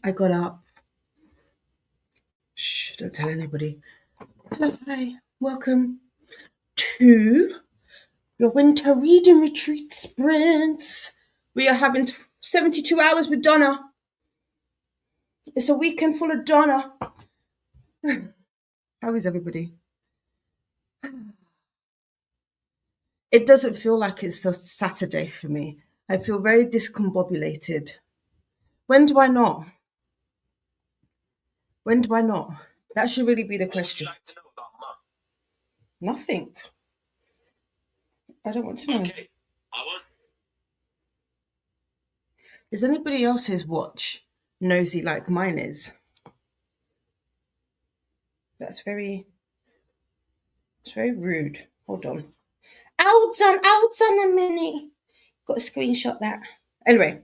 I got up. Shh, don't tell anybody. Hello, hi. Welcome to your winter reading retreat sprints. We are having 72 hours with Donna. It's a weekend full of Donna. How is everybody? It doesn't feel like it's a Saturday for me. I feel very discombobulated. When do I not? When do I not? That should really be the question. Nothing. I don't want to know. Okay. Is anybody else's watch nosy like mine is? It's very rude. Hold on. Hold on a minute. Got to screenshot that. Anyway,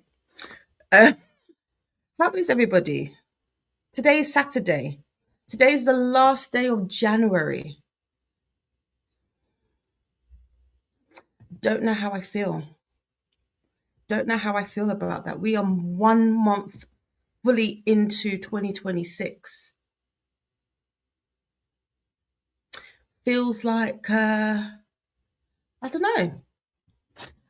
how is everybody? Today is Saturday. Today is the last day of January. Don't know how I feel. Don't know how I feel about that. We are 1 month fully into 2026. Feels like I don't know.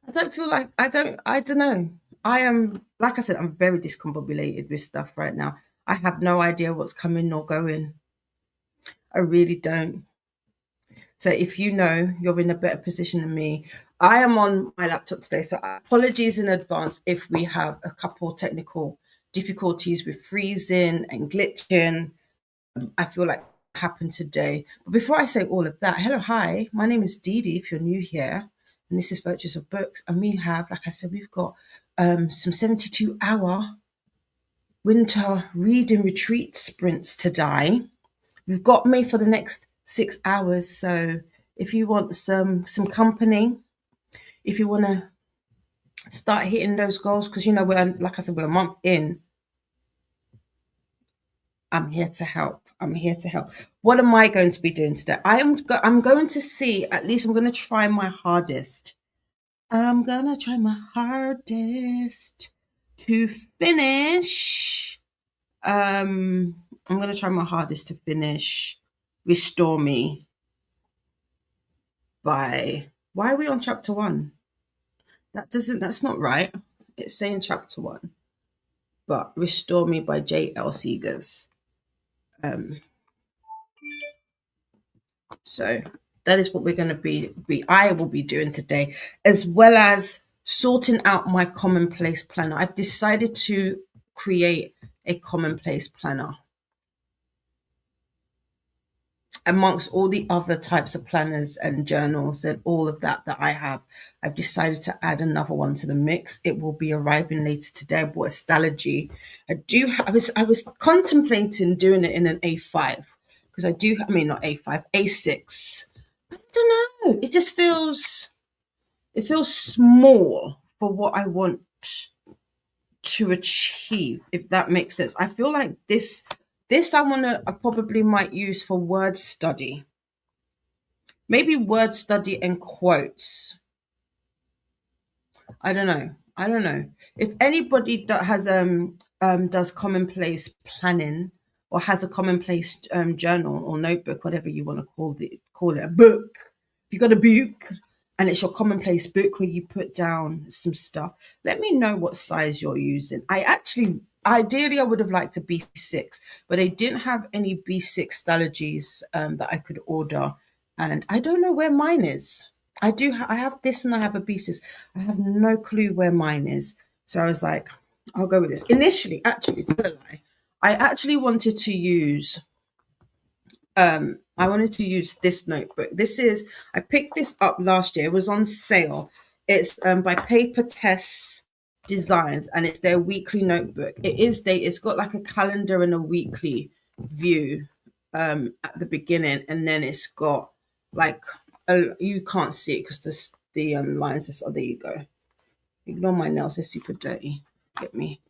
I don't know. I am, like I said, I'm very discombobulated with stuff right now. I have no idea what's coming nor going. I really don't. So if you know, you're in a better position than me. I am on my laptop today, so apologies in advance if we have a couple technical difficulties with freezing and glitching. I feel like it happened today. But before I say all of that, hello, hi, my name is Dee Dee, if you're new here, and this is Virtues of Books. And we have, like I said, we've got some 72-hour winter reading retreat sprints today. You've got me for the next 6 hours. So if you want some company, if you want to start hitting those goals, because we're, like I said, we're a month in, I'm here to help. What am I going to be doing today? I'm going to see, at least I'm going to try my hardest. I'm going to try my hardest to finish. I'm going to try my hardest to finish Restore Me by, why are we on chapter 1? That's not right. It's saying chapter 1. But Restore Me by J.L. Seegers. So that is what we're going to be I will be doing today, as well as sorting out my commonplace planner. I've decided to create a commonplace planner amongst all the other types of planners and journals and all of that I have. I've decided to add another one to the mix. It will be arriving later today. I bought a Stalogy. I was contemplating doing it in an A5, because not A5, A6. I don't know. It feels small for what I want to achieve, if that makes sense. I feel like this I probably might use for word study. Maybe word study and quotes. I don't know. If anybody that has does commonplace planning, or has a commonplace journal or notebook, whatever you want to call it a book. If you got a book and it's your commonplace book where you put down some stuff, let me know what size you're using. Ideally, I would have liked a B6, but they didn't have any B6 Stalogies that I could order, and I don't know where mine is. I have this and I have a B6. I have no clue where mine is. So I was like, I'll go with this. Initially, actually, tell a lie, I actually wanted to use this notebook. I picked this up last year. It was on sale. It's by Paper Test Designs, and it's their weekly notebook. It's got like a calendar and a weekly view at the beginning, and then it's got like you can't see it because the lines are, there you go. Ignore my nails, they're super dirty. Get me.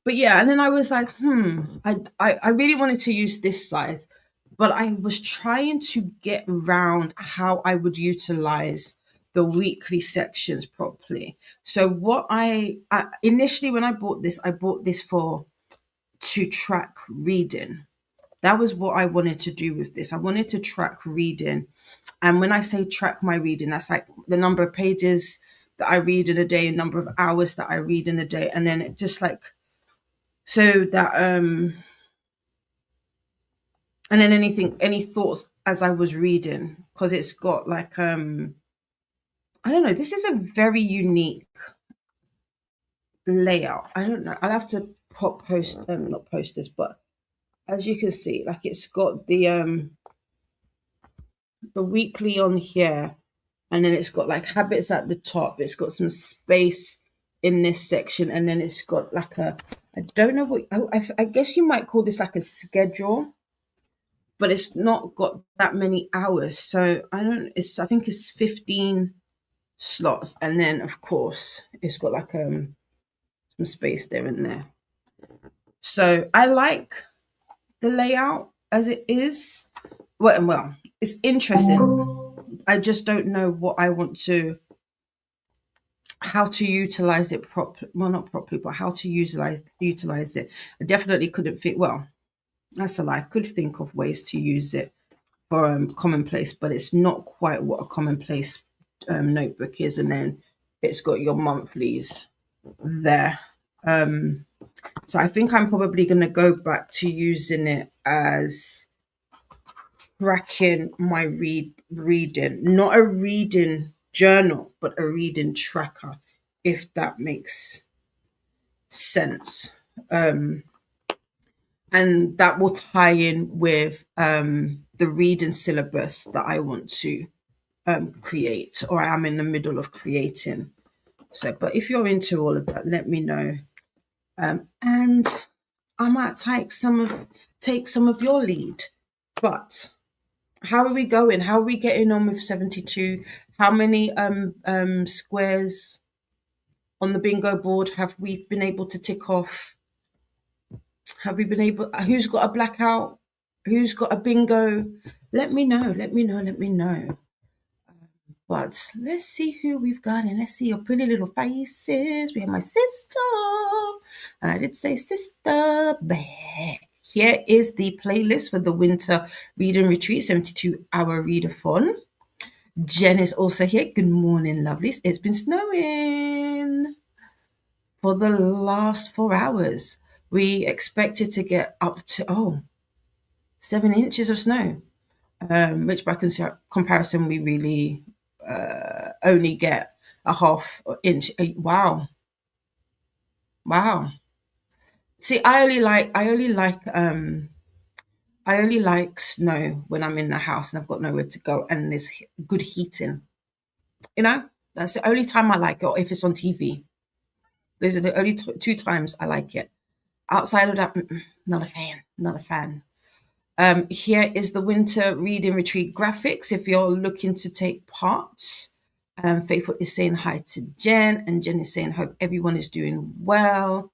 But yeah, and then I was like, I really wanted to use this size, but I was trying to get around how I would utilize the weekly sections properly. So I initially, when I bought this for to track reading. That was what I wanted to do with this. I wanted to track reading. And when I say track my reading, that's like the number of pages that I read in a day, number of hours that I read in a day. And then it just like, so that, and then any thoughts as I was reading, because it's got like, I don't know, this is a very unique layout. I don't know. I'll have to not posters, but as you can see, like it's got the weekly on here, and then it's got like habits at the top. It's got some space in this section, and then it's got like a, I don't know what, I guess you might call this like a schedule, but it's not got that many hours. So I think it's 15 slots, and then of course it's got like some space there and there. So I like the layout as it is. Well, it's interesting. I just don't know what I want to, how to utilize it properly. Well, not properly, but how to utilize it. I definitely couldn't think. Well, that's a lie. I could think of ways to use it for commonplace, but it's not quite what a commonplace notebook is. And then it's got your monthlies there. So I think I'm probably going to go back to using it as tracking my reading, not a reading journal, but a reading tracker, if that makes sense. And that will tie in with the reading syllabus that I want to create, or I am in the middle of creating. So, but if you're into all of that, let me know. And I might take some of your lead. But how are we going? How are we getting on with 72? How many squares on the bingo board have we been able to tick off? Have we been able, who's got a blackout? Who's got a bingo? Let me know, let me know, let me know. But let's see who we've got, and let's see your pretty little faces. We have my sister. And I did say sister. But here is the playlist for the winter reading retreat, 72-hour readathon. Jen is also here. Good morning, lovelies. It's been snowing for the last 4 hours. We expected to get up to 7 inches of snow, which by comparison we really only get a half inch. Wow. See, I only like snow when I'm in the house and I've got nowhere to go and there's good heating. You know, that's the only time I like it, or if it's on TV. Those are the only two times I like it. Outside of that, not a fan. Not a fan. Here is the winter reading retreat graphics if you're looking to take part. Faithful is saying hi to Jen, and Jen is saying, hope everyone is doing well.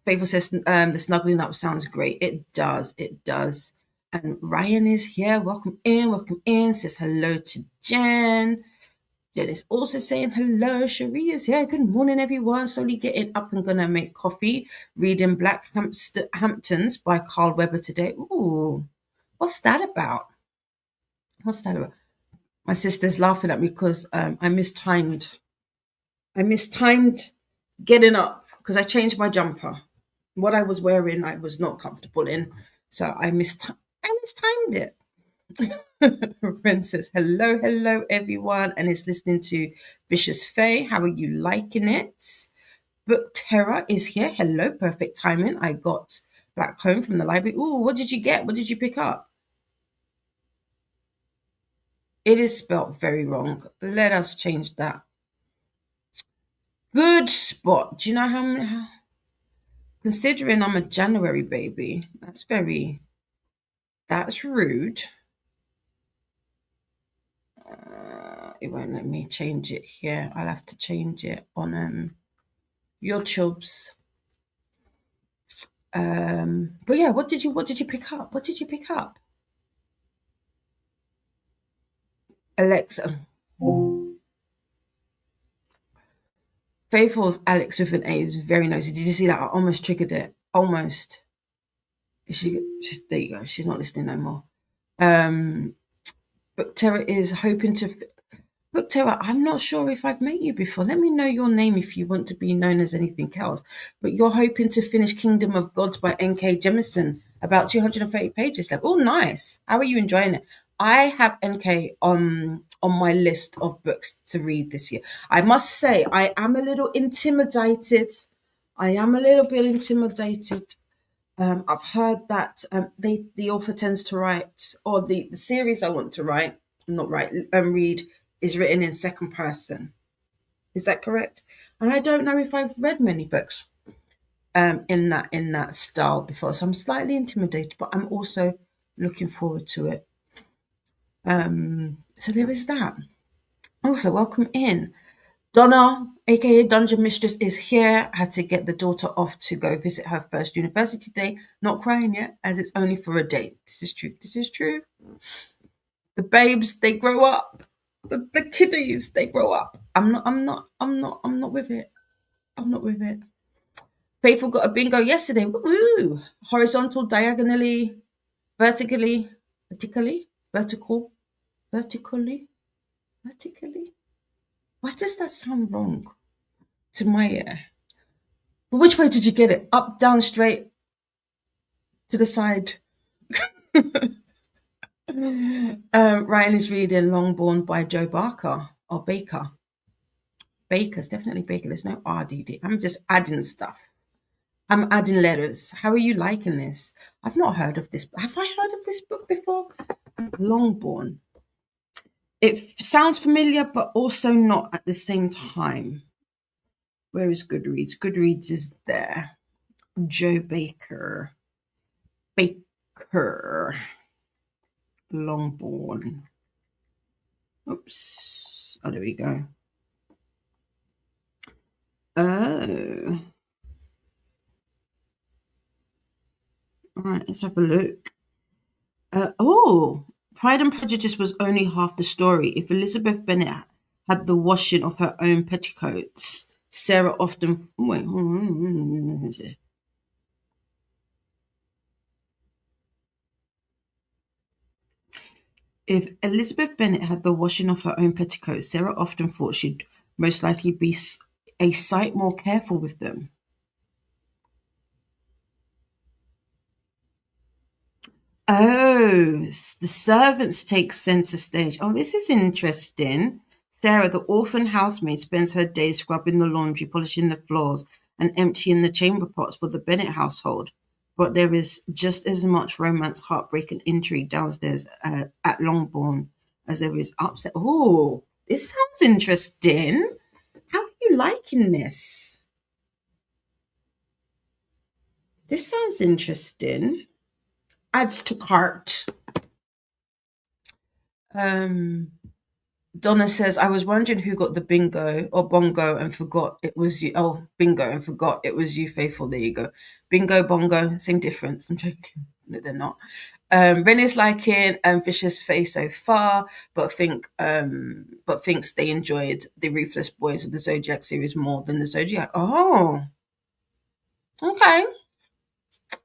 Faithful says, the snuggling up sounds great. It does. It does. And Ryan is here. Welcome in. Welcome in. Says hello to Jen. Jen is also saying hello. Cherie is here. Good morning, everyone. Slowly getting up and gonna make coffee. Reading Black Hamptons by Carl Weber today. Ooh, what's that about? What's that about? My sister's laughing at me because I mistimed. I mistimed getting up because I changed my jumper. What I was wearing, I was not comfortable in, so I mistimed it. Ren says, hello, hello, everyone, and is listening to Vicious Faye. How are you liking it? Book Terror is here. Hello, perfect timing. I got back home from the library. Ooh, what did you get? What did you pick up? It is spelt very wrong. Let us change that. Good spot. Do you know how many? Considering I'm a January baby, that's rude. It won't let me change it here. I'll have to change it on YouTube's. But yeah, what did you pick up? What did you pick up? Alexa, Faithful's Alex with an A is very nosy. Did you see that? I almost triggered it. Almost. There you go. She's not listening no more. Book Terror is hoping to. Book Terror, I'm not sure if I've met you before. Let me know your name if you want to be known as anything else. But you're hoping to finish Kingdom of Gods by N.K. Jemisin, about 230 pages left. Oh, nice. How are you enjoying it? I have N.K. on my list of books to read this year. I must say, I am a little intimidated. I am a little bit intimidated. I've heard that the author tends to write, or the series I want to write, not write, read, is written in second person. Is that correct? And I don't know if I've read many books in that style before, so I'm slightly intimidated, but I'm also looking forward to it. So there is that. Also, welcome in. Donna, aka Dungeon Mistress, is here. Had to get the daughter off to go visit her first university day. Not crying yet, as it's only for a day. This is true. This is true. The babes, they grow up. The kiddies, they grow up. I'm not with it. I'm not with it. Faithful got a bingo yesterday. Woo! Horizontal, diagonally, vertically, vertically. Why does that sound wrong to my ear? But which way did you get it? Up, down, straight, to the side? Ryan is reading Longbourn by Joe Barker or Baker. Baker's definitely Baker. There's no RDD. I'm just adding stuff. I'm adding letters. How are you liking this? I've not heard of this. Have I heard of this book before? Longbourn. It sounds familiar, but also not at the same time. Where is Goodreads? Goodreads is there. Joe Baker. Longbourn. Oops. Oh, there we go. Oh. All right, let's have a look. Pride and Prejudice was only half the story. If Elizabeth Bennet had the washing of her own petticoats, Sarah often. If Elizabeth Bennet had the washing of her own petticoats, Sarah often thought she'd most likely be a sight more careful with them. Oh, the servants take center stage. Oh, this is interesting. Sarah, the orphan housemaid, spends her days scrubbing the laundry, polishing the floors, and emptying the chamber pots for the Bennet household. But there is just as much romance, heartbreak, and intrigue downstairs at Longbourn as there is upset. Oh, this sounds interesting. How are you liking this? This sounds interesting. Adds to cart. Donna says, I was wondering who got the bingo or bongo and forgot it was you. Oh, bingo and forgot it was you, Faithful. There you go. Bingo, bongo, same difference. I'm joking. No, they're not. Rennie's liking Vicious Face so far, but thinks they enjoyed the Ruthless Boys of the Zodiac series more than the Zodiac. Oh, okay.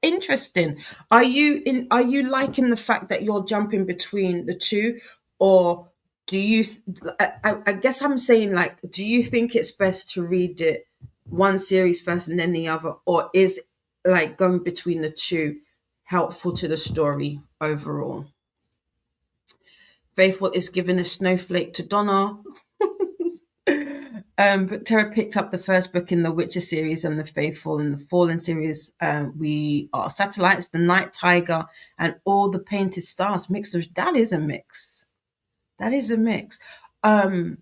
Interesting. Are you liking the fact that you're jumping between the two, or do you? I guess I'm saying, like, do you think it's best to read it one series first and then the other, or is like going between the two helpful to the story overall? Faithful is giving a snowflake to Donna. Victoria picked up the first book in the Witcher series and the Faithful in the Fallen series. We Are Satellites, The Night Tiger, and All the Painted Stars. That is a mix. That is a mix. And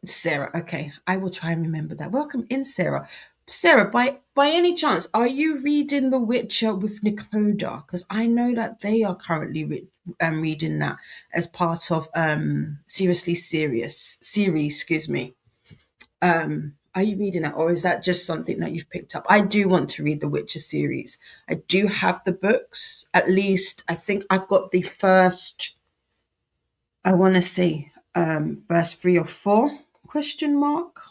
Sarah, okay, I will try and remember that. Welcome in, Sarah. Sarah, by any chance, are you reading The Witcher with Nakoda? Because I know that they are currently reading that as part of Seriously Serious series. Excuse me. Are you reading it, or is that just something that you've picked up? I do want to read the Witcher series. I do have the books. At least I think I've got the first. I want to say verse 3 or 4 question mark.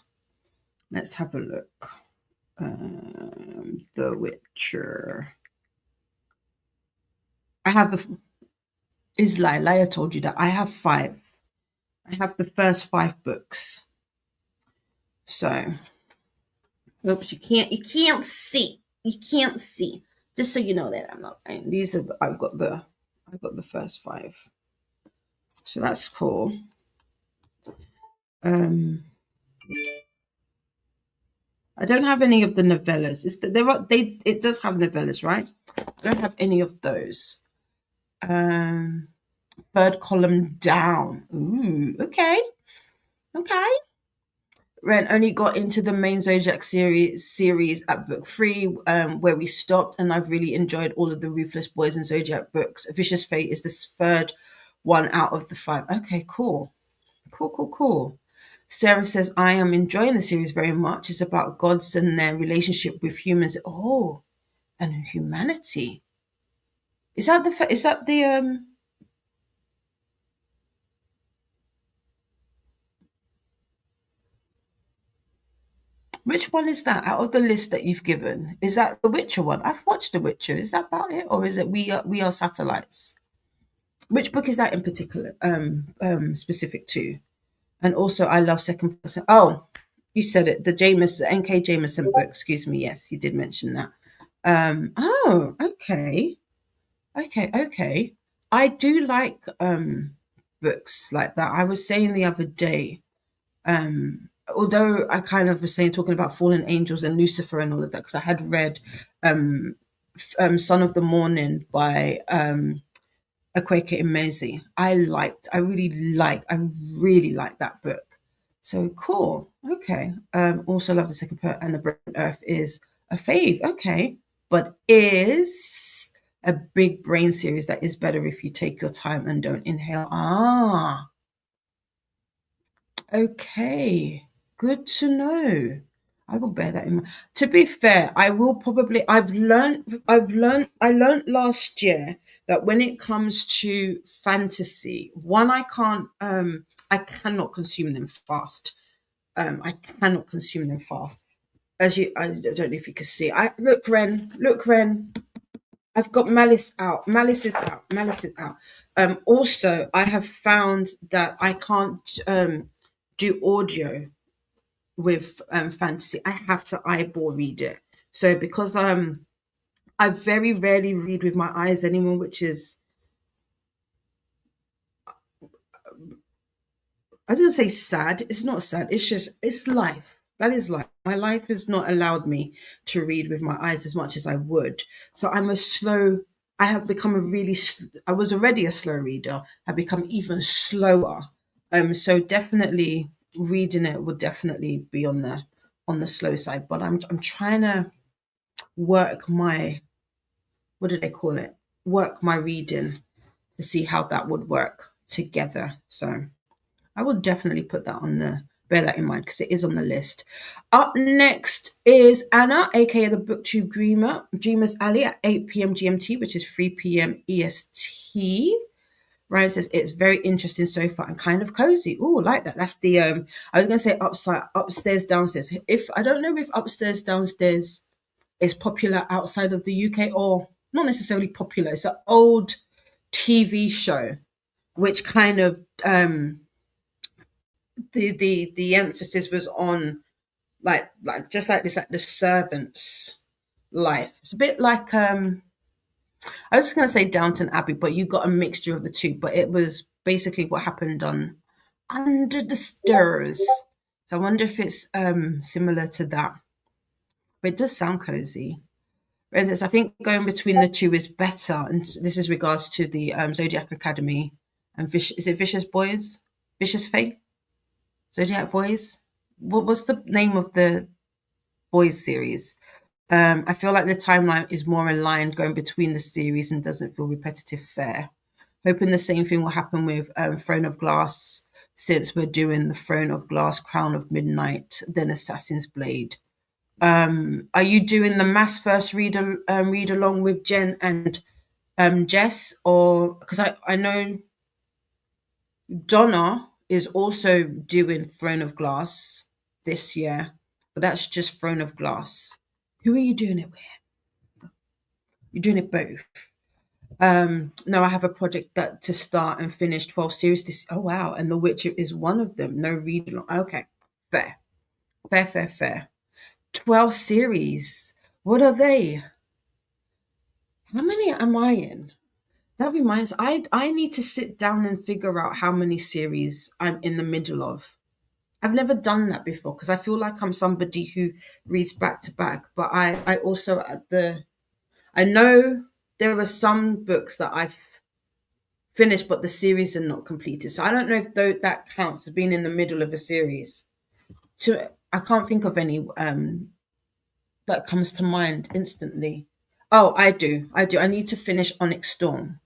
Let's have a look. The Witcher. I have the is Lie. I told you that I have five. I have the first five books. So, oops, you can't see. You can't see. Just so you know that I'm not saying these are. I've got the first five. So that's cool. Um, I don't have any of the novellas. It's that there are they. It does have novellas, right? I don't have any of those. Um, Third column down. Ooh, okay, okay. Ren only got into the main Zodiac series at book three, where we stopped, and I've really enjoyed all of the Ruthless Boys and Zodiac books. Vicious Fate is this third one out of the five. Okay, cool, cool, cool, cool. Sarah says, I am enjoying the series very much. It's about gods and their relationship with humans. Oh, and humanity. Is that the which one is that out of the list that you've given? Is that the Witcher one? I've watched The Witcher. Is that about it, or is it We Are Satellites? Which book is that in particular? Specific to? And also, I love second person. Oh, you said it. The N.K. Jameson book. Excuse me. Yes, you did mention that. Oh, okay, okay, okay. I do like books like that. I was saying the other day, although I kind of was saying talking about fallen angels and Lucifer and all of that, because I had read Son of the Morning by Akwaeke Emezi. I really liked that book. So cool. Okay. Also love the second part, and the Broken Earth is a fave. Okay. But is a big brain series that is better if you take your time and don't inhale. Ah, okay. Good to know. I will bear that in mind. To be fair, I will probably I learned last year that when it comes to fantasy, one I cannot consume them fast. I cannot consume them fast. I don't know if you can see. Look, Ren. I've got Malice out. Malice is out. Malice is out. Also, I have found that I can't do audio with fantasy. I have to eyeball read it. So because I very rarely read with my eyes anymore, which is, I was gonna say sad. It's not sad. It's life. That is life. My life has not allowed me to read with my eyes as much as I would. So I'm a slow. I have become a really. I was already a slow reader. I've become even slower. So definitely reading it would definitely be on the slow side. But I'm trying to work my, what do they call it? Work my reading to see how that would work together. So I will definitely put that on the bear that in mind because it is on the list. Up next is Anna, aka the Booktube Dreamers Alley at 8 p.m. GMT, which is 3 p.m. EST. Ryan says it's very interesting so far and kind of cozy. Oh, like that. That's the I was gonna say upstairs, downstairs. If I don't know if upstairs, downstairs is popular outside of the UK or not necessarily popular. It's an old TV show which kind of the emphasis was on like just like this, like the servant's life. It's a bit like I was just gonna say Downton Abbey, but you got a mixture of the two. But it was basically what happened on Under the Stairs. So I wonder if it's similar to that. But it does sound cozy. Whereas I think going between the two is better, and this is regards to the Zodiac Academy and is it Vicious Boys, Vicious Fate, Zodiac Boys. What was the name of the boys series? I feel like the timeline is more aligned going between the series and doesn't feel repetitive. Fair. Hoping the same thing will happen with Throne of Glass, since we're doing the Throne of Glass, Crown of Midnight, then Assassin's Blade. Are you doing the mass first read along with Jen and Jess, or because I know Donna is also doing Throne of Glass this year, but that's just Throne of Glass. Who are you doing it with? You're doing it both. No, I have a project that to start and finish 12 series this. Oh wow, and The Witcher is one of them. No read along. Okay, fair, fair, fair, fair. 12 series. What are they? How many am I in? That reminds I need to sit down and figure out how many series I'm in the middle of. I've never done that before because I feel like I'm somebody who reads back to back, but I also I know there are some books that I've finished but the series are not completed. So I don't know if that counts as being in the middle of a series. I can't think of any that comes to mind instantly. Oh, I do. I do. I need to finish Onyx Storm.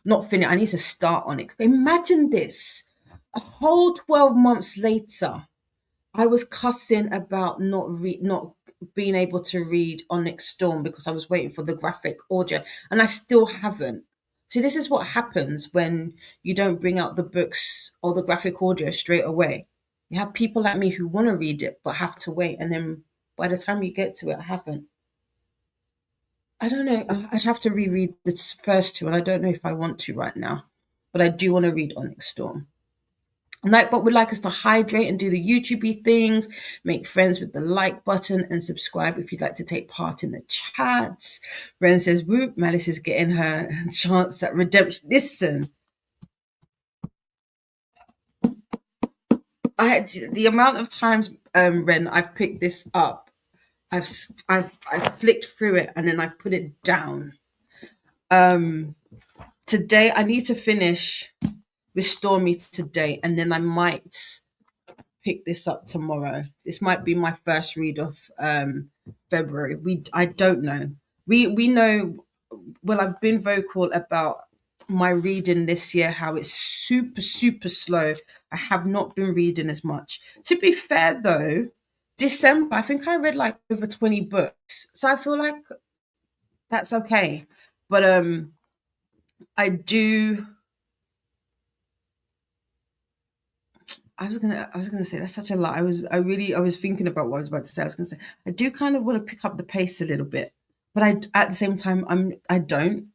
Not finish. I need to start on it. Imagine this. A whole 12 months later, I was cussing about not being able to read Onyx Storm because I was waiting for the graphic audio, and I still haven't. See, this is what happens when you don't bring out the books or the graphic audio straight away. You have people like me who want to read it but have to wait, and then by the time you get to it, I haven't. I don't know. I'd have to reread the first two, and I don't know if I want to right now. But I do want to read Onyx Storm. Nightbot would like us to hydrate and do the YouTubey things, make friends with the like button, and subscribe if you'd like to take part in the chats. Ren says, whoop, Malice is getting her chance at redemption. Listen, I had the amount of times, Ren, I've picked this up. I've flicked through it and then I've put it down. Today I need to finish Restore Me today, and then I might pick this up tomorrow. This might be my first read of February. I don't know. We know. Well, I've been vocal about my reading this year, how it's super super slow. I have not been reading as much. To be fair though, December I think I read like over 20 books, so I feel like that's okay. But I do. I was gonna say that's such a lot. I was thinking about what I was about to say. I was gonna say I do kind of want to pick up the pace a little bit, but I at the same time I don't.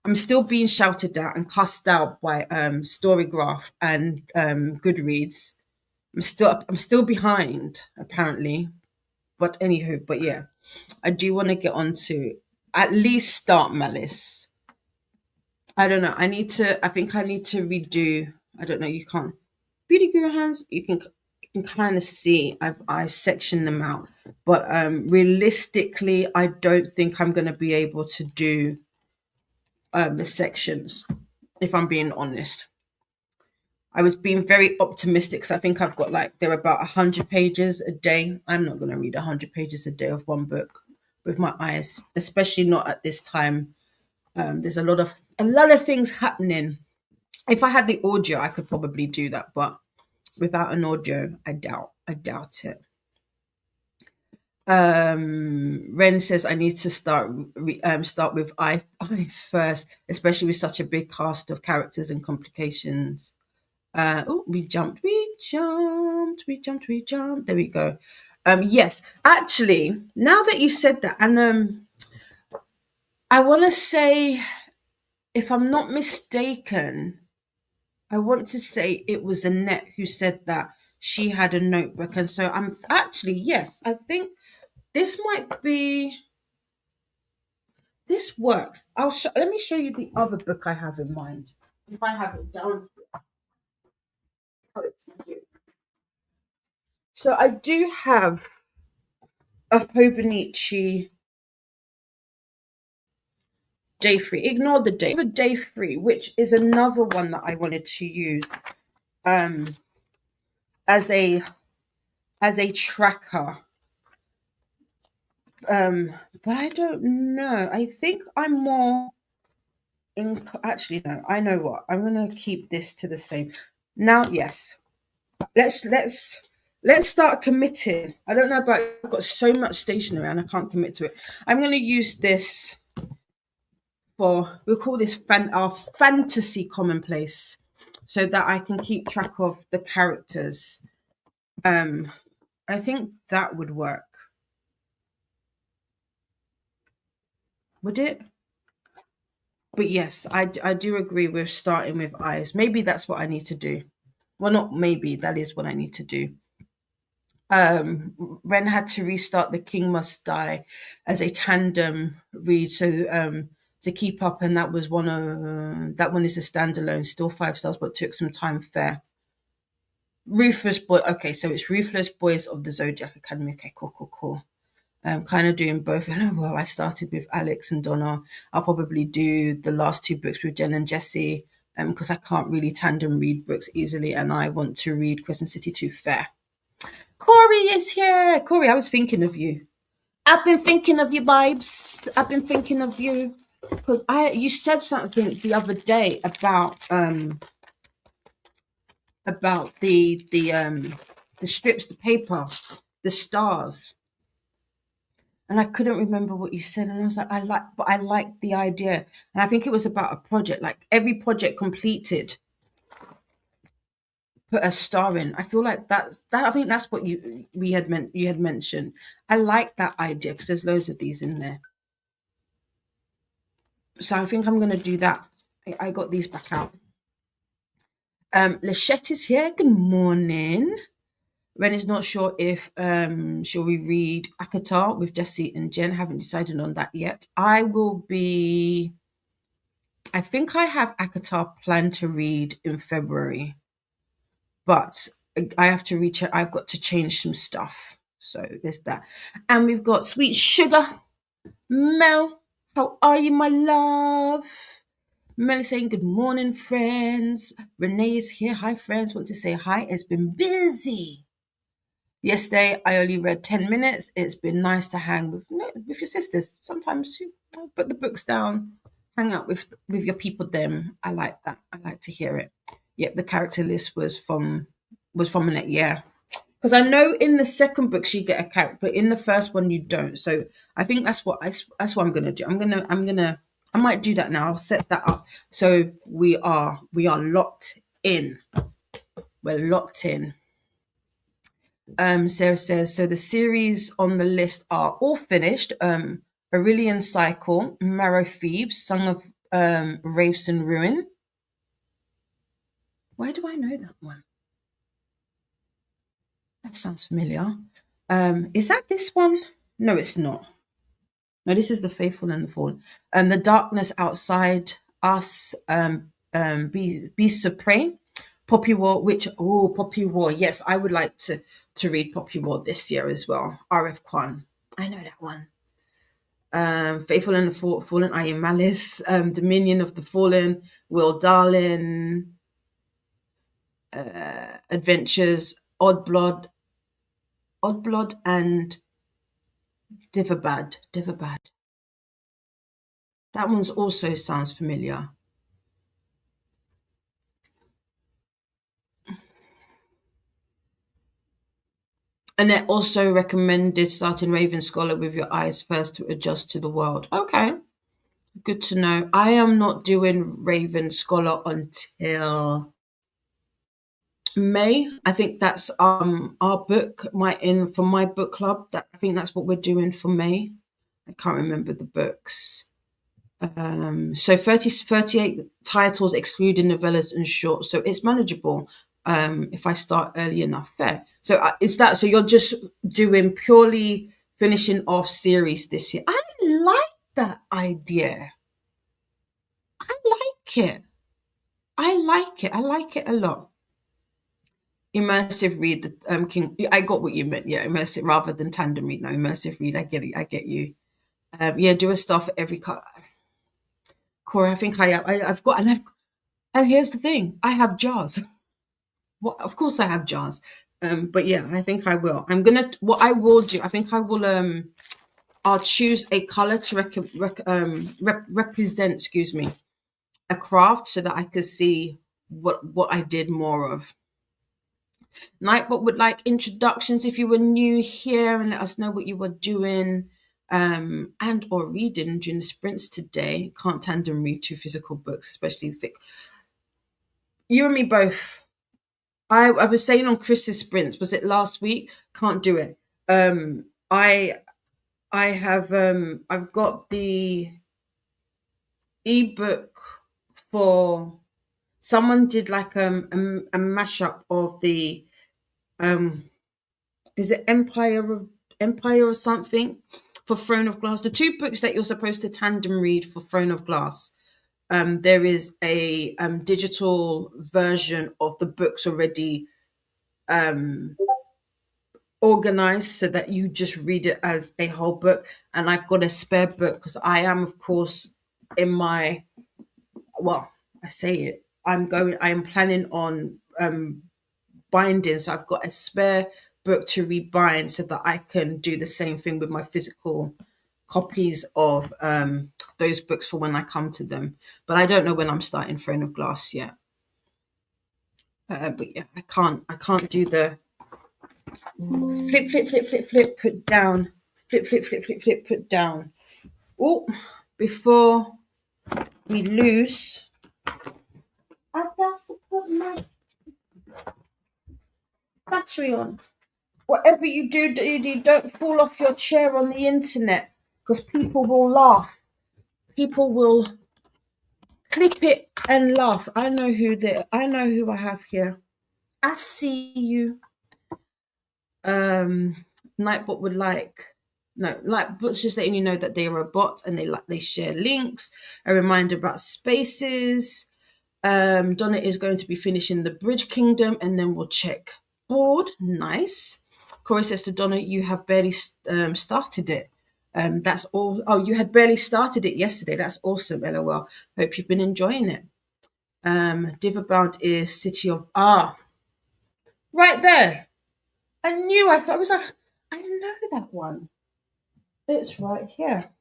I'm still being shouted at and cussed out by Storygraph and Goodreads. I'm still behind apparently, but anywho, but yeah, I do want to get on to at least start Malice. I don't know. I think I need to redo. I don't know. You can't. Beauty Guru hands. You can kind of see. I've sectioned them out, but realistically, I don't think I'm going to be able to do the sections. If I'm being honest, I was being very optimistic because I think I've got like there are about 100 pages a day. I'm not going to read 100 pages a day of one book with my eyes, especially not at this time. There's a lot of things happening. If I had the audio, I could probably do that, but without an audio, I doubt it. Ren says I need to start with eyes first, especially with such a big cast of characters and complications. Oh, we jumped. There we go. Yes, actually, now that you said that, and I want to say, if I'm not mistaken, I want to say it was Annette who said that she had a notebook, and so I'm actually yes, I think this might be this works. Let me show you the other book I have in mind. If I have it down, so I do have a Hobonichi day free. Ignore the day free, which is another one that I wanted to use um as a tracker. But I don't know. I think I'm more in. Actually, no. I know what. I'm gonna keep this to the same. Now, yes. Let's start committing. I don't know about. I've got so much stationery and I can't commit to it. I'm gonna use this for. We'll call this our fantasy commonplace, so that I can keep track of the characters. I think that would work. Would it? But yes, I do agree with starting with eyes. Maybe that's what I need to do. Well, not maybe, that is what I need to do. Ren had to restart The King Must Die as a tandem read, so to keep up, and that was that one is a standalone, still 5 stars, but took some time. Fair. Ruthless Boy. Okay, so it's Ruthless Boys of the Zodiac Academy. Okay, cool, cool, cool. Kind of doing both. Well, I started with Alex and Donna. I'll probably do the last two books with Jen and Jesse, because I can't really tandem read books easily, and I want to read Crescent City 2 Fair. Corey is here. Corey, I was thinking of you. I've been thinking of you, vibes. I've been thinking of you because you said something the other day about the strips, the paper, the stars, and I couldn't remember what you said. And I was like, I like the idea, and I think it was about a project. Like every project completed, put a star in. I feel like that. I think that's what you had mentioned. I like that idea because there's loads of these in there. So I think I'm gonna do that. I got these back out. Lachette is here. Good morning. Ren is not sure if shall we read Akatar with Jesse and Jen. Haven't decided on that yet. I think I have Akatar planned to read in February, but I have to reach it. I've got to change some stuff. So there's that. And we've got Sweet Sugar. Mel, how are you, my love? Mel is saying, good morning, friends. Renee is here. Hi, friends. Want to say hi. It's been busy. Yesterday, I only read 10 minutes. It's been nice to hang with your sisters. Sometimes you put the books down, hang out with your people. Them, I like that. I like to hear it. Yep, the character list was from Annette. Yeah, because I know in the second book you get a character, but in the first one you don't. So I think that's what I'm gonna do. I might do that now. I'll set that up. So we are locked in. We're locked in. Sarah says, so the series on the list are all finished. Aurelian Cycle, Marrow Thieves, Song of Wraiths and Ruin. Why do I know that one? That sounds familiar. Is that this one? No, it's not. No, this is The Faithful and the Fallen. The Darkness Outside Us, Beasts of Prey, Poppy War, Poppy War. Yes, I would like to read Poppy War this year as well. R.F. Kwan. I know that one. Faithful and the Fallen, I Am Malice, Dominion of the Fallen, Will Darlin, Adventures, Oddblood, and Diverbad. That one's also sounds familiar. Annette also recommended starting Raven Scholar with your eyes first to adjust to the world. Okay, good to know. I am not doing Raven Scholar until May. I think that's our book, from my book club. I think that's what we're doing for May. I can't remember the books. So 38 titles excluding novellas and shorts, so it's manageable if I start early enough. Fair. So is that so? You're just doing purely finishing off series this year. I like that idea. I like it. I like it a lot. Immersive read, the King. I got what you meant. Yeah, immersive rather than tandem read. No, immersive read. I get it. I get you. Yeah, do a star for every cut. Corey, I think I've got, and here's the thing, I have jars. Well, of course I have jars. But yeah, I think I will. What I will do, I think I will, I'll choose a color to represent, excuse me, a craft so that I could see what I did more of. Nightbot would like introductions if you were new here and let us know what you were doing and or reading during the sprints today. Can't tandem read two physical books, especially thick. You and me both. I was saying on Chris's sprints, was it last week? Can't do it. I I've got the ebook for someone did like a mashup of the um is it Empire or something for Throne of Glass. The two books that you're supposed to tandem read for Throne of Glass. There is a digital version of the books already um, organized so that you just read it as a whole book. And I've got a spare book because I am, of course, in my, well, I say it, I am planning on binding. So I've got a spare book to rebind so that I can do the same thing with my physical copies of those books for when I come to them. But I don't know when I'm starting Throne of Glass yet. But yeah, I can't do the flip, flip, flip, flip, flip, put down, flip, flip, flip, flip, flip, put down. Oh, before we lose, I've got to put my battery on. Whatever you do, don't fall off your chair on the internet because people will laugh. People will clip it and laugh. I know who I have here. I see you. Um, Nightbot would like no, Nightbot's just letting you know that they are a bot and they share links. A reminder about spaces. Donna is going to be finishing the Bridge Kingdom and then we'll check board. Nice. Corey says to Donna, you have barely started it. That's all. Oh, you had barely started it yesterday. That's awesome. LOL. Hope you've been enjoying it. Divabound is City of right there. I was like, I know that one. It's right here.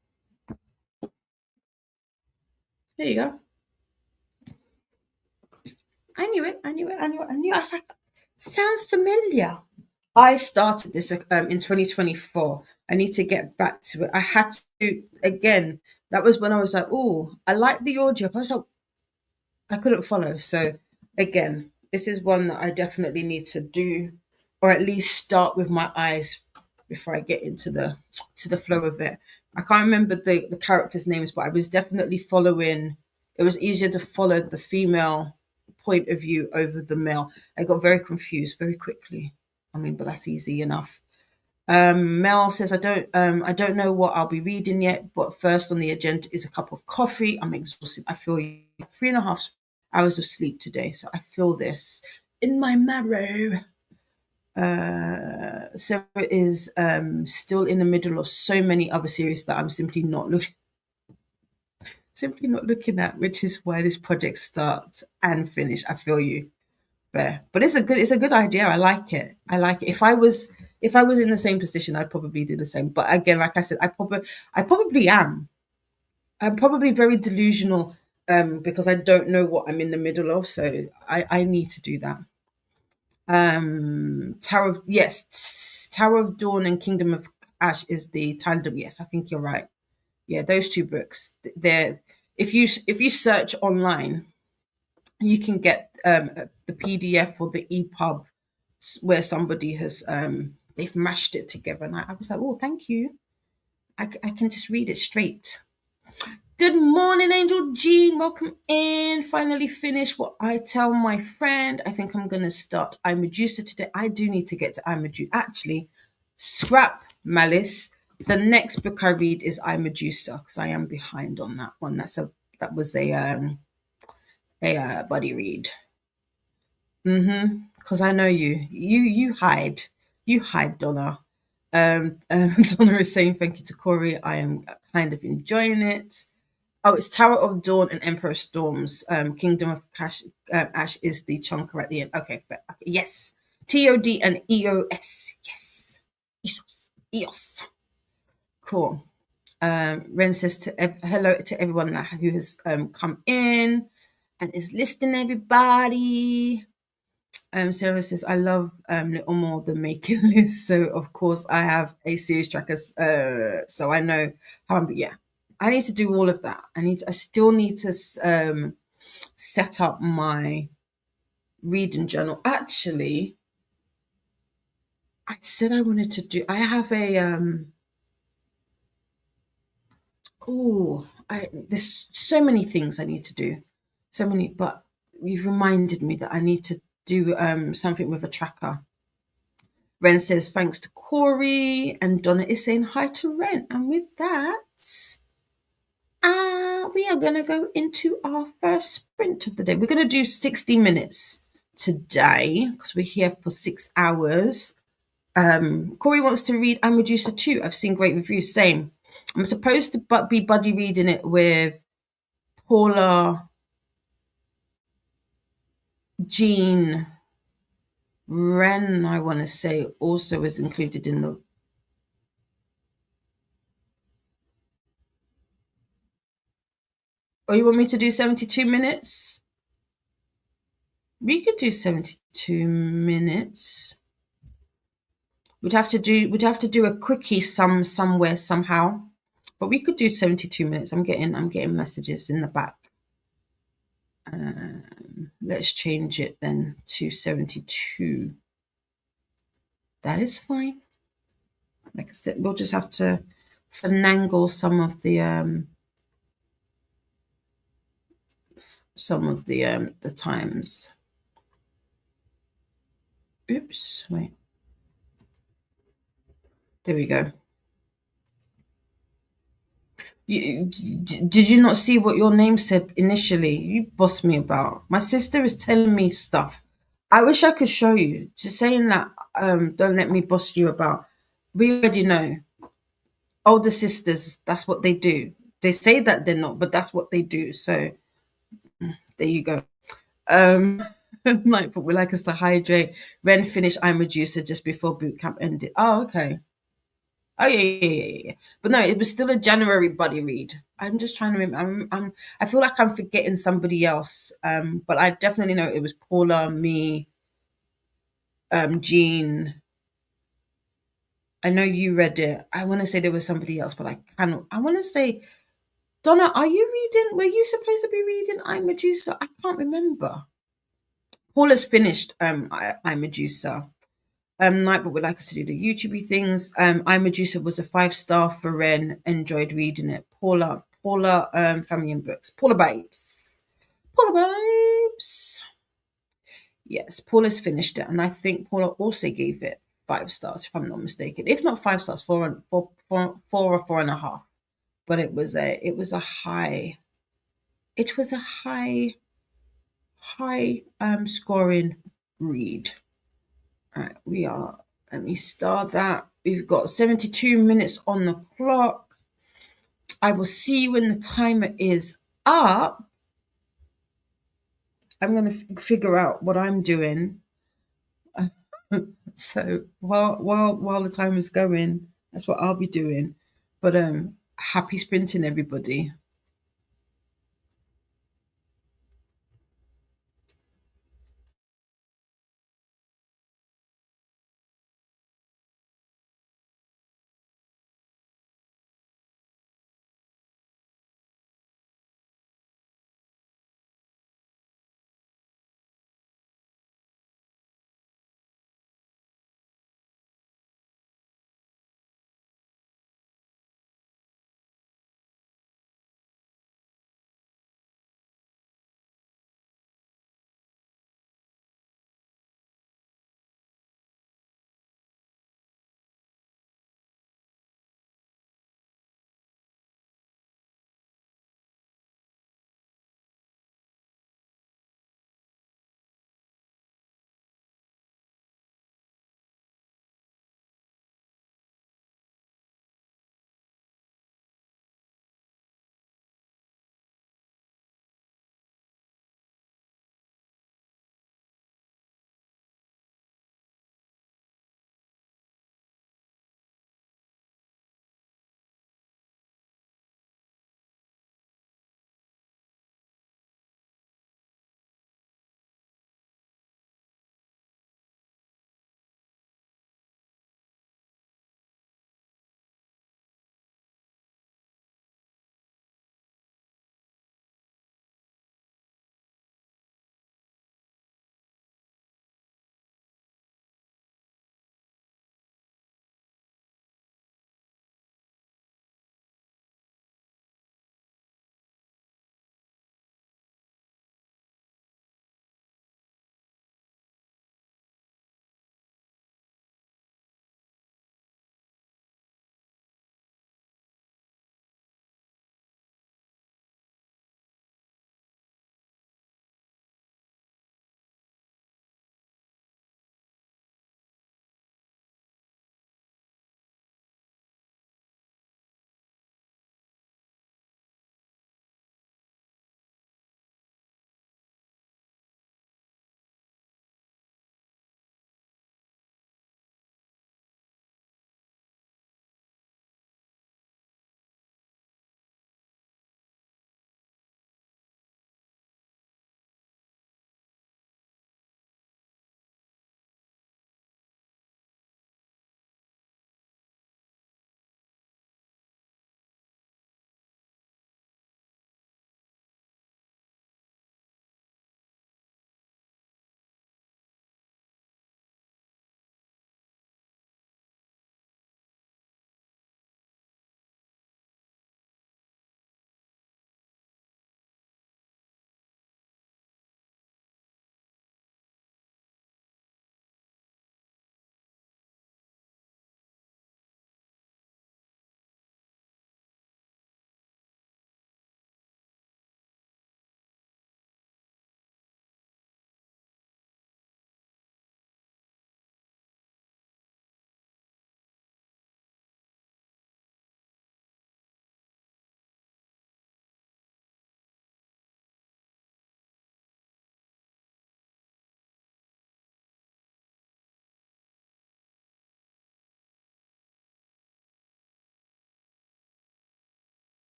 There you go. I knew it. I knew it. I knew it. I knew it. I was like, sounds familiar. I started this in 2024. I need to get back to it. I had to again. That was when I was like, oh, I like the audio. I was like, I couldn't follow. So again, this is one that I definitely need to do, or at least start with my eyes before I get into the flow of it. I can't remember the characters' names, but I was definitely following. It was easier to follow the female point of view over the male. I got very confused very quickly. I mean, but that's easy enough. Mel says, I don't know what I'll be reading yet, but first on the agenda is a cup of coffee. I'm exhausted. I feel 3.5 hours of sleep today, so I feel this in my marrow. Sarah is still in the middle of so many other series that I'm simply not looking at, which is why this project starts and finish. I feel you. Fair. But it's a good idea. I like it. I like it. If I was in the same position, I'd probably do the same. But again, like I said, I probably am. I'm probably very delusional because I don't know what I'm in the middle of. So I need to do that. Tower of Dawn and Kingdom of Ash is the tandem. Yes, I think you're right. Yeah, those two books. They're if you search online, you can get the PDF or the EPUB where somebody has they've mashed it together, and I was like, oh, thank you. I can just read it straight. Good morning, Angel Jean. Welcome in. Finally finished what I tell my friend. I think I'm going to start I'm Medusa today. I do need to get to I'm Medusa. Actually, scrap Malice. The next book I read is I'm Medusa because I am behind on that one. That was a buddy read. Because I know you hide. You hide, Donna. Donna is saying thank you to Corey. I am kind of enjoying it. Oh, it's Tower of Dawn and Emperor Storms. Kingdom of Ash is the chunker at the end. Okay, fair. Okay, yes. TOD and EOS. Yes. EOS. Cool. Ren says hello to everyone who has come in and is listening, everybody. Sarah says, I love Little More Than Making Lists. So, of course, I have a series tracker. So I know how I'm, yeah. I need to do all of that. I still need to set up my reading journal. Actually, I said I wanted to do. I have a I there's so many things I need to do, so many. But you've reminded me that I need to do something with a tracker. Ren says thanks to Corey, and Donna is saying hi to Ren. And with that, we are gonna go into our first sprint of the day. We're gonna do 60 minutes today because we're here for 6 hours. Corey wants to read I'm Medusa too. I've seen great reviews. Same. I'm supposed to be buddy reading it with Paula, Jean, Ren, I want to say, also is included in the. Oh, you want me to do 72 minutes? We could do 72 minutes. We'd have to do a quickie somewhere somehow. But we could do 72 minutes. I'm getting messages in the back. Let's change it then to 72. That is fine. Like I said, we'll just have to finagle some of the times. Oops, wait. There we go. Did you not see what your name said initially? You bossed me about. My sister is telling me stuff. I wish I could show you. Just saying that, don't let me boss you about. We already know. Older sisters, that's what they do. They say that they're not, but that's what they do. So there you go. Like, but we like us to hydrate. Ren finished I'm a juicer just before boot camp ended. Oh, okay. Oh yeah. But no, it was still a January buddy read. I'm just trying to remember. I feel like I'm forgetting somebody else. But I definitely know it was Paula, me, Jean. I know you read it. I want to say there was somebody else, but I cannot. I want to say Donna. Are you reading? Were you supposed to be reading I'm Medusa? I can't remember. Paula's finished. I'm Medusa. Night, but would like us to do the YouTubey things. I Medusa was a 5-star for Ren. Enjoyed reading it. Paula, Family and Books. Paula Babes. Paula Babes. Yes, Paula's finished it, and I think Paula also gave it 5 stars, if I'm not mistaken. If not 5 stars, four or 4.5. But it was a high scoring read. All right, let me start that. We've got 72 minutes on the clock. I will see you when the timer is up. I'm going to figure out what I'm doing. So while the time is going, that's what I'll be doing. But happy sprinting, everybody.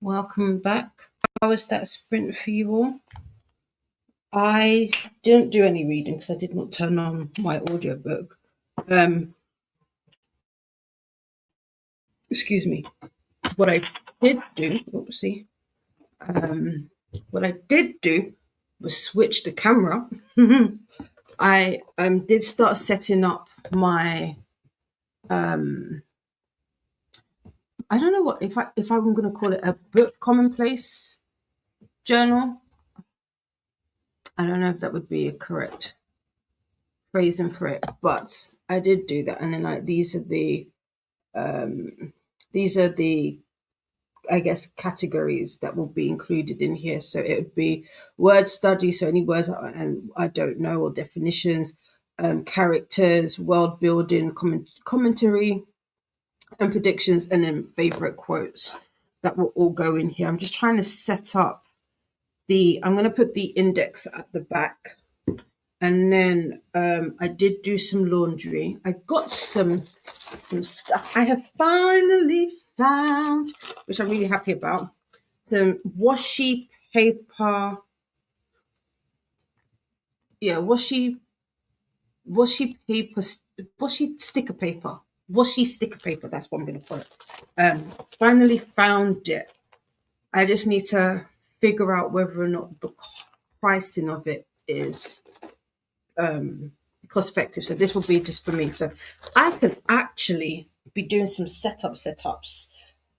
welcome back. How was that sprint for you all? I didn't do any reading because I did not turn on my audiobook. Um, excuse me. What I did do, oopsie, what I did do was switch the camera. I did start setting up my I don't know what if I'm going to call it a book commonplace journal. I don't know if that would be a correct phrasing for it, but I did do that, and then these are the I guess categories that will be included in here. So it would be word study, so any words I don't know, or definitions, characters, world building, commentary, and predictions, and then favorite quotes. That will all go in here. I'm just trying to set up I'm going to put the index at the back, and then I did do some laundry. I got some stuff I have finally found, which I'm really happy about. Some washi paper, washi washi sticker paper, washi sticker paper. That's what I'm going to call it. Finally found it. I just need to figure out whether or not the pricing of it is cost effective. So this will be just for me. So I can actually be doing some setups.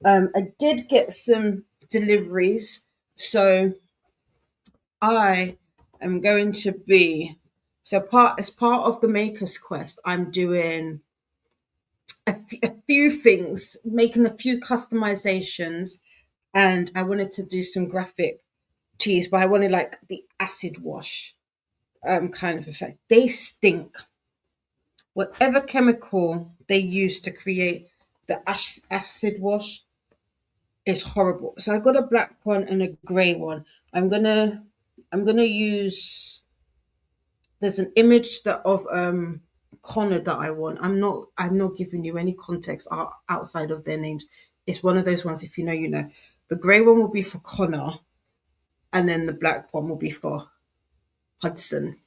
I did get some deliveries. So I am going to be as part of the Maker's Quest, I'm doing a few things, making a few customizations, and I wanted to do some graphic tees, but I wanted like the acid wash kind of effect. They stink. Whatever chemical they use to create the acid wash is horrible. So I got a black one and a grey one. I'm gonna use. There's an image that of Connor that I want. I'm not giving you any context outside of their names. It's one of those ones. If you know, you know. The grey one will be for Connor, and then the black one will be for Hudson.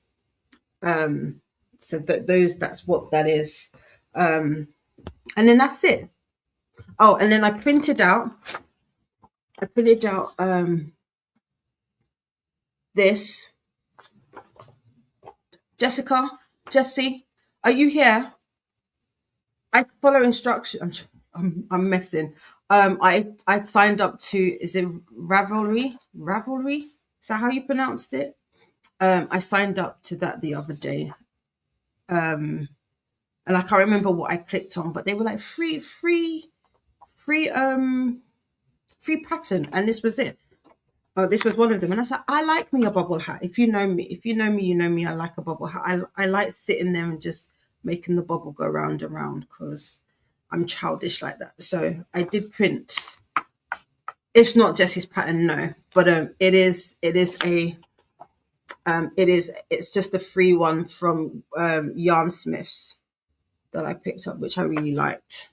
So that's what that is. And then that's it. Oh, and then I printed out this. Jesse, are you here? I follow instructions. I'm messing. I signed up to, is it Ravelry? Ravelry? Is that how you pronounced it? I signed up to that the other day. And I can't remember what I clicked on, but they were like free free pattern, and this was it. Oh, this was one of them, and I was like, I like me a bubble hat. If you know me, you know me. I like a bubble hat. I like sitting there and just making the bubble go round and round because I'm childish like that. So I did print. It's not Jesse's pattern, no, but it's just a free one from Yarn Smiths that I picked up, which I really liked.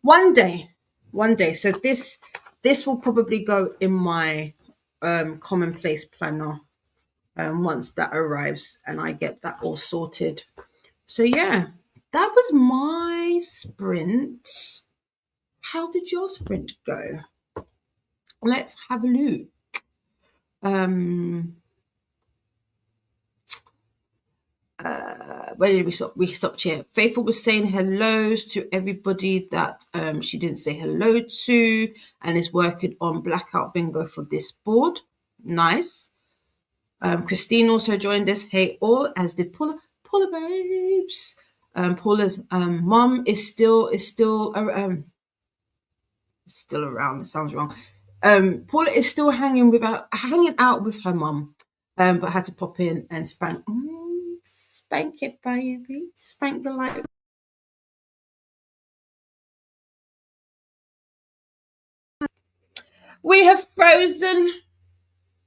One day. So this will probably go in my commonplace planner once that arrives and I get that all sorted. So yeah, that was my sprint. How did your sprint go? Let's have a look. Where did we stop? We stopped here. Faithful was saying hellos to everybody that she didn't say hello to, and is working on Blackout Bingo for this board. Nice. Christine also joined us. Hey all, as did Paula babes. Paula's mum is still around. It sounds wrong. Paula is still hanging out with her mum, but had to pop in and spank. Spank it, baby. Spank the light. We have frozen.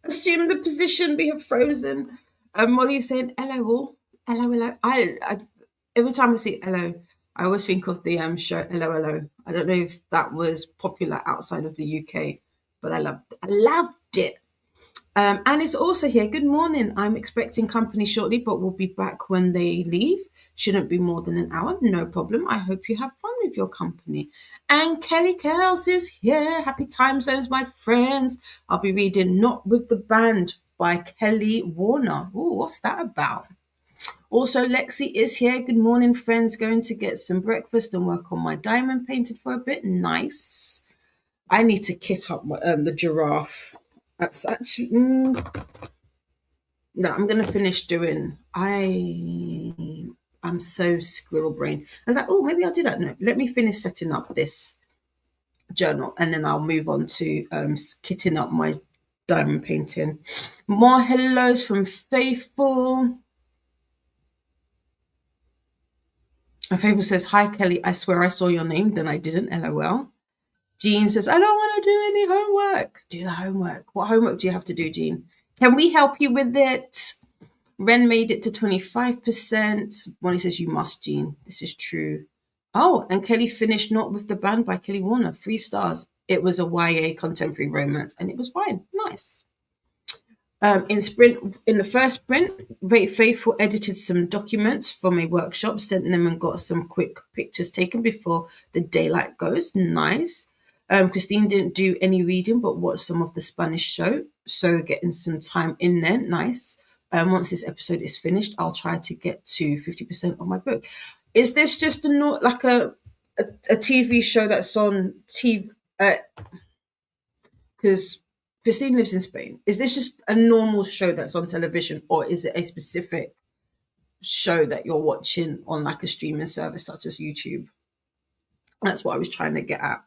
Assume the position. We have frozen. Molly is saying hello all. Hello. I every time I see hello, I always think of the show Hello. I don't know if that was popular outside of the UK. but I loved it. And it's also here. Good morning. I'm expecting company shortly, but we'll be back when they leave. Shouldn't be more than an hour. No problem. I hope you have fun with your company. And Kelly Kells is here. Happy time zones, my friends. I'll be reading Not With the Band by Kelly Warner. Ooh, what's that about? Also, Lexi is here. Good morning, friends. Going to get some breakfast and work on my diamond painted for a bit. Nice. I need to kit up the giraffe. That's actually no. I'm gonna finish doing. I'm so squirrel brain. I was like, oh, maybe I'll do that. No, let me finish setting up this journal, and then I'll move on to kitting up my diamond painting. More hellos from Faithful. And Faithful says, "Hi Kelly. I swear I saw your name, then I didn't. LOL." Jean says, I don't want to do any homework. Do the homework. What homework do you have to do, Jean? Can we help you with it? Ren made it to 25%. Molly says, you must, Jean. This is true. Oh, and Kelly finished Not With the Band by Kelly Warner. 3 stars. It was a YA contemporary romance, and it was fine. Nice. In the first sprint, Faithful edited some documents from a workshop, sent them and got some quick pictures taken before the daylight goes. Nice. Christine didn't do any reading, but watched some of the Spanish show, so getting some time in there. Nice. Once this episode is finished, I'll try to get to 50% of my book. Is this just a TV show that's on TV? Because Christine lives in Spain. Is this just a normal show that's on television, or is it a specific show that you're watching on like a streaming service such as YouTube? That's what I was trying to get at.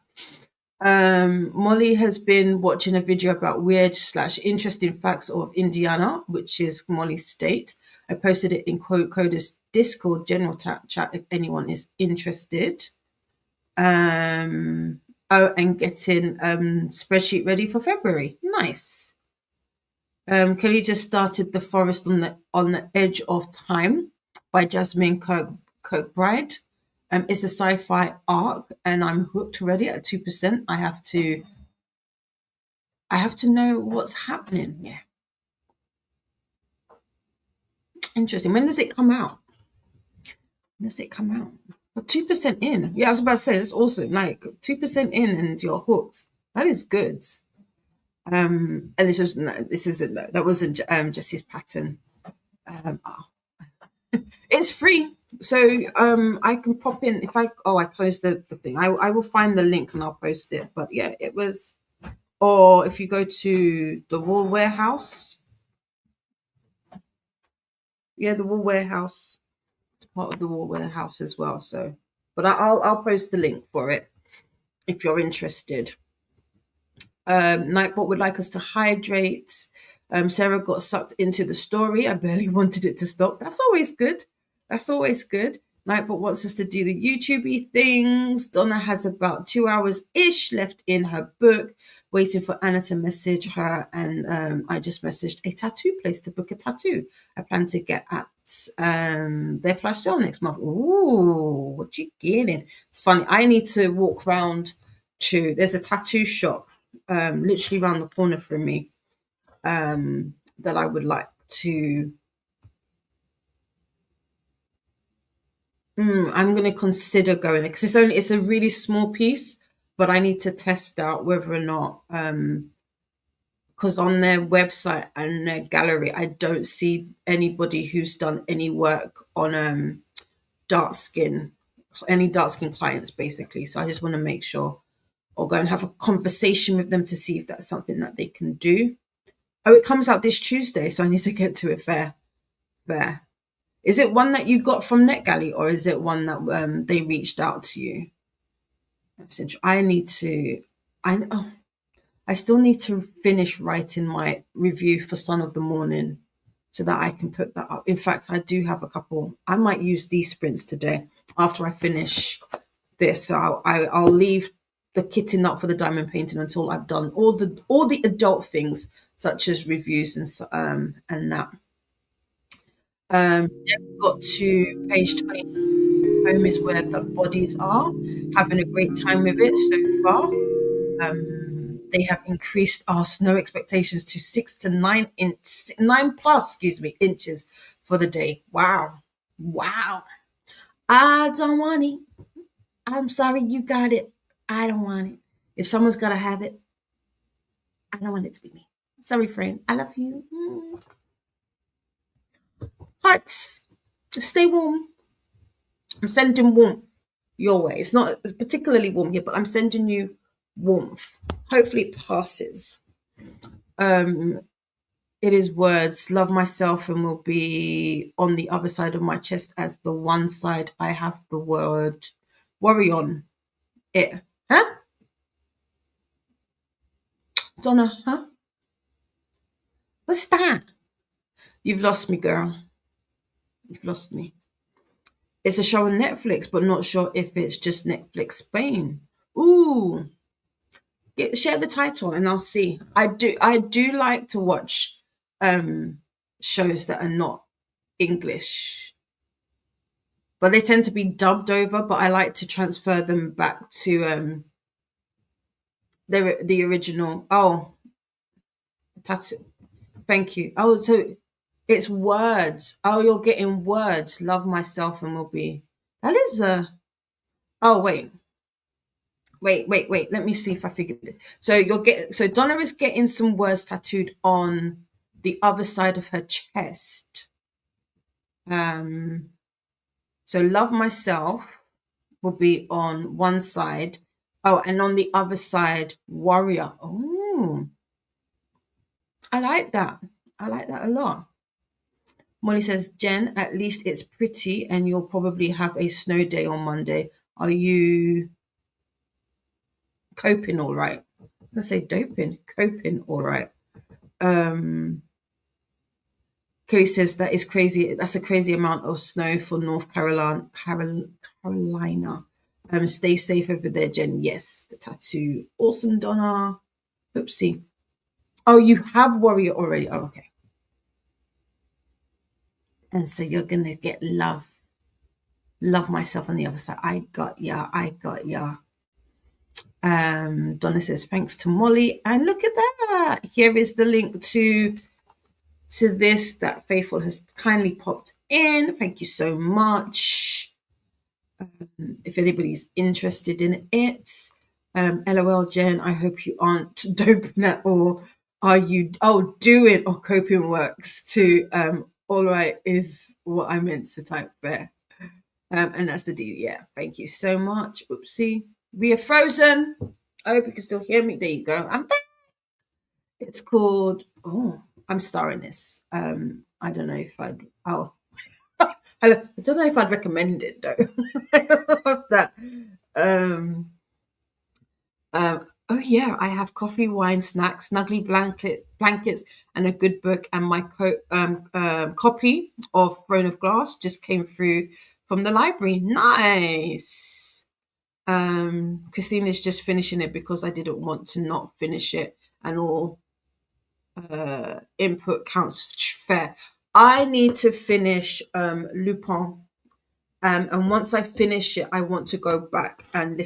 Molly has been watching a video about weird/interesting facts of Indiana, which is Molly's state. I posted it in Coda's Discord general chat if anyone is interested. And getting spreadsheet ready for February. Nice. Kelly just started The Forest on the Edge of Time by Jasmine Kirkbride. It's a sci-fi arc, and I'm hooked already at 2%. I have to know what's happening. Yeah. Interesting. When does it come out? But 2% in. Yeah, I was about to say that's awesome. Like 2% in and you're hooked. That is good. And that wasn't just his pattern. It's free. So I can pop in if I closed the thing. I will find the link and I'll post it. But yeah, it was, or if you go to the Wool Warehouse. Yeah, the Wool Warehouse. It's part of the Wool Warehouse as well. So but I'll post the link for it if you're interested. Nightbot would like us to hydrate. Sarah got sucked into the story. I barely wanted it to stop. That's always good. Nightbot wants us to do the YouTube things. Donna has about 2 hours-ish left in her book, waiting for Anna to message her. And I just messaged a tattoo place to book a tattoo. I plan to get at their flash sale next month. Ooh, what you getting? It's funny. I need to walk round there's a tattoo shop literally around the corner from me that I would like to. I'm going to consider going because it's a really small piece, but I need to test out whether or not because on their website and their gallery, I don't see anybody who's done any work on dark skin clients basically. So I just want to make sure or go and have a conversation with them to see if that's something that they can do. Oh, it comes out this Tuesday, so I need to get to it fair. Is it one that you got from NetGalley or is it one that they reached out to you? That's interesting. I still need to finish writing my review for Son of the Morning so that I can put that up. In fact, I do have a couple. I might use these sprints today after I finish this. So I'll leave the kitting up for the diamond painting until I've done all the adult things such as reviews and that. Got to page 20. Home is where the bodies are. Having a great time with it so far. They have increased our snow expectations to 9 plus, inches for the day. Wow. Wow. I don't want it. I'm sorry, you got it. I don't want it. If someone's got to have it, I don't want it to be me. Sorry, friend. I love you. Hearts, stay warm. I'm sending warmth your way. It's not particularly warm here, but I'm sending you warmth. Hopefully it passes. It is words. Love myself and will be on the other side of my chest as the one side I have the word worry on it. Huh? Donna, huh? What's that? You've lost me, girl. You've lost me. It's a show on Netflix, but not sure if it's just Netflix Spain. Ooh. Share the title and I'll see. I do like to watch shows that are not English, but they tend to be dubbed over, but I like to transfer them back to the original. Oh, tattoo. Thank you. Oh, so it's words. Oh, you're getting words. Love myself and will be. That is a. Oh, wait. Let me see if I figured it. So Donna is getting some words tattooed on the other side of her chest. So love myself will be on one side. Oh, and on the other side, warrior. Oh, I like that. I like that a lot. Molly says, Jen, at least it's pretty and you'll probably have a snow day on Monday. Are you coping all right? I say doping, coping all right. Kelly says that is crazy. That's a crazy amount of snow for North Carolina. Stay safe over there, Jen. Yes, the tattoo. Awesome, Donna. Oopsie. Oh, you have warrior already. Oh, okay. And so you're gonna get love myself on the other side. I got ya. Donna says thanks to Molly, and look at that. Here is the link to this that Faithful has kindly popped in. Thank you so much. If anybody's interested in it, LOL Jen, I hope you aren't doping it, or are you doing or coping works to all right is what I meant to type there. And that's the D. Yeah, thank you so much. Oopsie. We are frozen. I hope you can still hear me. There you go. I'm back. It's called I'm starring this. I don't know if I'd I don't know if I'd recommend it though. that. Oh yeah, I have coffee, wine, snacks, snuggly blankets, and a good book. And my copy of Throne of Glass just came through from the library. Nice. Christine is just finishing it because I didn't want to not finish it, and all input counts. Fair. I need to finish Lupin. And once I finish it, I want to go back and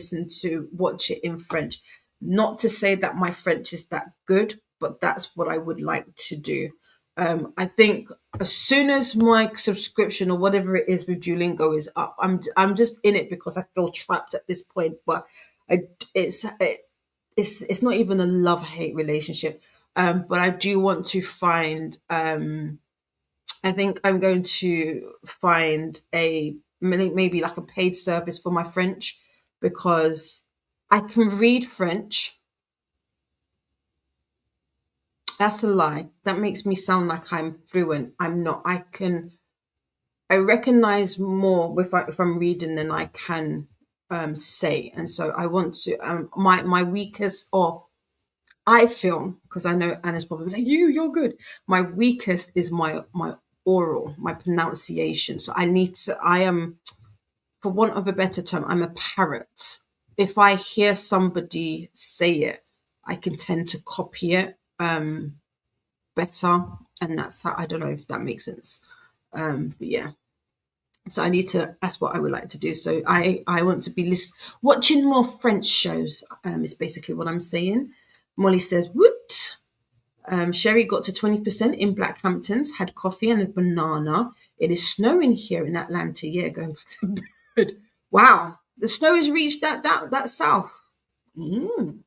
watch it in French. Not to say that my French is that good, but that's what I would like to do. I think as soon as my subscription or whatever it is with Duolingo is up, I'm just in it because I feel trapped at this point. But it's not even a love-hate relationship. But I do want to find. I think I'm going to find maybe like a paid service for my French, because I can read French. That's a lie. That makes me sound like I'm fluent. I'm not. I recognize more if I'm reading than I can say, and so I want to. My weakest, or I feel, because I know Anna's probably like you're good. My weakest is my oral, my pronunciation. So I am, for want of a better term, I'm a parrot. If I hear somebody say it, I can tend to copy it better, and that's how, I don't know if that makes sense. But yeah. So that's what I would like to do. So I want to be watching more French shows, is basically what I'm saying. Molly says, woot. Sherry got to 20% in Blackhamptons, had coffee and a banana. It is snowing here in Atlanta. Yeah, going back to bed. Wow, the snow has reached that south. Mm.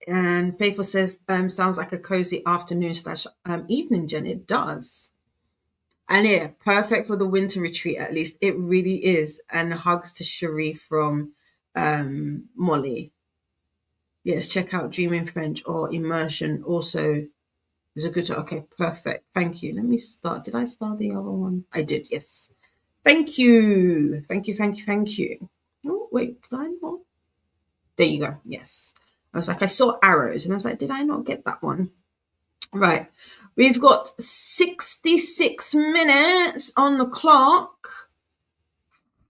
And Faithful says, sounds like a cozy afternoon slash evening, Jen. It does. And yeah, perfect for the winter retreat, at least. It really is. And hugs to Cherie from Molly. Yes, check out Dreaming French or Immersion. Also, is a good. Okay, perfect. Thank you. Let me start. Did I start the other one? I did. Yes. Thank you. Thank you. Thank you. Thank you. Oh wait, did I not? There you go. Yes. I was like, I saw arrows, and I was like, did I not get that one? Right. We've got 66 minutes on the clock.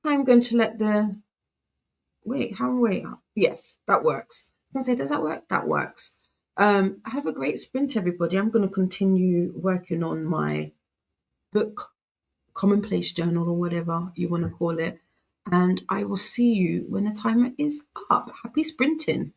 I'm going to let the wait. Yes, that works. I can say, does that work? That works. Have a great sprint, everybody. I'm going to continue working on my book, commonplace journal, or whatever you want to call it. And I will see you when the timer is up. Happy sprinting.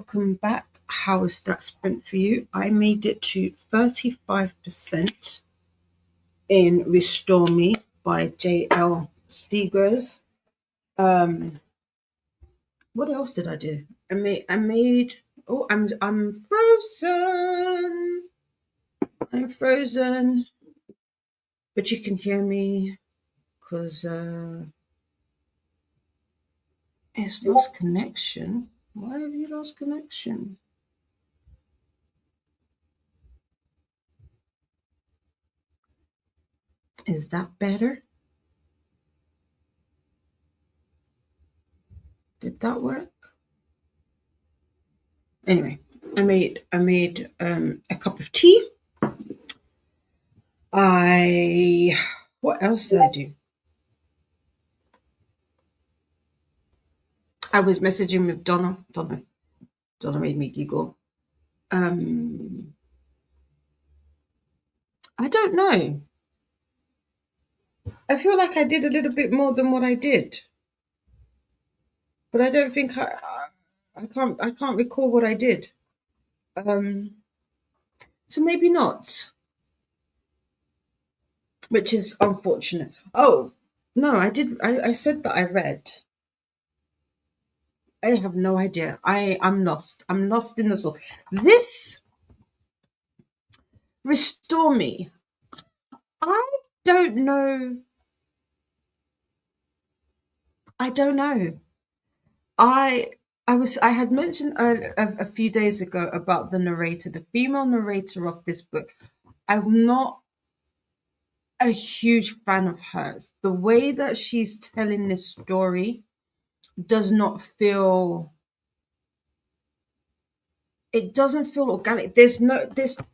welcome back. How is that sprint for you? I made it to 35% in Restore Me by J.L. Seegers. What else did I do? Oh, I'm frozen. I'm frozen. But you can hear me because it's lost connection. Why have you lost connection? Is that better? Did that work? Anyway, I made a cup of tea. What else did I do? I was messaging with Donna. Donna made me giggle. I don't know. I feel like I did a little bit more than what I did, but I don't think I can't recall what I did. So maybe not, which is unfortunate. Oh no, I did. I said that I read. I have no idea. I'm lost. I'm lost in the soul. This Restore Me. I don't know. I don't know. I had mentioned a few days ago about the narrator, the female narrator of this book. I'm not a huge fan of hers. The way that she's telling this story does not feel. It doesn't feel organic. There's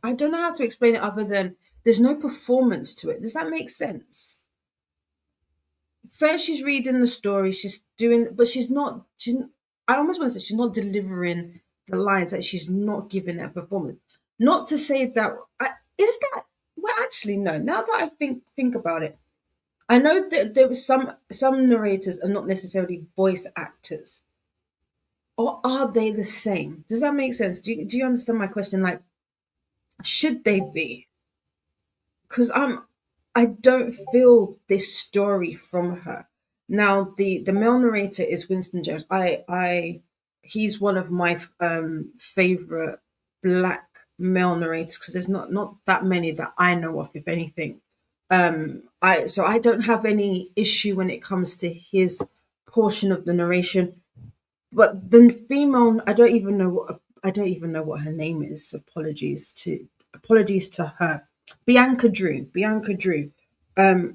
I don't know how to explain it other than there's no performance to it. Does that make sense? First she's reading the story, she's doing, but I almost want to say she's not delivering the lines, that she's not giving that performance. Not to say that is that well, actually no, now that I think about it, I know that there was some narrators are not necessarily voice actors, or are they the same? Does that make sense? Do you understand my question? Like, should they be? Because I don't feel this story from her. Now the male narrator is Winston Jones. He's one of my favorite black male narrators, because there's not that many that I know of, if anything. I don't have any issue when it comes to his portion of the narration. But the female, I don't even know what her name is. Apologies to her. Bianca Drew. Bianca Drew. I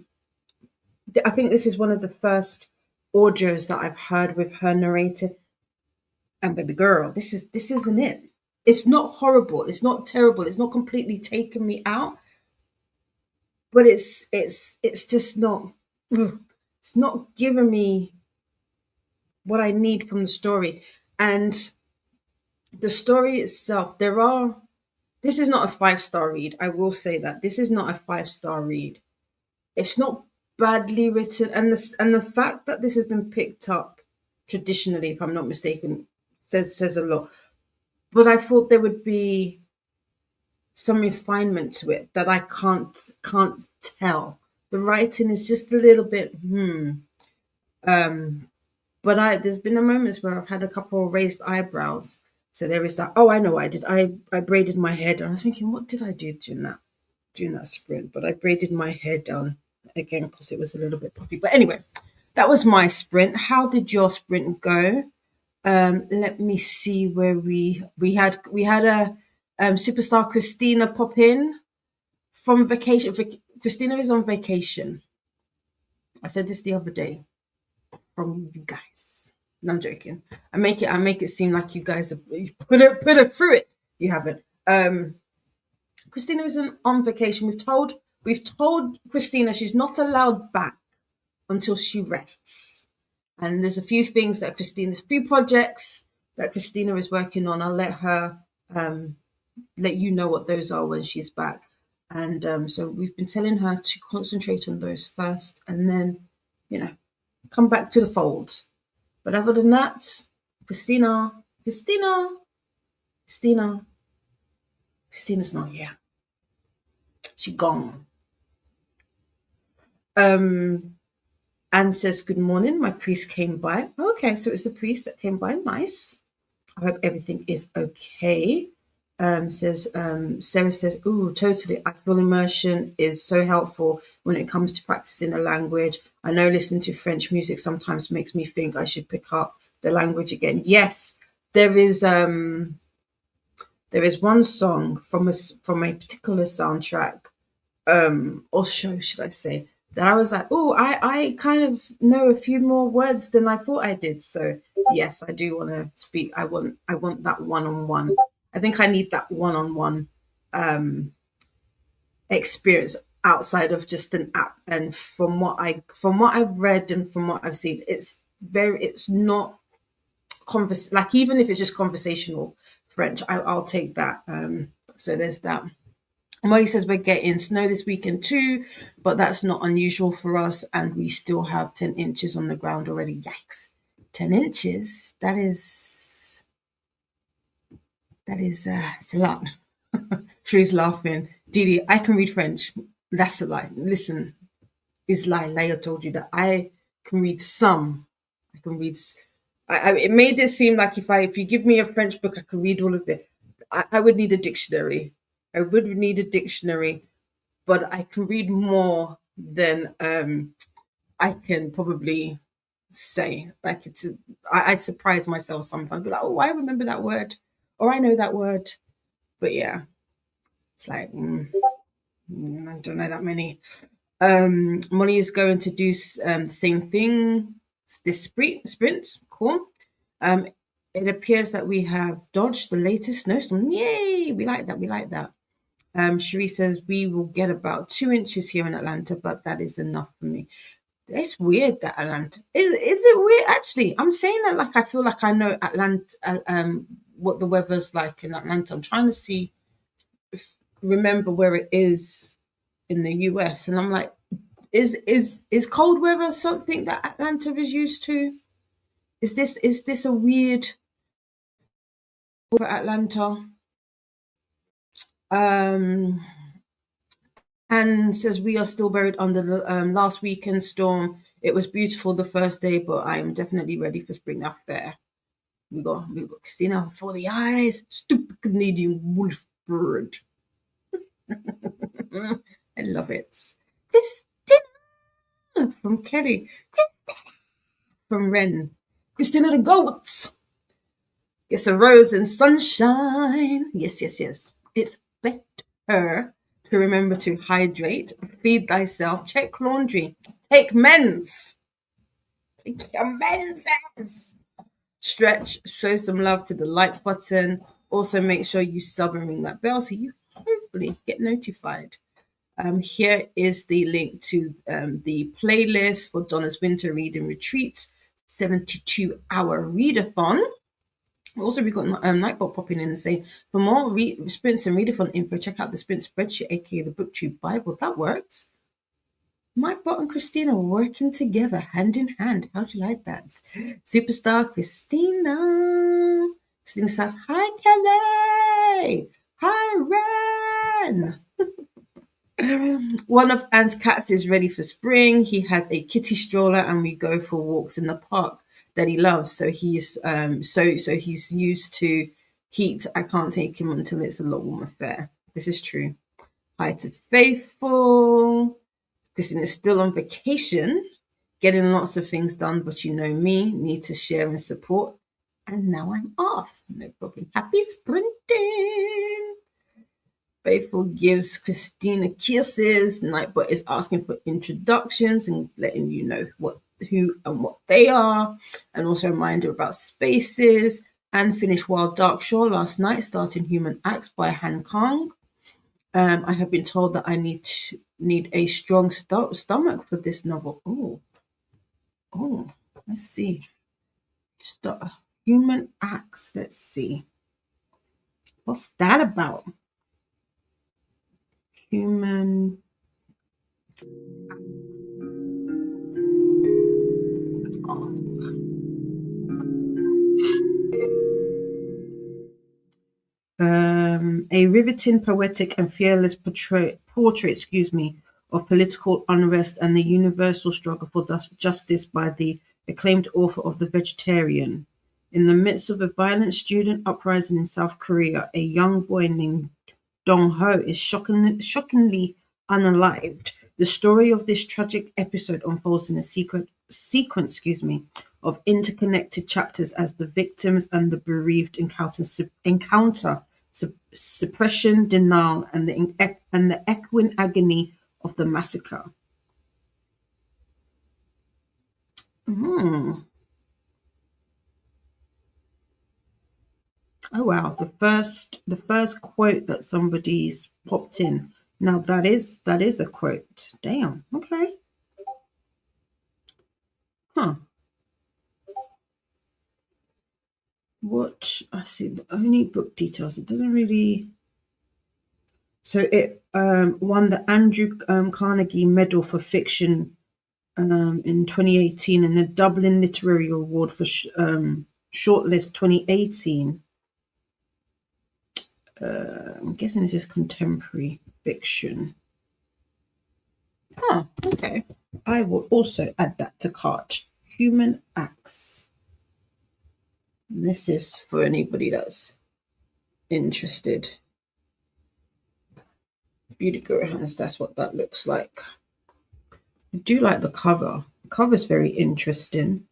think this is one of the first audios that I've heard with her narrating. And baby girl, this isn't it. It's not horrible. It's not terrible. It's not completely taken me out. But it's just not. It's not giving me what I need from the story. And the story itself, this is not a 5-star read. I will say that. This is not a 5-star read. It's not badly written, and the fact that this has been picked up traditionally, if I'm not mistaken, says a lot. But I thought there would be some refinement to it that I can't tell. The writing is just a little bit but there's been a moments where I've had a couple of raised eyebrows. So there is that. Oh, I know what I did. I braided my hair down. I was thinking, what did I do during that sprint? But I braided my hair down again because it was a little bit puffy. But anyway, that was my sprint. How did your sprint go? Let me see where we had a superstar Christina pop in from vacation. Christina is on vacation. I said this the other day. From you guys. No, I'm joking. I make it seem like you guys have put it through it. You haven't. Christina is on vacation. We've told Christina she's not allowed back until she rests. And there's a few projects that Christina is working on. I'll let her let you know what those are when she's back. And so we've been telling her to concentrate on those first, and then, come back to the fold. But other than that, Christina, Christina. Christina's not here. She gone. Anne says, good morning. My priest came by. Okay, so it's the priest that came by. Nice. I hope everything is okay. Sarah says, ooh, totally. I feel immersion is so helpful when it comes to practicing a language. I know listening to French music sometimes makes me think I should pick up the language again. Yes, there is one song from a particular soundtrack, or show, should I say, that I was like, oh, I kind of know a few more words than I thought I did. So yes, I do want to speak. I want that one-on-one. I think I need that one-on-one experience outside of just an app. And from what I've read and from what I've seen, it's not like, even if it's just conversational French, I'll take that. So there's that. Molly says we're getting snow this weekend too, but that's not unusual for us, and we still have 10 inches on the ground already. Yikes. 10 inches? It's a lot. She's laughing. Didi, I can read French. That's a lie. Listen, it's lie. Leia told you that I can read some. I can read. It made it seem like if you give me a French book, I can read all of it. I would need a dictionary. I would need a dictionary, but I can read more than I can probably say. Like I surprise myself sometimes. Be like, oh, I remember that word, or I know that word. But yeah, it's like I don't know that many. Molly is going to do the same thing this sprint. Cool. Um, it appears that we have dodged the latest snowstorm. Yay! We like that. We like that. Cherie says we will get about 2 inches here in Atlanta, but that is enough for me. It's weird that Atlanta is it weird? Actually, I'm saying that like I feel like I know Atlanta, what the weather's like in Atlanta. I'm trying to see, remember where it is in the US, and I'm like, is cold weather something that Atlanta is used to? Is this a weird for Atlanta? Um, and says we are still buried under the last weekend storm. It was beautiful the first day, but I am definitely ready for spring. Now fair. We got Christina for the eyes. Stupid Canadian wolf bird. I love it. Christina from Kelly. From Ren. Christina the goats. It's a rose and sunshine. Yes, yes, yes. It's better to remember to hydrate, feed thyself, check laundry, take men's. Take your menses. Stretch, show some love to the like button. Also, make sure you sub and ring that bell so you hopefully get notified. Here is the link to the playlist for Donna's Winter Reading Retreat, 72-hour readathon. Also, we've got Nightbot popping in and saying, for more sprints and readathon info, check out the sprint spreadsheet, aka the BookTube Bible. That worked. Nightbot and Christina working together, hand in hand. How do you like that? Superstar Christina. Christina says, hi, Kelly. Hi, Ren. One of Anne's cats is ready for spring. He has a kitty stroller, and we go for walks in the park that he loves. So he's he's used to heat. I can't take him until it's a lot warmer. Fair. This is true. Hi to Faithful. Christine is still on vacation, getting lots of things done, but you know me, need to share and support. And now I'm off. No problem. Happy sprinting. Faithful gives Christina kisses. Nightbot is asking for introductions and letting you know who and what they are. And also a reminder about spaces. And finished Wild Dark Shore last night, starting Human Acts by Han Kang. I have been told that I need a strong stomach for this novel. Oh, let's see. Human Acts. Let's see. What's that about? Human. A riveting, poetic, and fearless portrait, of political unrest and the universal struggle for justice by the acclaimed author of The Vegetarian. In the midst of a violent student uprising in South Korea, a young boy named Dong Ho is shockingly unalived. The story of this tragic episode unfolds in a sequence, of interconnected chapters as the victims and the bereaved encounter suppression, denial, and the echoing agony of the massacre. Hmm. Oh wow, the first quote that somebody's popped in. Now that is a quote. Damn. Okay. Huh. What I see the only book details. It doesn't really. So it won the Andrew Carnegie Medal for Fiction in 2018 and the Dublin Literary Award for Shortlist 2018. I'm guessing this is contemporary fiction. Huh, okay. I will also add that to cart. Human Acts. This is for anybody that's interested. Beauty Girl Hands, that's what that looks like. I do like the cover. The cover is very interesting.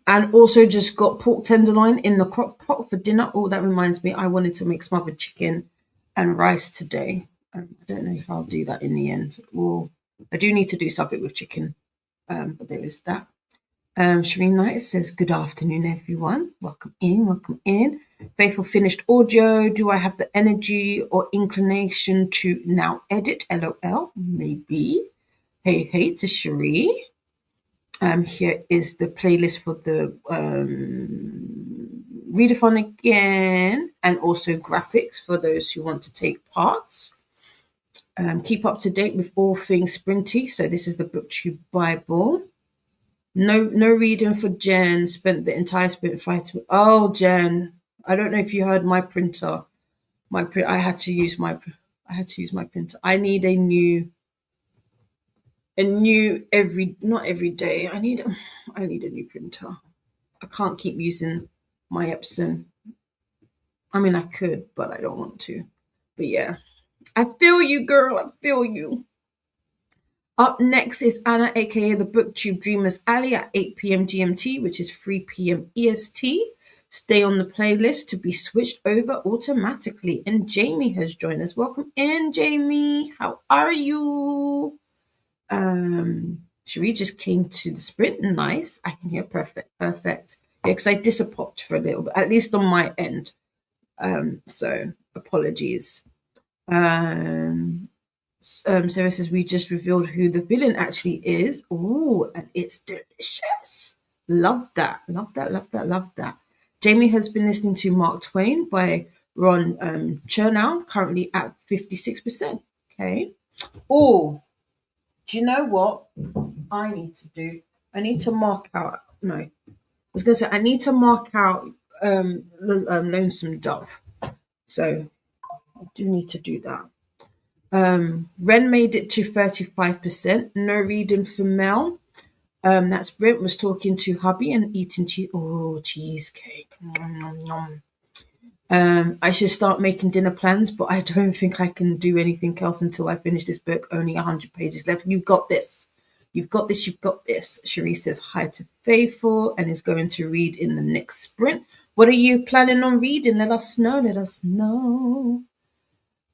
And also just got pork tenderloin in the crock pot for dinner. Oh, that reminds me, I wanted to make smothered chicken and rice today. I don't know if I'll do that in the end. Well, I do need to do something with chicken, but there is that. Shireen Knight says, good afternoon, everyone. Welcome in, welcome in. Faithful finished audio. Do I have the energy or inclination to now edit? LOL, maybe. Hey to Shireen. Here is the playlist for the readathon again, and also graphics for those who want to take parts. Keep up to date with all things Sprinty. So this is the BookTube Bible. No reading for Jen. Spent the entire sprint fighting. Oh, Jen, I don't know if you heard my printer. I had to use my printer. I need a new not every day. I need a new printer. I can't keep using my Epson. I mean, I could, but I don't want to. But yeah, I feel you, girl. I feel you. Up next is Anna, aka the BookTube Dreamers Alley at 8 p.m. GMT, which is 3 p.m. EST. Stay on the playlist to be switched over automatically. And Jamie has joined us. Welcome in, Jamie. How are you? Cherie just came to the sprint. Nice. I can hear perfect. Yeah, because I disappopped for a little bit, at least on my end. So apologies. Sarah says we just revealed who the villain actually is. Oh, and it's delicious. Love that. Jamie has been listening to Mark Twain by Ron Chernow, currently at 56%. Okay. Oh, do you know what I need to do? I need to mark out. No, I was going to say I need to mark out Lonesome Dove. So I do need to do that. Ren made it to 35%. No reading for Mel. That's Brent was talking to hubby and eating cheesecake. Nom, nom, nom. I should start making dinner plans, but I don't think I can do anything else until I finish this book. Only 100 pages left. You've got this. You've got this. Cherie says hi to Faithful and is going to read in the next sprint. What are you planning on reading? Let us know.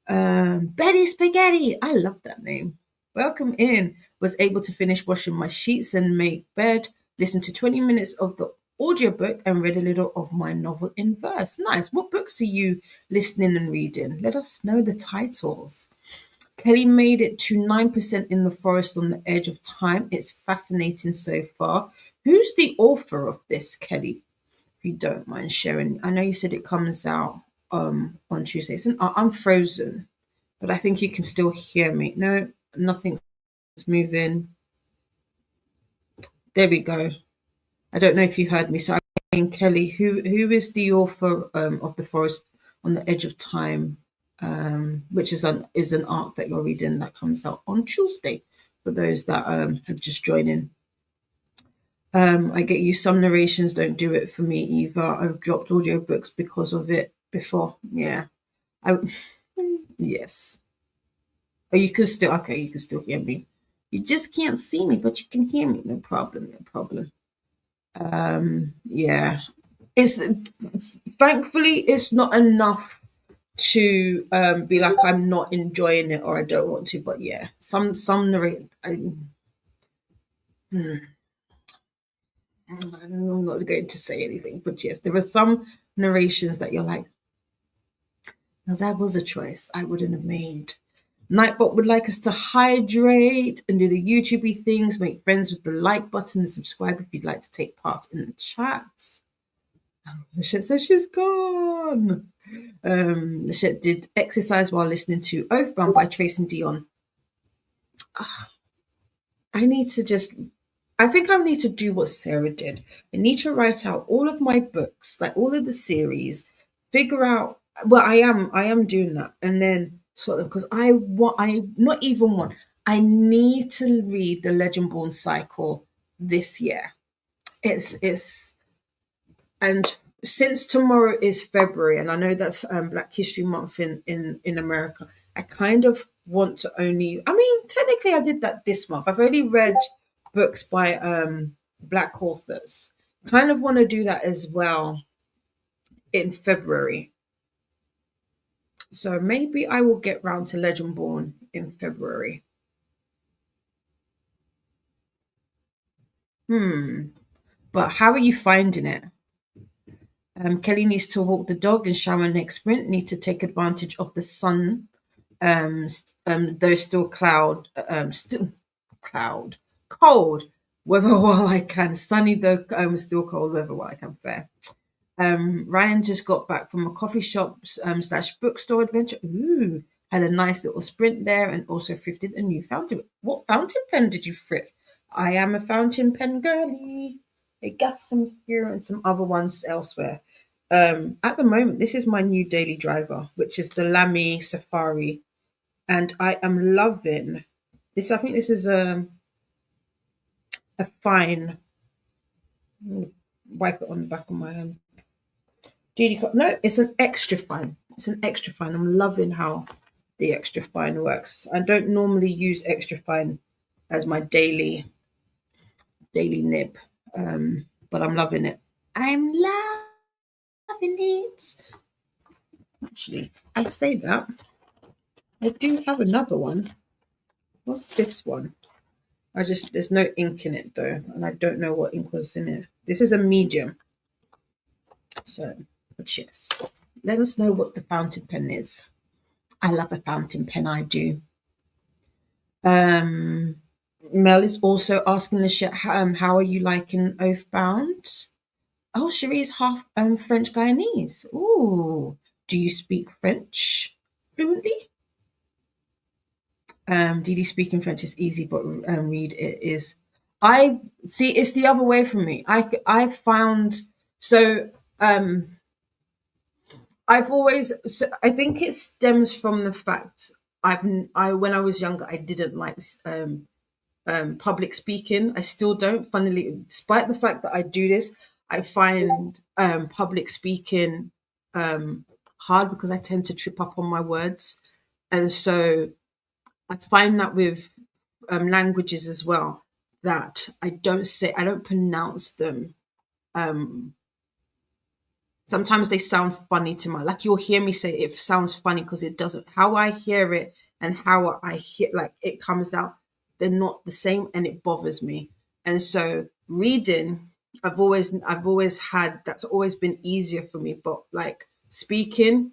Betty Spaghetti. I love that name. Welcome in. Was able to finish washing my sheets and make bed. Listen to 20 minutes of the audiobook and read a little of my novel in verse. Nice. What books are you listening and reading? Let us know the titles. Kelly made it to 9% in the forest on the edge of time. It's fascinating so far. Who's the author of this, Kelly? If you don't mind sharing. I know you said it comes out on Tuesdays. And I'm frozen, but I think you can still hear me. No, nothing's moving. There we go. I don't know if you heard me. So And Kelly, who is the author of The Forest on the Edge of Time, which is an arc that you're reading that comes out on Tuesday for those that have just joined in. I get you. Some narrations don't do it for me either. I've dropped audiobooks because of it before. Yeah. I yes. Oh, you can still okay, you can still hear me. You just can't see me, but you can hear me. No problem, no problem. Yeah. It's thankfully it's not enough to be like I'm not enjoying it or I don't want to, but yeah, some narrate I'm not going to say anything, but yes, there are some narrations that you're like, now that was a choice I wouldn't have made. Nightbot would like us to hydrate and do the YouTubey things, make friends with the like button and subscribe if you'd like to take part in the chat. The shit says she's gone. The shit did exercise while listening to Oathbound by Tracy Dion. I need to just I think I need to do what Sarah did. I need to write out all of my books, like all of the series, figure out well, I am doing that. And then sort of because I not even want I need to read the Legendborn cycle this year. It's and since tomorrow is February, and I know that's Black History Month in America, I kind of want to only. I mean, technically, I did that this month. I've already read books by Black authors. Kind of want to do that as well in February. So maybe I will get round to Legendborn in February. But how are you finding it? Kelly needs to walk the dog and shower next sprint. Need to take advantage of the sun. Though still cloud, cold weather while I can. Sunny though still cold weather while I can. Fair. Ryan just got back from a coffee shop slash bookstore adventure. Ooh, had a nice little sprint there and also thrifted a new fountain. What fountain pen did you thrift? I am a fountain pen girly. I got some here and some other ones elsewhere. At the moment, this is my new daily driver, which is the Lamy Safari, and I am loving this. I think this is a fine. Wipe it on the back of my hand. No, it's an extra fine. It's an extra fine. I'm loving how the extra fine works. I don't normally use extra fine as my daily nib, but I'm loving it. I'm loving it. Actually, I say that. I do have another one. What's this one? There's no ink in it though, and I don't know what ink was in it. This is a medium. So, but yes, let us know what the fountain pen is. I love a fountain pen, I do. Mel is also asking the chat, how are you liking Oathbound? Oh, Cherie's half French Guyanese. Ooh, do you speak French fluently? Didi speaking French is easy, but read it is. I see. It's the other way from me. I found so. I've always. So I think it stems from the fact I when I was younger I didn't like public speaking. I still don't. Funnily, despite the fact that I do this, I find public speaking hard because I tend to trip up on my words, and so I find that with languages as well that I don't pronounce them. Sometimes they sound funny to my like you'll hear me say it sounds funny because it doesn't. How I hear it and how I hear like it comes out, they're not the same, and it bothers me. And so reading, I've always had that's always been easier for me, but like speaking,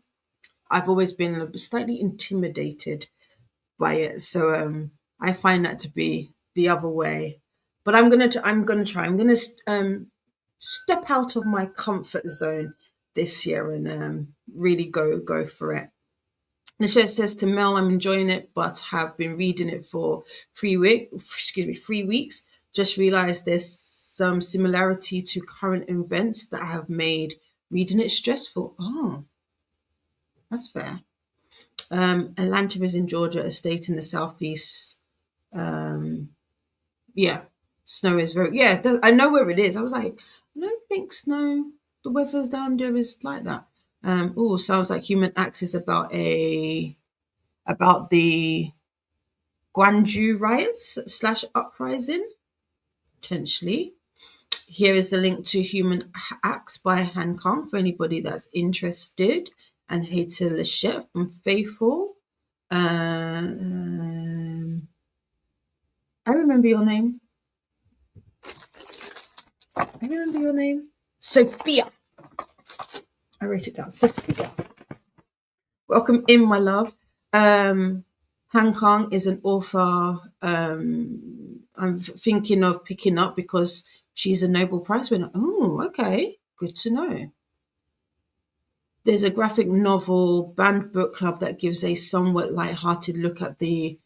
I've always been slightly intimidated by it. So I find that to be the other way. But I'm gonna try. I'm gonna step out of my comfort zone this year and really go for it. Nichelle says to Mel, I'm enjoying it, but have been reading it for 3 weeks. Just realised there's some similarity to current events that have made reading it stressful. Oh, that's fair. Atlanta is in Georgia, a state in the southeast. Yeah, snow is very. Yeah, I know where it is. I was like, I don't think snow. The weather's down there is like that. Oh, sounds like Human Acts is about the Gwangju riots slash uprising potentially. Here is the link to Human Acts by Han Kang for anybody that's interested, and Hater Lachette from Faithful. I remember your name. I remember your name. Sophia. I wrote it down. Sophia. Welcome in, my love. Han Kang is an author I'm thinking of picking up because she's a Nobel Prize winner. Oh, okay. Good to know. There's a graphic novel banned book club that gives a somewhat light-hearted look at the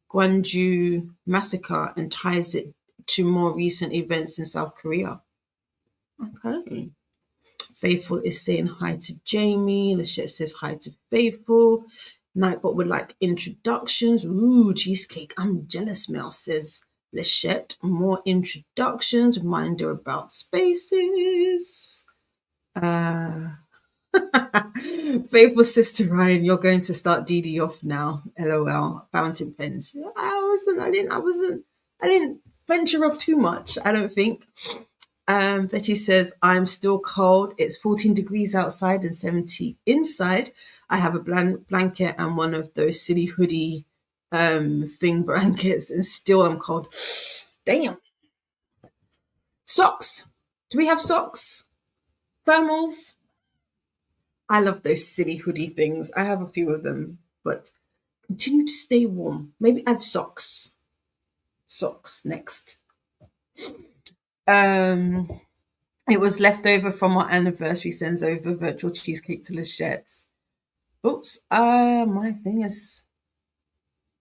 Gwangju massacre and ties it to more recent events in South Korea. Okay. Faithful is saying hi to Jamie. Lachette says hi to Faithful. Nightbot would like introductions. Ooh, cheesecake. I'm jealous, Mel, says Lachette. More introductions. Reminder about spaces. Faithful sister Ryan, you're going to start DD off now. LOL. Fountain pens. I didn't venture off too much, I don't think. Betty says, I'm still cold. It's 14 degrees outside and 70 inside. I have a blanket and one of those silly hoodie thing blankets, and still I'm cold. Damn. Socks. Do we have socks? Thermals? I love those silly hoodie things. I have a few of them, but continue to stay warm. Maybe add socks. Socks next. It was left over from our anniversary. Sends over virtual cheesecake to Lachette's. Oops. My thing is.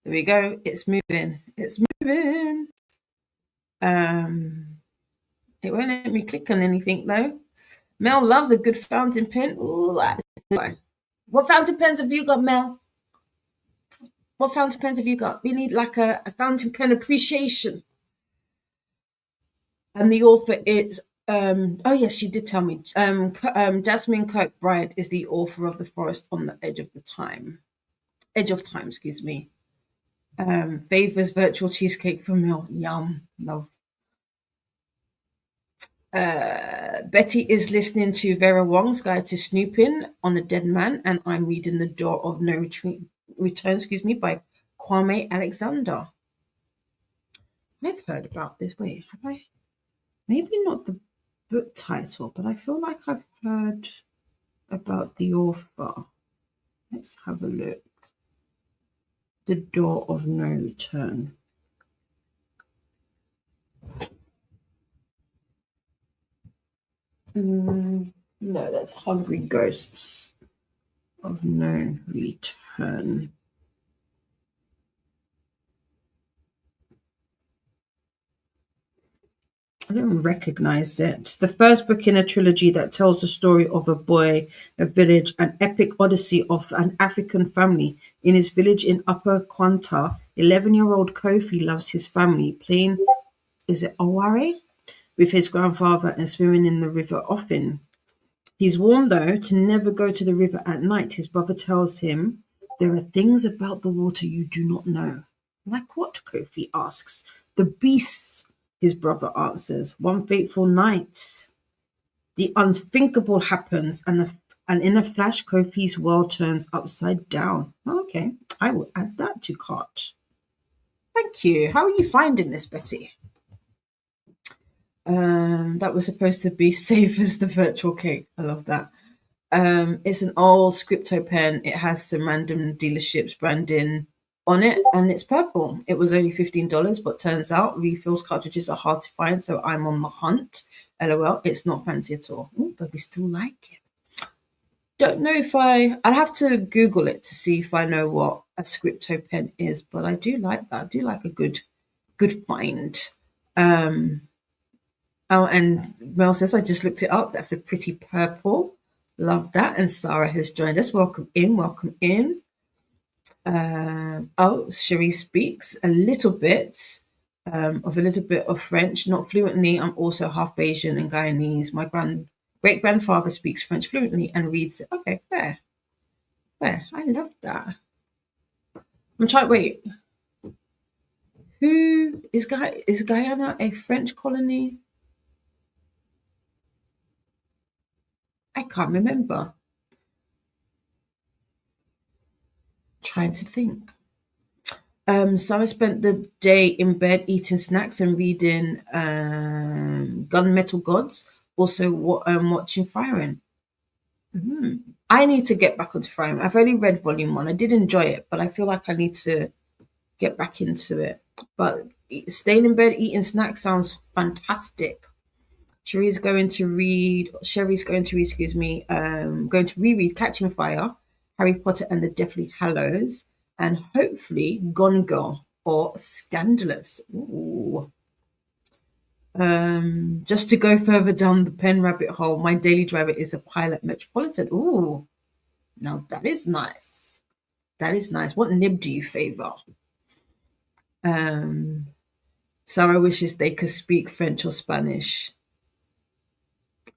There we go. It's moving. It's moving. It won't let me click on anything though. Mel loves a good fountain pen. Ooh, what fountain pens have you got, Mel? What fountain pens have you got? We need like a fountain pen appreciation. And the author is oh yes, she did tell me. Jasmine Kirkbride is the author of The Forest on the Edge of Time, excuse me. Favors virtual cheesecake for Mel. Yum. Love. Betty is listening to Vera Wong's Guide to Snooping on a Dead Man, and I'm reading The Door of No Return, by Kwame Alexander. I've heard about this. Wait, have I? Maybe not the book title, but I feel like I've heard about the author. Let's have a look. The Door of No Return. No, that's Hungry Ghosts of No Return. I don't recognize it. The first book in a trilogy that tells the story of a boy, a village, an epic odyssey of an African family. In his village in Upper Kwanta, 11-year-old Kofi loves his family, playing, is it Oware? With his grandfather and swimming in the river often. He's warned, though, to never go to the river at night. His brother tells him, there are things about the water you do not know. Like what? Kofi asks. The beasts, his brother answers. One fateful night, the unthinkable happens, and in a flash, Kofi's world turns upside down. Okay, I will add that to cart. Thank you. How are you finding this, Betty? That was supposed to be safe as the virtual cake. I love that. It's an old Scripto pen. It has some random dealerships branding on it, and it's purple. It was only $15, but turns out refills cartridges are hard to find, so I'm on the hunt. LOL. It's not fancy at all. Ooh, but we still like it. Don't know if I'd have to Google it to see if I know what a Scripto pen is, but I do like that. I do like a good find. Oh, and Mel says, I just looked it up. That's a pretty purple. Love that. And Sarah has joined us. Welcome in. Welcome in. Oh, Cherie speaks a little bit of a little bit of French, not fluently. I'm also half Bayesian and Guyanese. My great grandfather speaks French fluently and reads it. Okay, fair. Fair. I love that. I'm trying, wait, who is Guyana a French colony? I can't remember. Trying to think. So I spent the day in bed eating snacks and reading Gunmetal Gods. Also, watching Firing. I need to get back onto Firing. I've only read Volume 1. I did enjoy it, but I feel like I need to get back into it. But staying in bed eating snacks sounds fantastic. Sherry's going to read. Excuse me. Going to reread Catching Fire, Harry Potter and the Deathly Hallows, and hopefully Gone Girl or Scandalous. Ooh. Just to go further down the pen rabbit hole, my daily driver is a Pilot Metropolitan. Ooh, now that is nice. That is nice. What nib do you favor? Sarah wishes they could speak French or Spanish.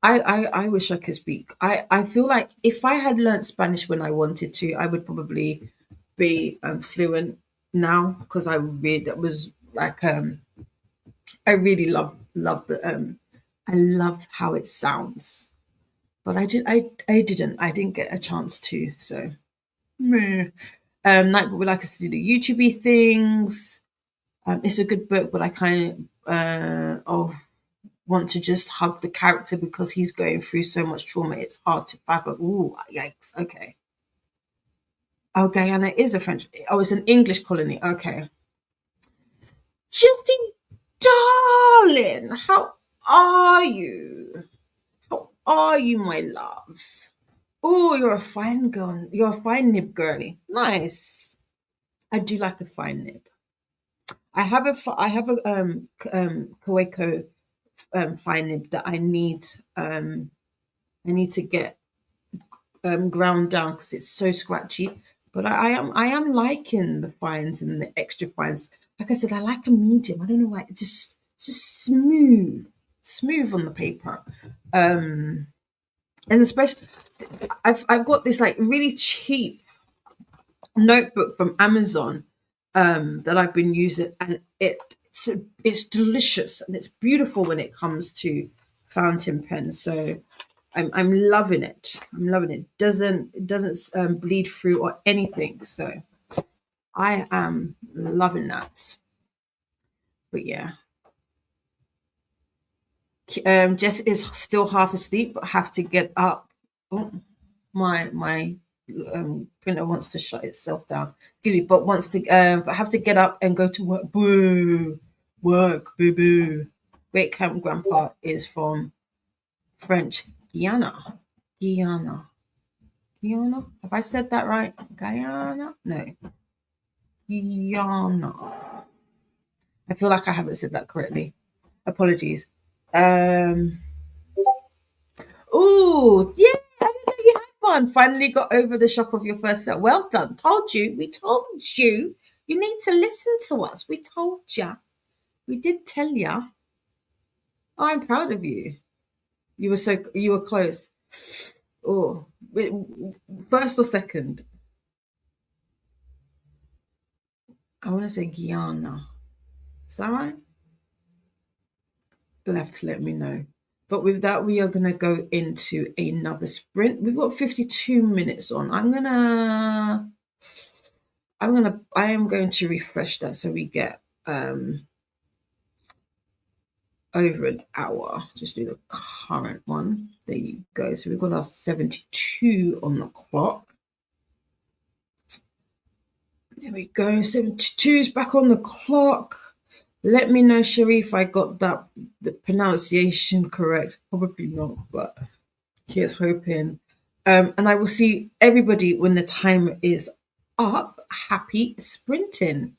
I wish I could speak. I feel like if I had learnt Spanish when I wanted to, I would probably be fluent now because I read that was like I really love the I love how it sounds. But I didn't get a chance to, so meh. Nightbot would like us to do the YouTubey things. It's a good book, but I kind of want to just hug the character because he's going through so much trauma. It's hard to fathom. Ooh, yikes. Okay. Oh, Guyana is a French. Oh, it's an English colony. Okay. Chilty, darling, how are you? How are you, my love? Oh, you're a fine girl. You're a fine nib girly. Nice. I do like a fine nib. I have a Kaweko fine nib that I need to get ground down because it's so scratchy. But I am liking the fines and the extra fines. Like I said, I like a medium. I don't know why. It's just smooth on the paper. And especially, I've got this like really cheap notebook from Amazon that I've been using, and it's delicious and it's beautiful when it comes to fountain pens. So I'm loving it. I'm loving it. It doesn't bleed through or anything. So I am loving that. But yeah, Jess is still half asleep, but have to get up. Oh, my printer wants to shut itself down. Excuse me, but wants to but have to get up and go to work. Boo, work, boo boo. Great camp grandpa is from French Guyana. Guyana. Have I said that right? Guyana? No. Guyana. I feel like I haven't said that correctly. Apologies. Um Oh, yeah, I didn't know you had one. Finally got over the shock of your first set. Well done. Told you. We told you. You need to listen to us. We told you. We did tell you. I'm proud of you. You were close. Oh, wait, first or second? I want to say Guyana. Is that right? You'll have to let me know. But with that, we are going to go into another sprint. We've got 52 minutes on. I am going to refresh that so we get over an hour. Just do the current one. There you go. So we've got our 72 on the clock. There we go. 72 is back on the clock. Let me know, Sharif, I got the pronunciation correct. Probably not, but here's hoping. And I will see everybody when the time is up. Happy sprinting.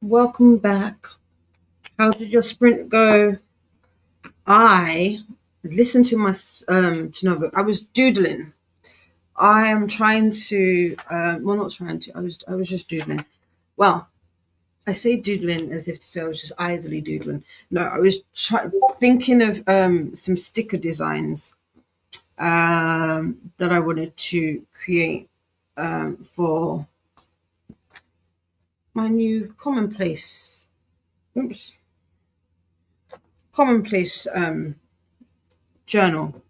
Welcome back. How did your sprint go? I listened to my to know, I was doodling. I am trying to well, not trying to. I was just doodling. Well, I say doodling as if to say I was just idly doodling. No, I was thinking of some sticker designs that I wanted to create for my new oops, commonplace journal.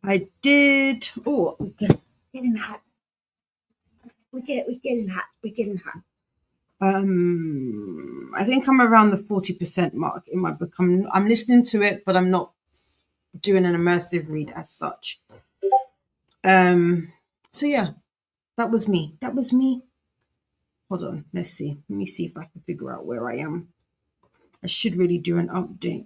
I did. Oh, getting hot. We're getting hot. We're getting hot. I think I'm around the 40% mark in my book. I'm listening to it, but I'm not doing an immersive read as such. So yeah, that was me. That was me. Hold on, let's see. Let me see if I can figure out where I am. I should really do an update.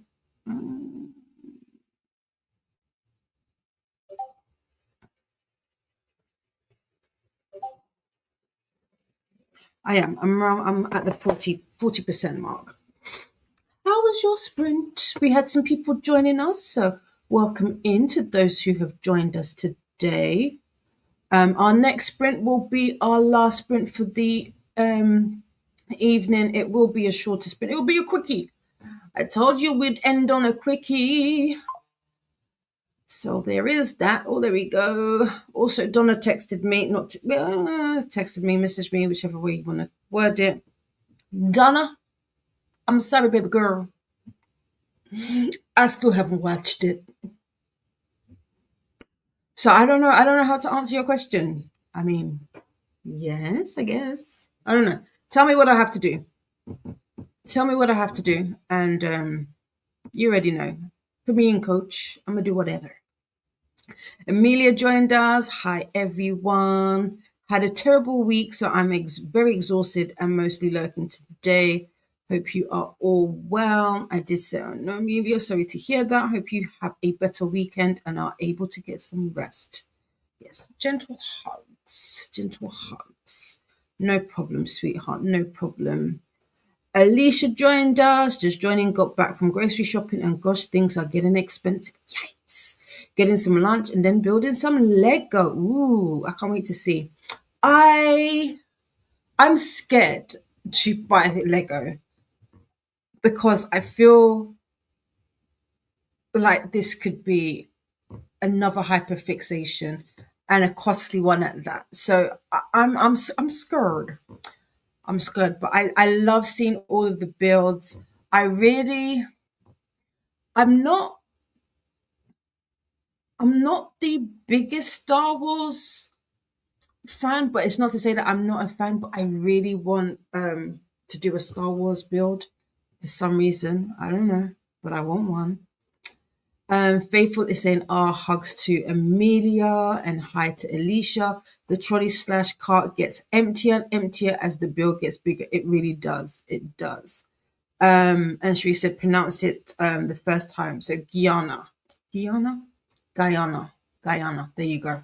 I am. I'm at the 40% mark. How was your sprint? We had some people joining us, so welcome in to those who have joined us today. Our next sprint will be our last sprint for the evening. It will be a shorter sprint. It will be a quickie. I told you we'd end on a quickie. So there is that. Oh, there we go. Also, Donna texted me, texted me, messaged me, whichever way you want to word it. Donna, I'm sorry, baby girl. I still haven't watched it. So I don't know. I don't know how to answer your question. I mean, yes, I guess. I don't know. Tell me what I have to do. Tell me what I have to do. And you already know. Put me in, coach. I'm going to do whatever. Amelia joined us. Hi, everyone. Had a terrible week, so I'm very exhausted and mostly lurking today. Hope you are all well. I did say, oh, no, Amelia, sorry to hear that. Hope you have a better weekend and are able to get some rest. Yes, gentle hugs, gentle hugs. No problem, sweetheart, no problem. Alicia joined us, just joining, got back from grocery shopping, and gosh, things are getting expensive. Yikes. Getting some lunch and then building some Lego. Ooh, I can't wait to see. I'm scared to buy Lego because I feel like this could be another hyperfixation and a costly one at that. So I'm scared. I'm scared, but I love seeing all of the builds. I'm not I'm not the biggest Star Wars fan, but it's not to say that I'm not a fan, but I really want to do a Star Wars build for some reason. I don't know, but I want one. Faithful is saying hugs to Amelia and hi to Alicia. The trolley slash cart gets emptier and emptier as the bill gets bigger. It really does. It does. And she said pronounce it the first time. So Guyana. Guyana? Guyana. Guyana. There you go.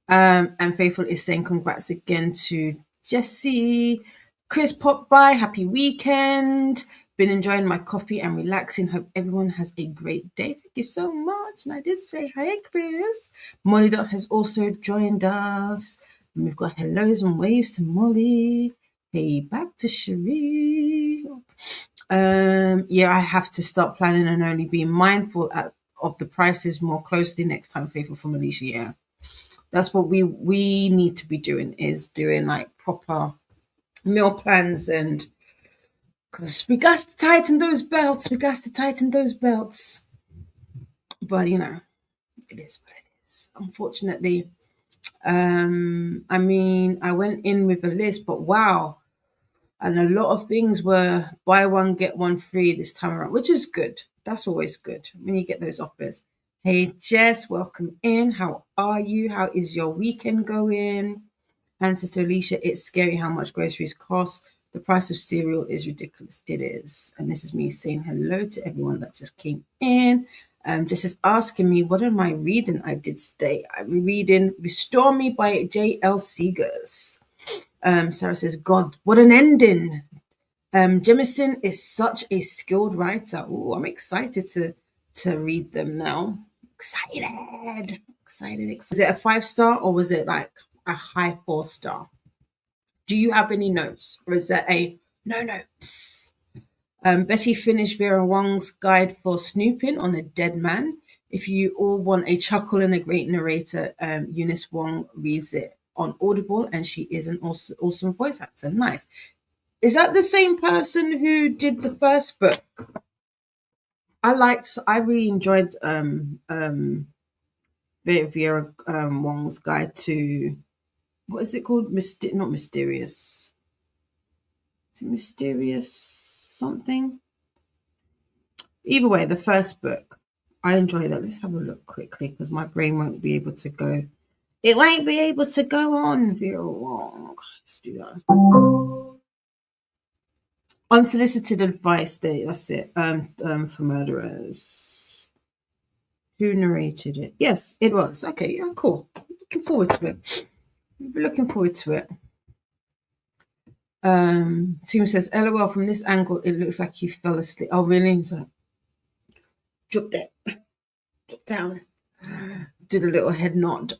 And Faithful is saying congrats again to Jesse. Chris popped by. Happy weekend. Been enjoying my coffee and relaxing. Hope everyone has a great day. Thank you so much. And I did say hi, Chris. Molly Dot has also joined us. And we've got hellos and waves to Molly. Hey, back to Cherie. Yeah, I have to start planning and only being mindful of the prices more closely next time, Faithful from Alicia. Yeah. That's what we need to be doing, is doing like proper meal plans, and because we got to tighten those belts. We got to tighten those belts. But it is what it is. Unfortunately, I mean, I went in with a list, but wow, and a lot of things were buy one get one free this time around, which is good. That's always good when you get those offers. Hey Jess, welcome in. How are you? How is your weekend going? And Sister Alicia, it's scary how much groceries cost. The price of cereal is ridiculous. It is. And this is me saying hello to everyone that just came in. Just is asking me, what am I reading? I did stay. I'm reading Restore Me by J.L. Seegers. Sarah says, God, what an ending. Jemison is such a skilled writer. Oh, I'm excited to read them now. Excited. Excited. Was it a 5-star or was it like a high 4-star? Do you have any notes? Or is that a no notes? Betty finished Vera Wong's guide for snooping on a dead man. If you all want a chuckle and a great narrator, Eunice Wong reads it on Audible, and she is an awesome voice actor. Nice. Is that the same person who did the first book? I really enjoyed Vera Wong's guide to, what is it called? Not mysterious. Is it mysterious something? Either way, the first book, I enjoy that. Let's have a look quickly because my brain won't be able to go. It won't be able to go on Vera Wong. Let's do that. Unsolicited advice. There, that's it. For murderers. Who narrated it? Yes, it was. Okay, yeah, cool. Looking forward to it. Looking forward to it. Tim says, LOL, from this angle, it looks like you fell asleep. Oh, really? So, drop that. Drop down. Did a little head nod.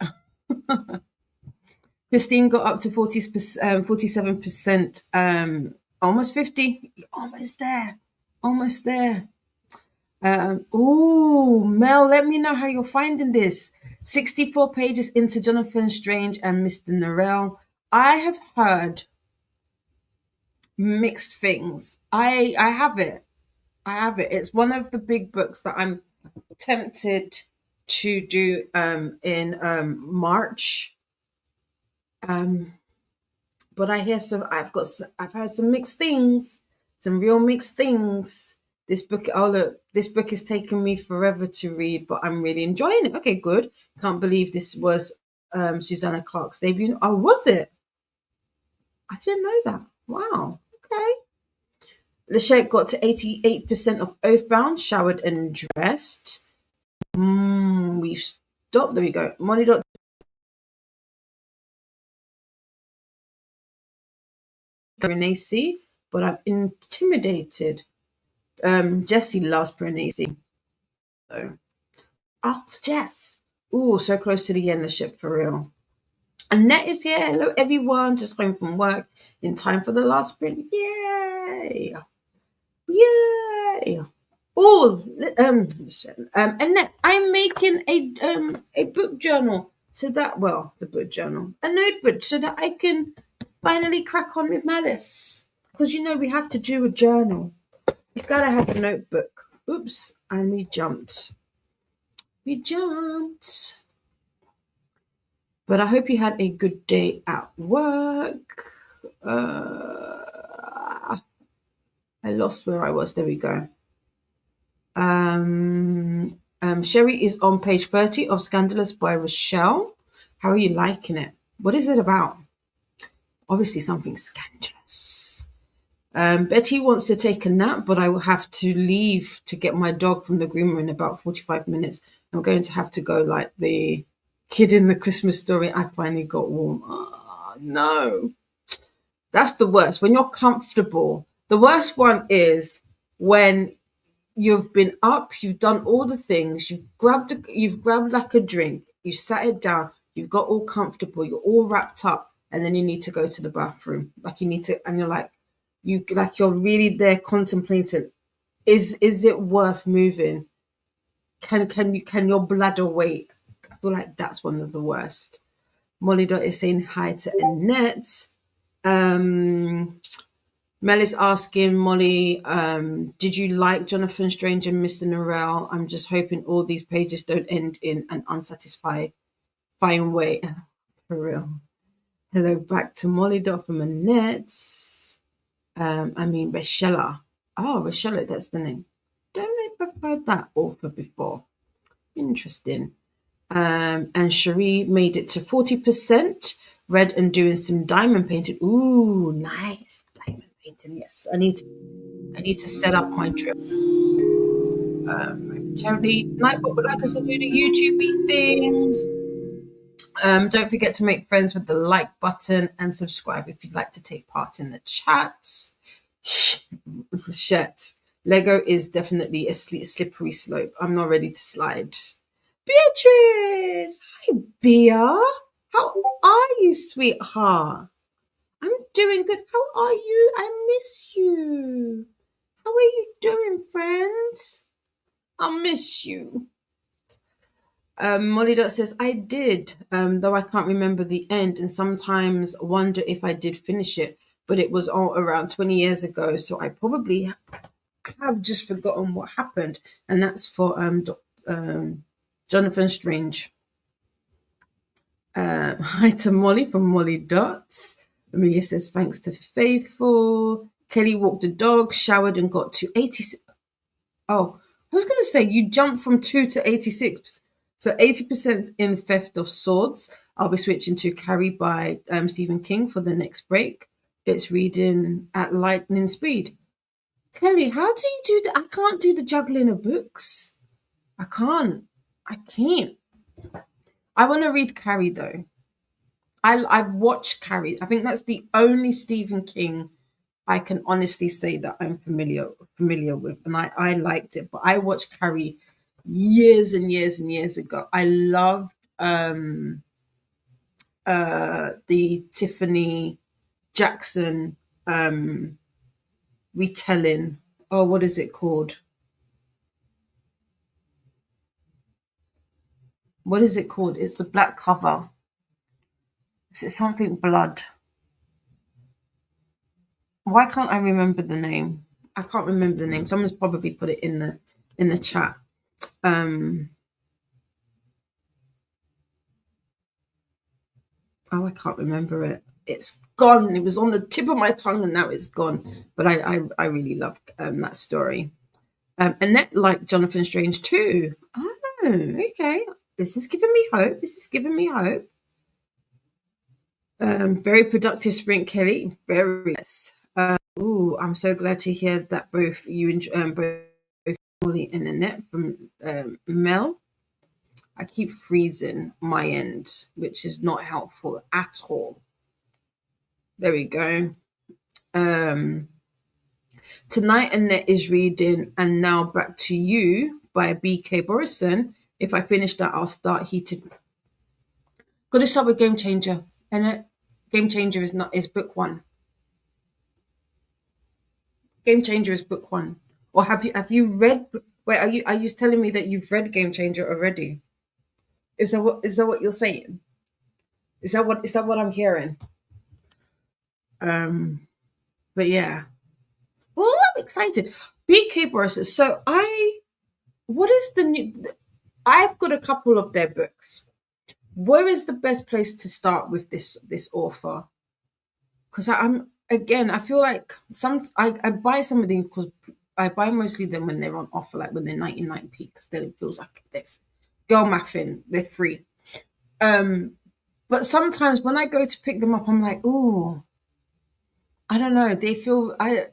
Christine got up to 47%, almost 50. Almost there. Almost there. Oh, Mel, let me know how you're finding this. 64 pages into Jonathan Strange and Mr. Norrell. I have heard mixed things. I have it. I have it. It's one of the big books that I'm tempted to do in March. But I hear I've heard some mixed things, some real mixed things. This book, oh look, this book is taking me forever to read, but I'm really enjoying it. Okay, good. Can't believe this was Susanna Clarke's debut. Oh, was it? I didn't know that. Wow. Okay. Lachette got to 88% of Oathbound, showered and dressed. We've stopped. There we go. Molly dot Piranesi, but I'm intimidated. Jessie loves Piranesi. So, ask Jess. Ooh, so close to the end of the ship for real. Annette is here. Hello, everyone. Just home from work in time for the last sprint. Yay! Yay! Oh, Annette, I'm making a book journal so that, well, the book journal, a notebook so that I can finally crack on with Malice. Because you know we have to do a journal. You've got to have a notebook. Oops, and we jumped. We jumped. But I hope you had a good day at work. I lost where I was. There we go. Sherry is on page 30 of Scandalous by Rochelle. How are you liking it? What is it about? Obviously something scandalous. Betty wants to take a nap, but I will have to leave to get my dog from the groomer in about 45 minutes. I'm going to have to go like the kid in the Christmas Story. I finally got warm. Oh, no. That's the worst. When you're comfortable. The worst one is when you've been up, you've done all the things, you've grabbed like a drink, you sat it down, you've got all comfortable, you're all wrapped up, and then you need to go to the bathroom. Like you need to, and you're really there contemplating, is it worth moving? Can your bladder wait? I feel like that's one of the worst. Molly Dot is saying hi to Annette. Mel is asking Molly, did you like Jonathan Strange and Mr. Norrell? I'm just hoping all these pages don't end in an unsatisfying way. For real. Hello, back to Molly Dot from Annette. Rochella. Oh, Rochella, that's the name. Don't know if I've heard that author before. Interesting. And Cherie made it to 40%, read and doing some diamond painting. Ooh, nice. Diamond painting, yes. I need to set up my drip. Momentarily. Nightbot would like us to do the YouTube things. Don't forget to make friends with the like button and subscribe if you'd like to take part in the chats. Shit. Lego is definitely a slippery slope. I'm not ready to slide. Beatrice! Hi, Bea. How are you, sweetheart? I'm doing good. How are you? I miss you. How are you doing, friend? I miss you. Molly Dot says, I did, though I can't remember the end and sometimes wonder if I did finish it, but it was all around 20 years ago, so I probably have just forgotten what happened. And that's for Jonathan Strange. Hi to Molly from Molly Dots. Amelia says, thanks to Faithful. Kelly walked the dog, showered, and got to 86. Oh, I was going to say, you jumped from 2 to 86. So 80% in Theft of Swords. I'll be switching to Carrie by Stephen King for the next break. It's reading at lightning speed. Kelly, how do you do that? I can't do the juggling of books. I can't. I can't. I want to read Carrie though. I've watched Carrie. I think that's the only Stephen King I can honestly say that I'm familiar with, and I liked it. But I watched Carrie years and years and years ago. I loved the Tiffany Jackson retelling. Oh, what is it called? What is it called? It's the black cover. Is it something blood? Why can't I remember the name? I can't remember the name. Someone's probably put it in the chat. Oh, I can't remember it. It's gone. It was on the tip of my tongue and now it's gone. But I really love that story. Annette liked Jonathan Strange too. Oh, okay. This is giving me hope. This is giving me hope. Very productive sprint, Kelly. Very nice. Ooh, I'm so glad to hear that both you and both Molly and Annette from Mel. I keep freezing my end, which is not helpful at all. There we go. Tonight, Annette is reading And Now Back to You by B.K. Borison. If I finish that, I'll start Heated. Got to start with Game Changer. Annette, Game Changer is book one. Game Changer is book one. Or have you read? Wait, are you telling me that you've read Game Changer already? Is that what you're saying? Is that what I'm hearing? But yeah. Oh, I'm excited. BK Boris. So what is the new? I've got a couple of their books. Where is the best place to start with this author? Because I feel like I buy some of them because I buy mostly them when they're on offer, like when they're 99p, because then it feels like they're girl mathing, they're free. But sometimes when I go to pick them up, I'm like, oh, I don't know. They feel I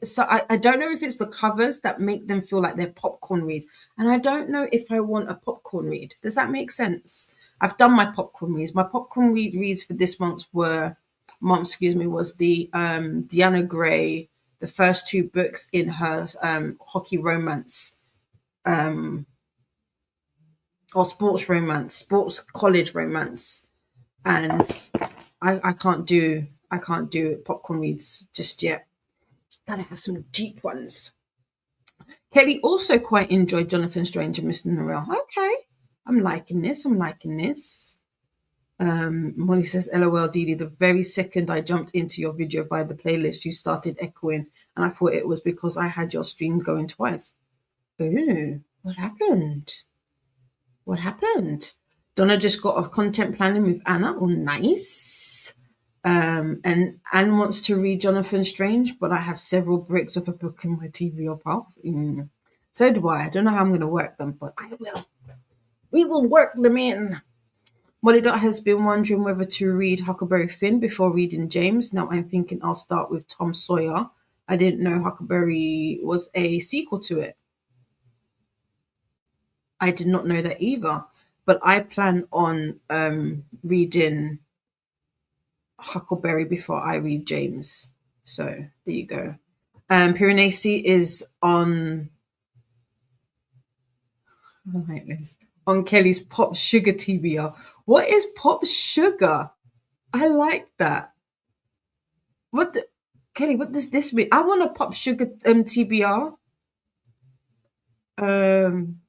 don't know if it's the covers that make them feel like they're popcorn reads, and I don't know if I want a popcorn read. Does that make sense? I've done my popcorn reads. My popcorn reads for this month was the Deanna Gray, the first two books in her hockey romance, or sports college romance, and I can't do popcorn reads just yet. Gotta have some deep ones. Kelly also quite enjoyed Jonathan Strange and Mr. Norrell. Okay, I'm liking this. Molly says, LOL, Dee Dee, the very second I jumped into your video via the playlist, you started echoing, and I thought it was because I had your stream going twice. Ooh, what happened? Donna just got off content planning with Anna. Oh, nice. And Anne wants to read Jonathan Strange, but I have several bricks of a book in my TBR path. So do I. I don't know how I'm going to work them, but I will. We will work them in. Molly Dot has been wondering whether to read Huckleberry Finn before reading James. Now I'm thinking I'll start with Tom Sawyer. I didn't know Huckleberry was a sequel to it. I did not know that either. but I plan on reading Huckleberry before I read James. So there you go. Piranesi is on, oh my goodness, on Kelly's Pop Sugar TBR. What is Pop Sugar? I like that. What the, Kelly? What does this mean? I want a Pop Sugar TBR. Um,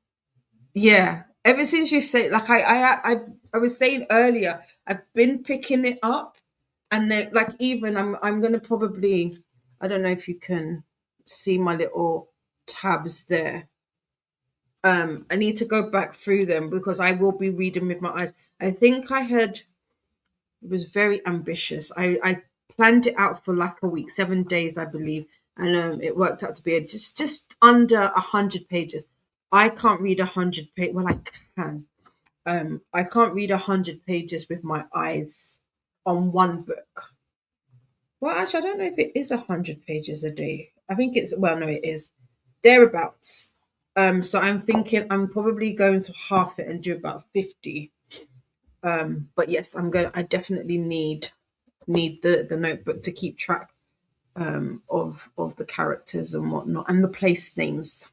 yeah. Ever since you say, like, I was saying earlier, I've been picking it up, and then like even I'm gonna probably, I don't know if you can see my little tabs there. I need to go back through them because I will be reading with my eyes. I think I had, it was very ambitious. I planned it out for like a week, 7 days, I believe, and it worked out to be just under 100 pages. I can't read 100 pages. Well, I can. I can't read 100 pages with my eyes on one book. Well, actually, I don't know if it is 100 pages a day. I think it's, well, no, it is thereabouts. So I'm thinking I'm probably going to half it and do about 50. But yes, I'm going. I definitely need the notebook to keep track of the characters and whatnot and the place names.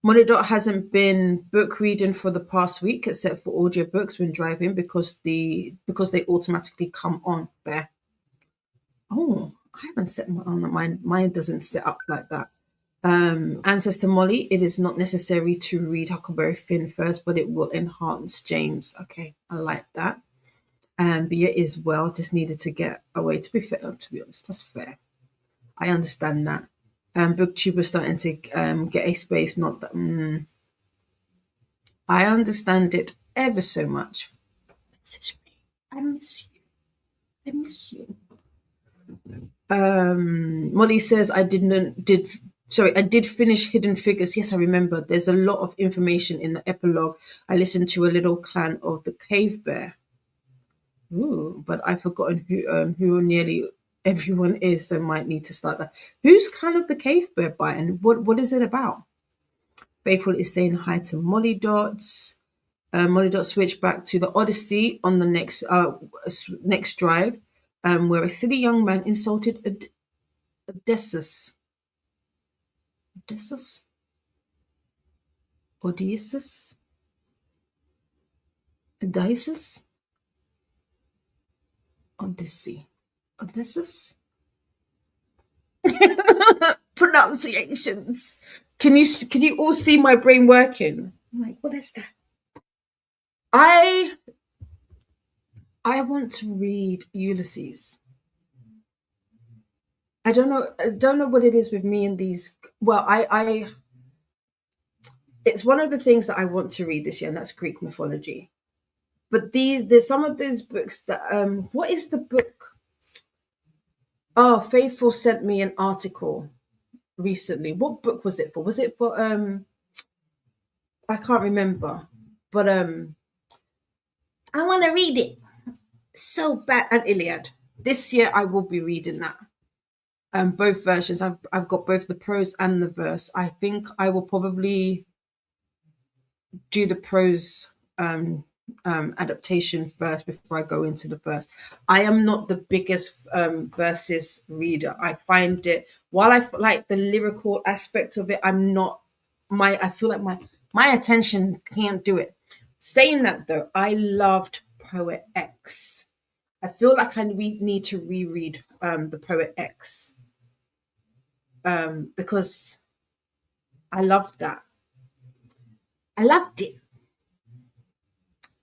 Molly Dot hasn't been book reading for the past week except for audiobooks when driving because they automatically come on there. Oh, I haven't set my on mine. Mine doesn't set up like that. Ancestor Molly, it is not necessary to read Huckleberry Finn first, but it will enhance James. Okay, I like that. Bia is well, just needed to get away. To be fair, to be honest, that's fair. I understand that. Booktube was starting to get a space. Not that I understand it ever so much. Message me. I miss you. I miss you. Molly says I did finish Hidden Figures. Yes, I remember. There's a lot of information in the epilogue. I listened to a little clan of the Cave Bear. Ooh, but I've forgotten who nearly everyone is, so might need to start that. Who's Clan of the Cave Bear by, and what is it about? Faithful is saying hi to Molly Dots. Molly Dot switched back to the Odyssey on the next drive, where a silly young man insulted Odysseus. Odysseus? Odysseus? Odysseus? Odyssey. Odysseus? Pronunciations. Can you all see my brain working? I'm like, what is that? I I want to read Ulysses. I don't know what it is with me and these. Well, I it's one of the things that I want to read this year, and that's Greek mythology. But there's some of those books that what is the book? Oh, Faithful sent me an article recently. What book was it for? Was it for I can't remember. But I want to read it so bad. And Iliad. This year I will be reading that. Both versions. I've got both the prose and the verse. I think I will probably do the prose adaptation first before I go into the verse. I am not the biggest verses reader. I find it, while I like the lyrical aspect of it, I'm not my. I feel like my attention can't do it. Saying that though, I loved Poet X. I feel like we need to reread the Poet X because I loved that. I loved it.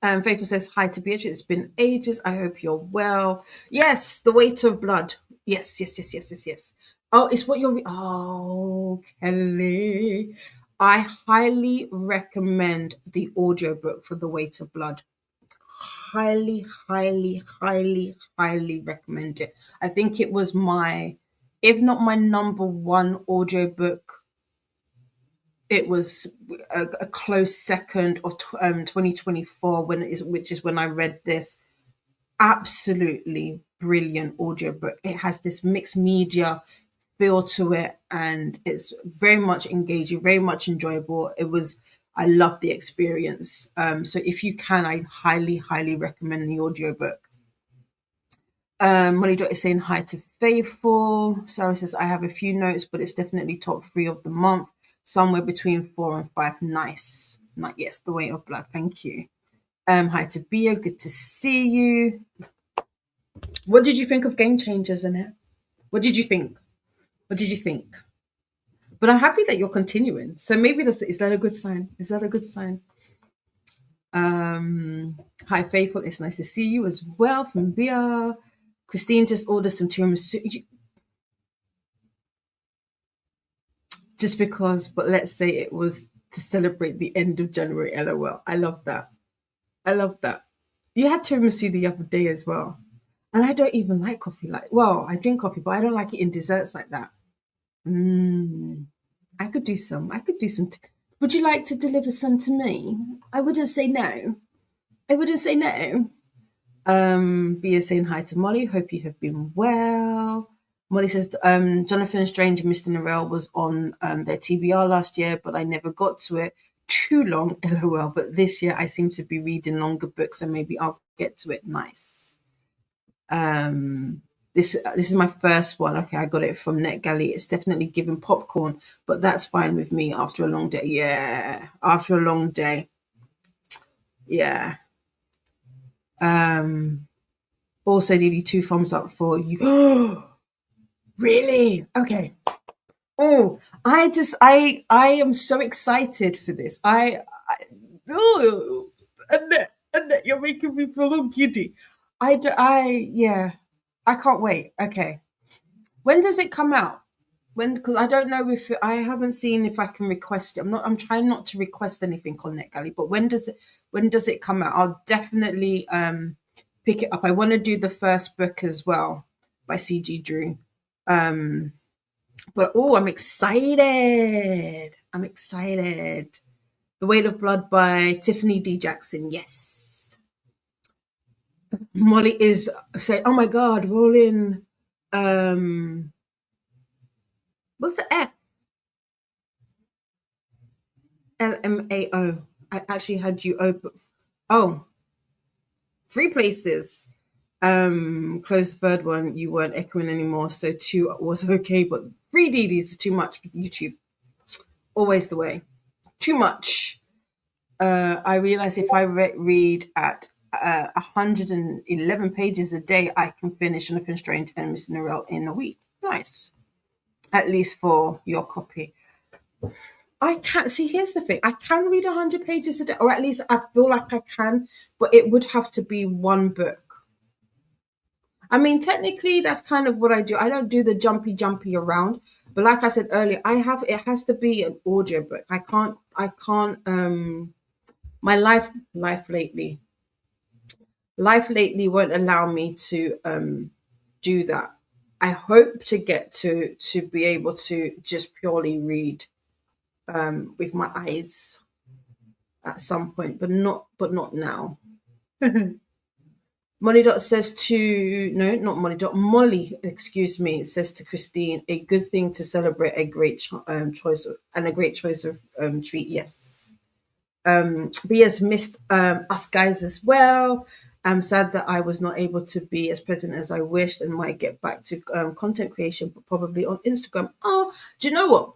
Faithful says hi to Beatrice. It's been ages. I hope you're well. Yes, The Weight of Blood. Yes, yes, yes, yes, yes, yes. Oh, it's what you're. Oh, Kelly. I highly recommend the audiobook for The Weight of Blood. Highly, highly, highly, highly recommend it. I think it was if not my number one audiobook, it was a close second of 2024 which is when I read this. Absolutely brilliant audiobook. It has this mixed media feel to it, and it's very much engaging, very much enjoyable. I love the experience. So if you can, I highly, highly recommend the audiobook. Molly Dot is saying hi to Faithful. Sarah says, I have a few notes, but it's definitely top three of the month. Somewhere between 4 and 5. Nice. Not yes, the weight of blood. Thank you. Hi to Bia. Good to see you. What did you think of Game Changers, Annette? What did you think? What did you think? But I'm happy that you're continuing. So maybe is that a good sign? Is that a good sign? Hi, Faithful. It's nice to see you as well from Bia. Christine just ordered some tiramisu. Just because, but let's say it was to celebrate the end of January. LOL. I love that. I love that. You had tiramisu the other day as well. And I don't even like coffee. Well, I drink coffee, but I don't like it in desserts like that. I could do some. I could do some. Would you like to deliver some to me? I wouldn't say no. I wouldn't say no. Bia saying hi to Molly. Hope you have been well. Molly says, Jonathan Strange and Mr. Norrell was on their TBR last year, but I never got to it. Too long, LOL. But this year I seem to be reading longer books, so maybe I'll get to it. Nice. This is my first one. Okay, I got it from NetGalley. It's definitely giving popcorn, but that's fine with me after a long day. Yeah, after a long day. Yeah. Also, Didi, 2 thumbs up for you. Really? Okay. Oh, I am so excited for this. Oh, Annette, you're making me feel all giddy. Yeah, I can't wait. Okay. When does it come out? Because I don't know if I haven't seen if I can request it. I'm trying not to request anything on NetGalley, but when does it come out? I'll definitely pick it up. I want to do the first book as well by CG Drew. But I'm excited. I'm excited. The Weight of Blood by Tiffany D. Jackson. Yes. Molly is saying, oh my God, rolling. What's the F? LMAO. I actually had you open. Oh, 3 places. Close the third one. You weren't echoing anymore, so 2 was okay, but 3 DDs is too much for YouTube. Always the way. Too much. I realize if I read at 111 pages a day, I can finish Jonathan Strange and Mr. Norrell in a week. Nice. At least for your copy. I can't see. Here's the thing: I can read 100 pages a day, or at least I feel like I can. But it would have to be one book. I mean, technically, that's kind of what I do. I don't do the jumpy around, but like I said earlier, it has to be an audiobook. I can't. My life lately won't allow me to do that. I hope to get to be able to just purely read with my eyes at some point, but not now. Molly Dot says to no, not Molly Dot. Molly, excuse me, says to Christine, a good thing to celebrate a great choice and a great choice of treat. Yes. B has missed us guys as well. I'm sad that I was not able to be as present as I wished and might get back to content creation, but probably on Instagram. Oh, do you know what?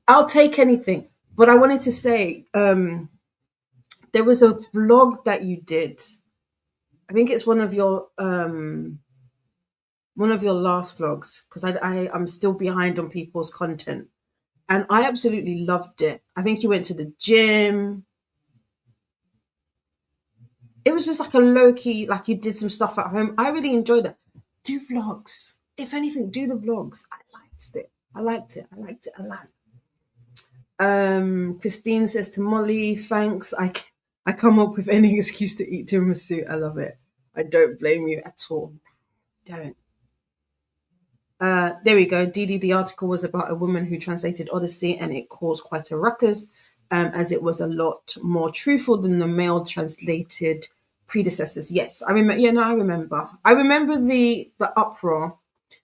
I'll take anything. But I wanted to say, there was a vlog that you did. I think it's one of your last vlogs because I'm still behind on people's content, and I absolutely loved it. I think you went to the gym. It was just like a low key, like you did some stuff at home. I really enjoyed it. Do vlogs. If anything, do the vlogs. I liked it. I liked it a lot. Christine says to Molly, thanks. I come up with any excuse to eat tiramisu. I love it. I don't blame you at all. Don't. There we go. Dee Dee, the article was about a woman who translated Odyssey and it caused quite a ruckus, as it was a lot more truthful than the male translated predecessors. Yes, I remember. Yeah, no, I remember. I remember the uproar,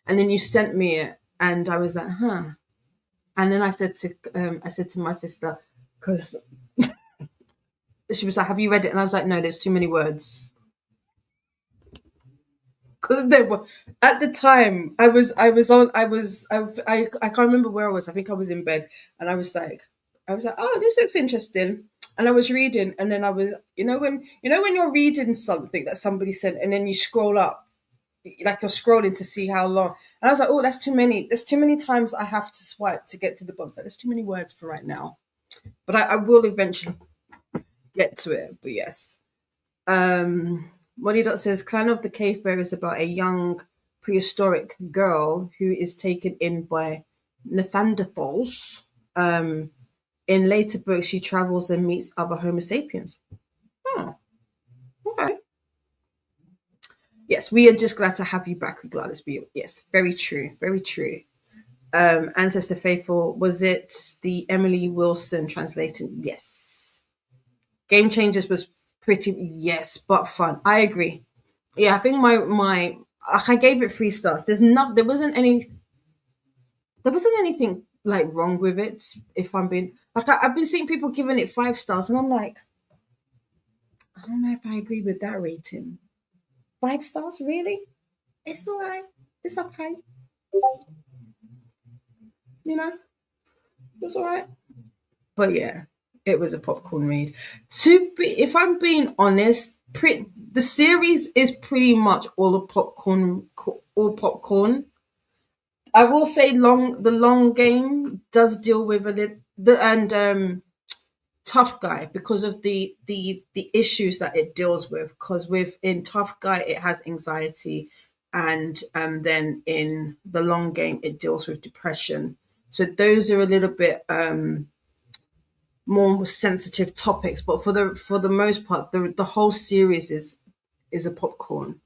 and then you sent me it, and I was like, huh. And then I said to my sister, because she was like, "Have you read it?" And I was like, "No, there's too many words." Because there were at the time I can't remember where I was. I think I was in bed, and I was like, "Oh, this looks interesting." And I was reading, and then I was, when you're reading something that somebody sent, and then you scroll up, like you're scrolling to see how long. And I was like, "Oh, that's too many. There's too many times I have to swipe to get to the bottom. Like, there's too many words for right now." But I will eventually get to it. But yes. Molly Dot says Clan of the Cave Bear is about a young prehistoric girl who is taken in by Neanderthals. In later books, she travels and meets other Homo sapiens. Oh, okay. Yes, we are just glad to have you back. We're glad it's be. Yes, very true. Very true. Ancestor Faithful, was it the Emily Wilson translating? Yes. Game Changers was pretty, yes, but fun. I agree. Yeah, I think my I gave it 3 stars. There wasn't anything like wrong with it. If I'm being like, I've been seeing people giving it 5 stars, and I'm like, I don't know if I agree with that rating. 5 stars, really? It's all right. It's okay. You know, it's all right. But yeah, it was a popcorn read. If I'm being honest, the series is pretty much all a popcorn, all popcorn. I will say the long game does deal with a little and tough guy because of the issues that it deals with. Because with in tough guy it has anxiety, and then in the long game it deals with depression. So those are a little bit more sensitive topics. But for the most part, the whole series is a popcorn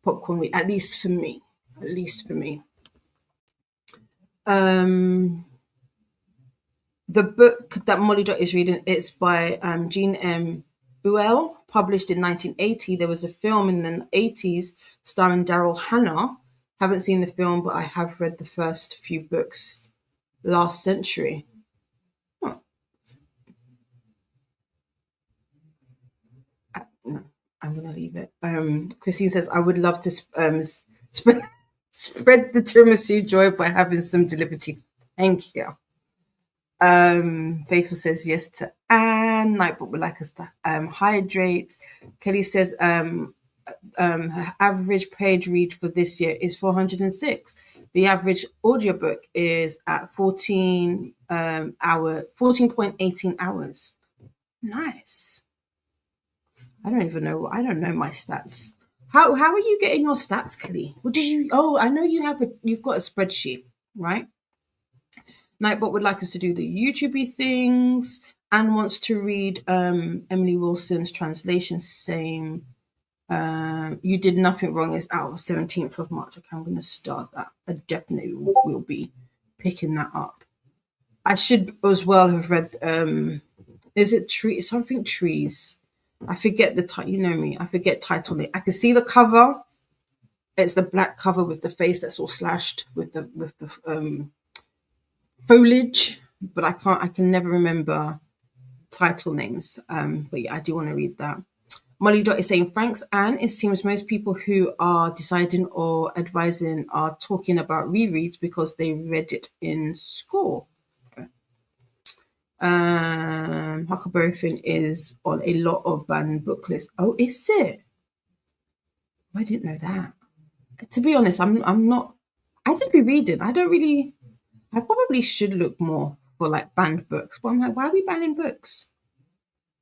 read, at least for me. At least for me. Um, the book that Molly Dot is reading is by Jean M. Buell, published in 1980. There was a film in the 80s starring Daryl Hannah. Haven't seen the film, but I have read the first few books last century. Huh. No, I'm gonna leave it. Christine says I would love to spread spread the tiramisu joy by having some delivered tea. Thank you. Faithful says yes to Anne. Nightbot would like us to hydrate. Kelly says her average page read for this year is 406. The average audiobook is at 14.18 hours. Nice. I don't know my stats. How are you getting your stats, Kelly? What did you I know you've got a spreadsheet, right? Nightbot would like us to do the YouTubey things and wants to read Emily Wilson's translation. Same. You did nothing wrong is out 17th of March. Okay, I'm going to start that. I definitely will be picking that up. I should as well have read. Is it tree something trees? I forget the title. You know me. I forget title name. I can see the cover. It's the black cover with the face that's all slashed with the foliage, but I can never remember title names. But yeah, I do want to read that. Molly Dot is saying, thanks, Anne. It seems most people who are deciding or advising are talking about rereads because they read it in school. Huckleberry Finn is on a lot of banned book lists. Oh, is it? I didn't know that. To be honest, I'm not. I should be reading. I don't really. I probably should look more for like banned books. But I'm like, why are we banning books?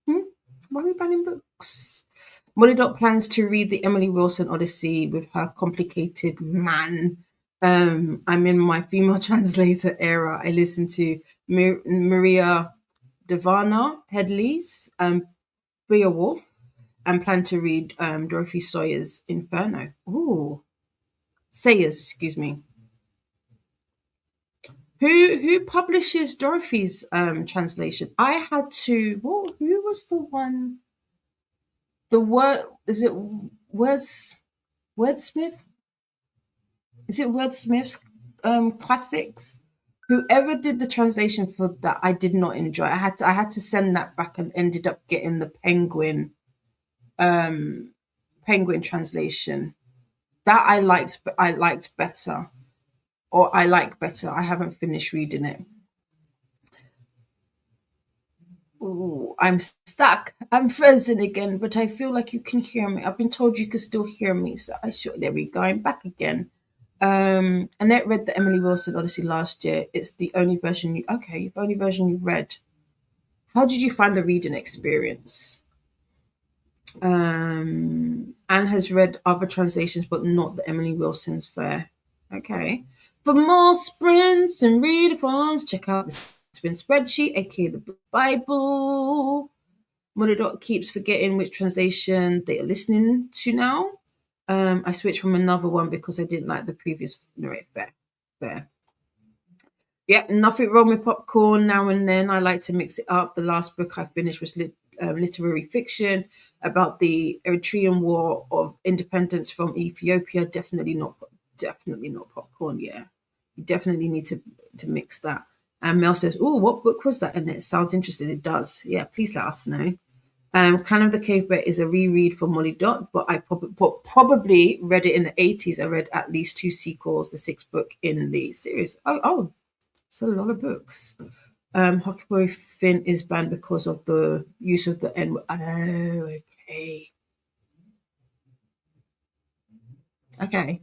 Why are we banning books? Molly Dot plans to read the Emily Wilson Odyssey with her complicated man. I'm in my female translator era. I listen to Maria Devana Headley's Beowulf and plan to read Dorothy Sawyer's Inferno. Ooh, Sayers, excuse me. Who publishes Dorothy's translation? I had to. Who was the one? The word is it Wordsmith? Is it Wordsmith's classics? Whoever did the translation for that, I did not enjoy. I had to send that back and ended up getting the penguin translation. That I liked better, or I like better. I haven't finished reading it. Ooh, I'm stuck. I'm frozen again, but I feel like you can hear me. I've been told you can still hear me, so I should. There we go. I'm back again. Annette read the Emily Wilson Odyssey last year. It's the only version you. Okay, the only version you read. How did you find the reading experience? Anne has read other translations, but not the Emily Wilson's fair. Okay. For more sprints and readathons, check out the Sprint Spreadsheet, aka the Bible. Mother keeps forgetting which translation they are listening to now. I switched from another one because I didn't like the previous. Right, fair. Fair. Yeah, nothing wrong with popcorn now and then. I like to mix it up. The last book I finished was literary fiction about the Eritrean War of Independence from Ethiopia. Definitely not popcorn. Yeah, you definitely need to mix that. And Mel says, "Oh, what book was that?" And it sounds interesting. It does. Yeah, please let us know. Clan of the Cave Bear is a reread for Molly Dot, but I probably read it in the 80s. I read at least two sequels, the sixth book in the series. Oh, it's a lot of books. Huckleberry Finn is banned because of the use of the N. Oh, okay. Okay.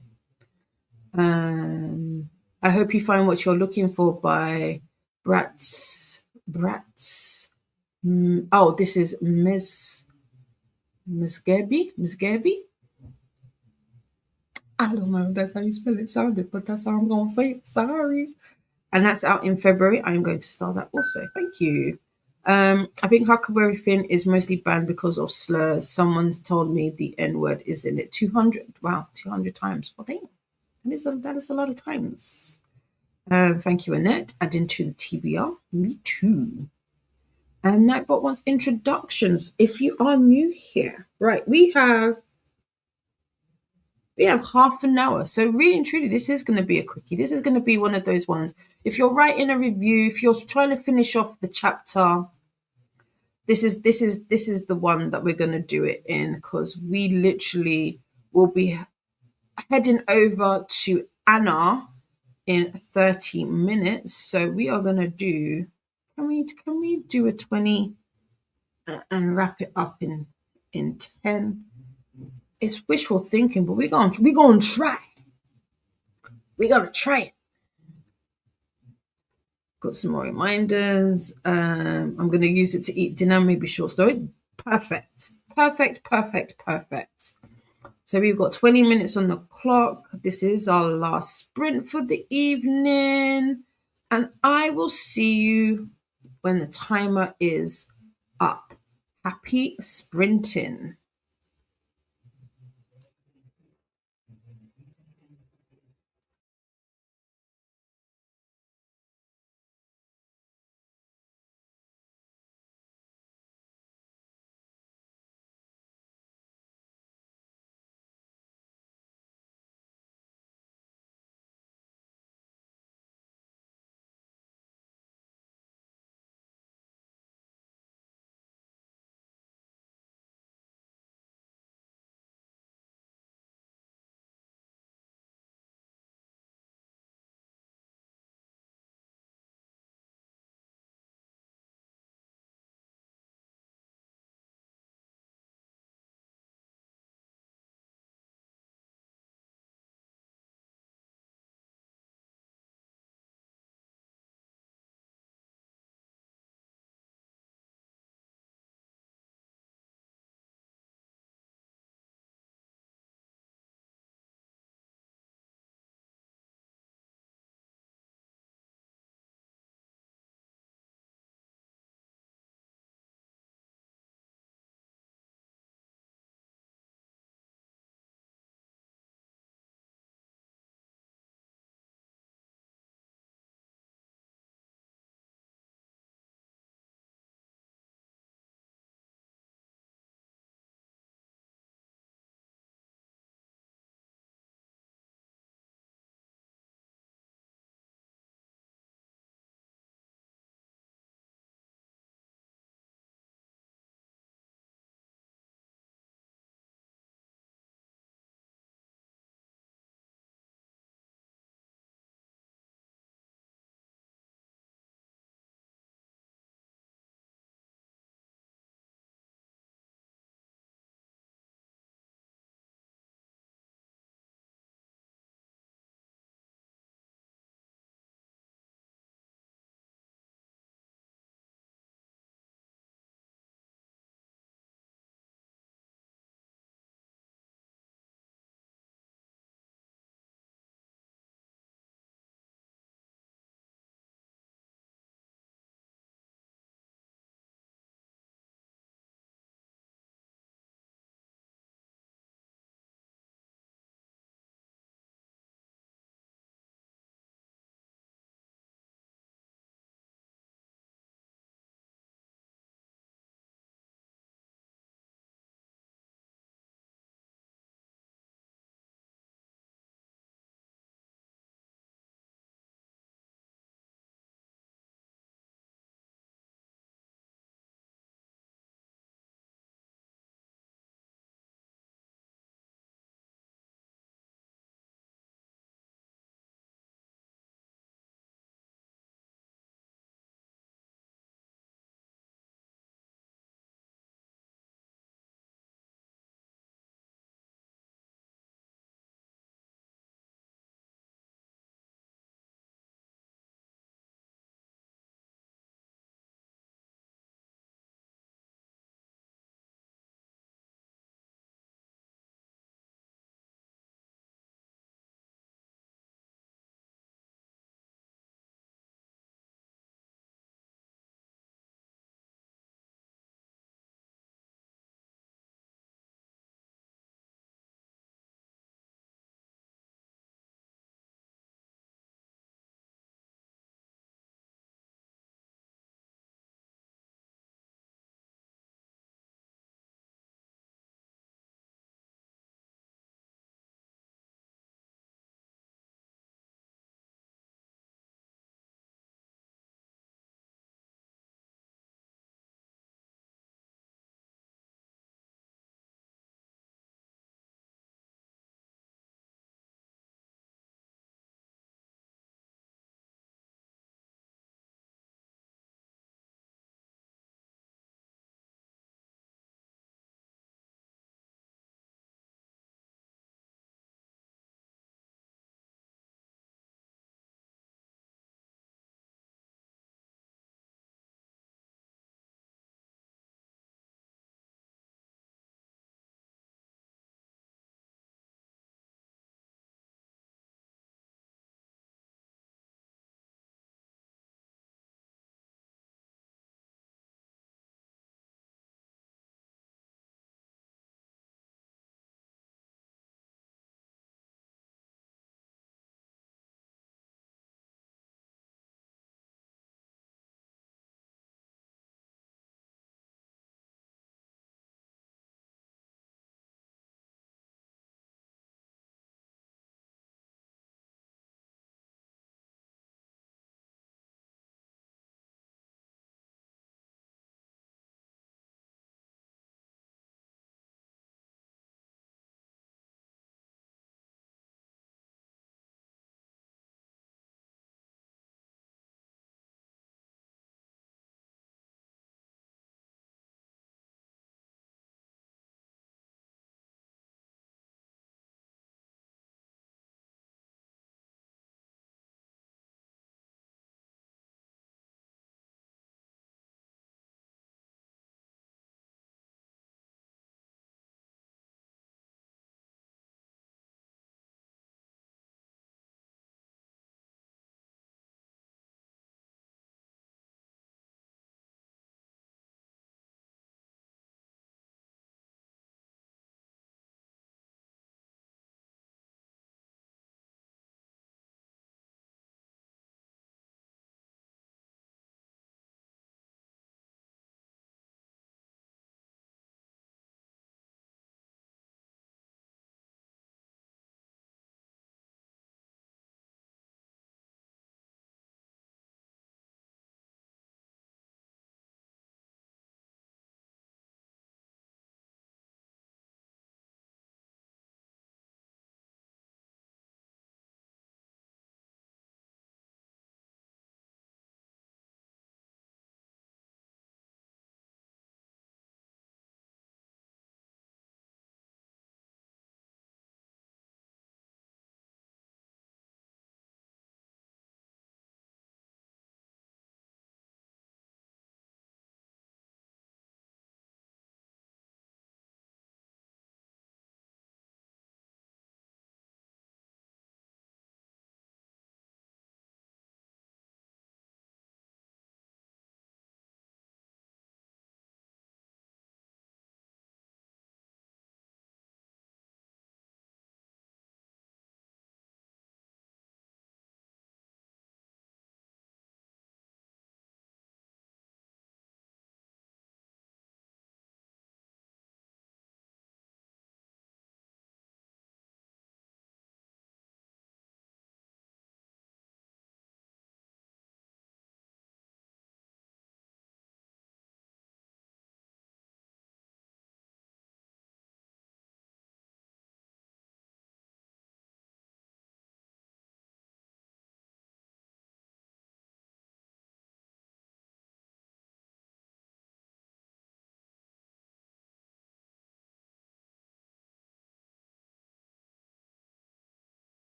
I hope you find what you're looking for by Brats. Oh, this is Miss Gabby. I don't know if that's how you spell it. Sounded, but that's how I'm gonna say it. Sorry. And that's out in February. I'm going to start that also. Thank you. I think Huckleberry Finn is mostly banned because of slurs. Someone's told me the N word is in it 200. Wow, 200 times. Well, damn. That is a lot of times. Thank you, Annette. Adding to the TBR. Me too. Nightbot wants introductions. If you are new here, right, we have half an hour. So really and truly, this is going to be a quickie. This is going to be one of those ones. If you're writing a review, if you're trying to finish off the chapter, this is the one that we're going to do it in, because we literally will be heading over to Anna in 30 minutes. So we are going to do. Can we do a 20 and wrap it up in 10? It's wishful thinking, but we're gonna try. We're gonna try it. Got some more reminders. I'm going to use it to eat dinner, maybe short story. Perfect. Perfect, perfect, perfect. So we've got 20 minutes on the clock. This is our last sprint for the evening. And I will see you when the timer is up. Happy sprinting.